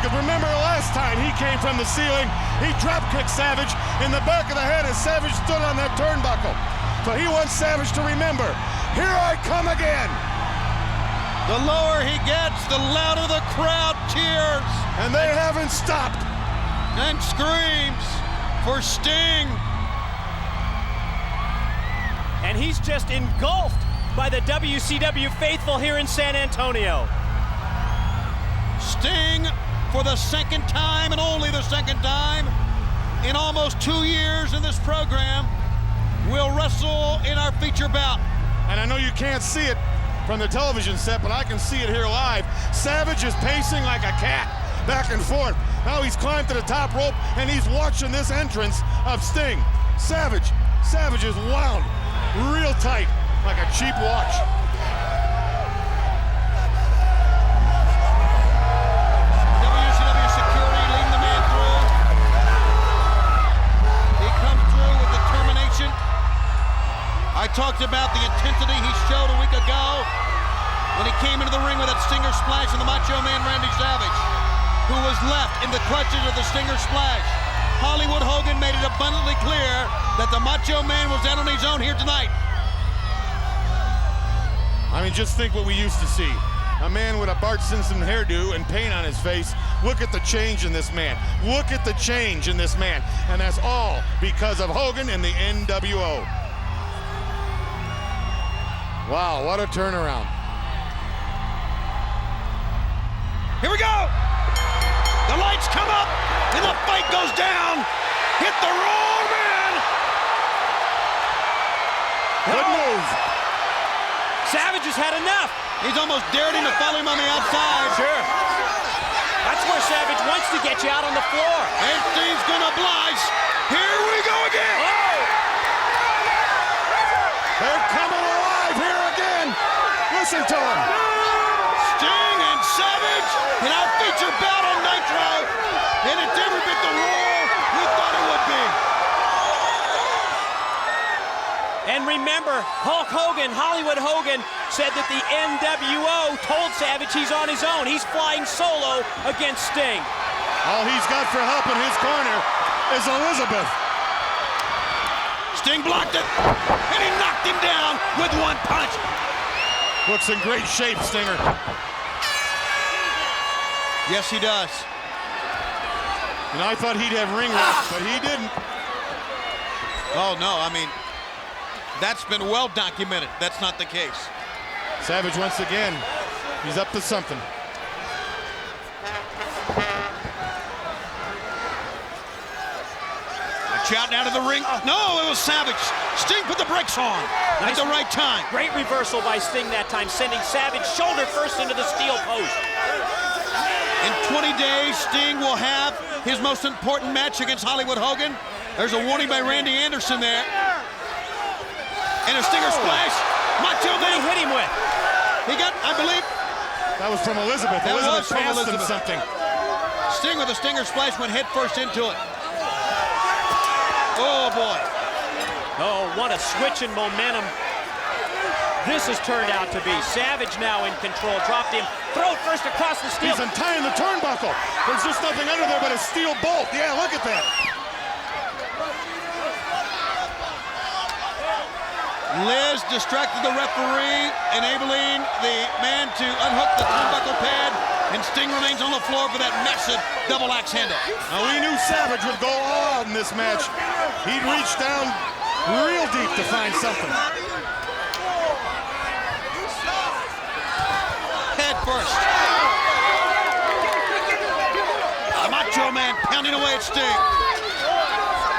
Because remember last time he came from the ceiling, he drop-kicked Savage in the back of the head as Savage stood on that turnbuckle. So he wants Savage to remember, here I come again. The lower he gets, the louder the crowd cheers. And they haven't stopped. And screams for Sting. And he's just engulfed by the WCW faithful here in San Antonio. Sting, for the second time and only the second time in almost 2 years in this program, will wrestle in our feature bout. And I know you can't see it from the television set, but I can see it here live. Savage is pacing like a cat, back and forth. Now he's climbed to the top rope, and he's watching this entrance of Sting. Savage is wound real tight, like a cheap watch. WCW security leading the man through. He comes through with determination. I talked about the intensity he showed a week ago when he came into the ring with that Stinger Splash and the Macho Man Randy Savage, who was left in the clutches of the Stinger Splash. Hollywood Hogan made it abundantly clear that the Macho Man was out on his own here tonight. I mean, just think what we used to see. A man with a Bart Simpson hairdo and paint on his face. Look at the change in this man. Look at the change in this man. And that's all because of Hogan and the NWO. Wow, what a turnaround. Here we go! The lights come up, and the fight goes down. Hit the wrong man! Good move. Savage has had enough. He's almost dared him to follow him on the outside. Sure. That's where Savage wants to get you out on the floor. And Sting's gonna oblige. Here we go again! Oh! They're coming alive here again. Listen to him. Sting and Savage in our feature bout on Nitro. And it's every bit the roar we thought it would be. And remember, Hulk Hogan, Hollywood Hogan, said that the NWO told Savage he's on his own. He's flying solo against Sting. All he's got for help in his corner is Elizabeth. Sting blocked it, and he knocked him down with one punch. Looks in great shape, Stinger. Yes, he does. And I thought he'd have ring rust, but he didn't. Oh, no, I mean, that's been well documented. That's not the case. Savage once again, he's up to something. Shouting out of the ring. No, it was Savage. Sting put the brakes on at the right time. Great reversal by Sting that time, sending Savage shoulder first into the steel post. In 20 days, Sting will have his most important match against Hollywood Hogan. There's a warning by Randy Anderson there. And a Stinger Splash. Macho Man hit him with. He got, I believe. That was from Elizabeth. That Elizabeth was from passed Elizabeth. him something. Sting with a Stinger Splash went head first into it. Oh, boy. Oh, what a switch in momentum this has turned out to be. Savage now in control. Dropped him. Throw first across the steel. He's untying the turnbuckle. There's just nothing under there but a steel bolt. Yeah, look at that. Liz distracted the referee, enabling the man to unhook the turnbuckle pad, and Sting remains on the floor for that massive double axe handle. Now, we knew Savage would go all out in this match. He'd reach down real deep to find something. Head first. The Macho Man pounding away at Sting.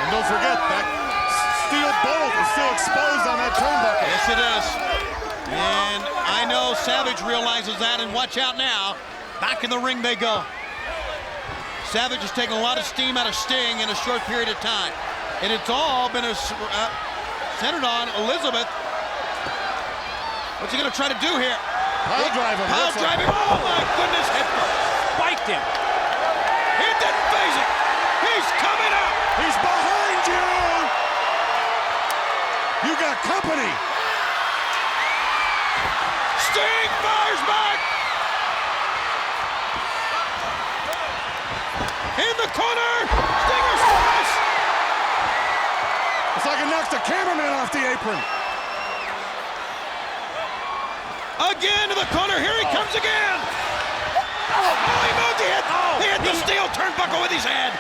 And don't forget, that steel bolt is still exposed on that turnbuckle. Yes, it is. And I know Savage realizes that, and watch out now. Back in the ring they go. Savage has taken a lot of steam out of Sting in a short period of time. And it's all been centered on Elizabeth. What's he going to try to do here? Pile drive him. Pile drive him. Oh my goodness. Head spiked him. He didn't phase it. He's coming up. He's behind you. You got company. Sting fires back. In the corner. Stinger splash. It's like it knocks the cameraman off the apron. Again to the corner. Here he comes again. Oh, he moved. He hit the steel turnbuckle with his head.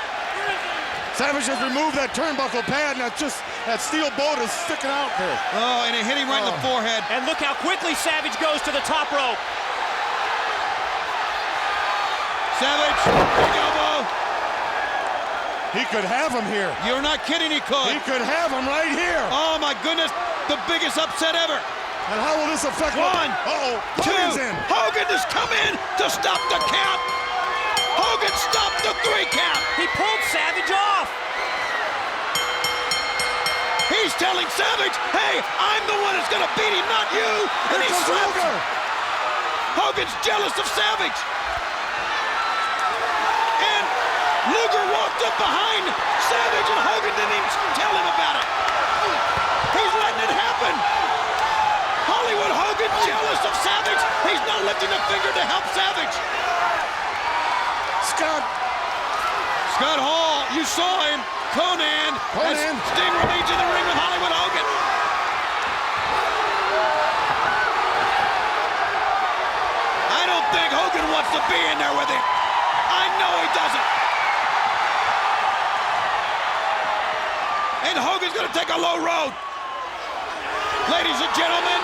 Savage has removed that turnbuckle pad, and that steel bolt is sticking out there. Oh, and it hit him right in the forehead. And look how quickly Savage goes to the top rope. Savage, big elbow. He could have him here. You're not kidding, he could. He could have him right here. Oh my goodness, the biggest upset ever. And how will this affect? One, Hogan's in. Hogan has come in to stop the count. Hogan stopped the 3 count. He pulled Savage off. He's telling Savage, hey, I'm the one that's gonna beat him, not you. And he slips. Hogan's jealous of Savage. And Luger walked up behind Savage, and Hogan didn't even tell him about it. He's letting it happen. Hollywood Hogan jealous of Savage. He's not lifting a finger to help Savage. Scott Hall, you saw him. Conan. As Sting remains in the ring with Hollywood Hogan. I don't think Hogan wants to be in there with him. I know he doesn't. And Hogan's gonna take a low road. Ladies and gentlemen,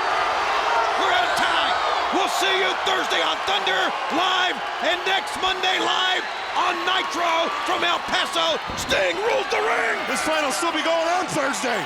we're out of time. We'll see you Thursday on Thunder Live and next Monday live on Nitro from El Paso. Sting rules the ring. This fight will still be going on Thursday.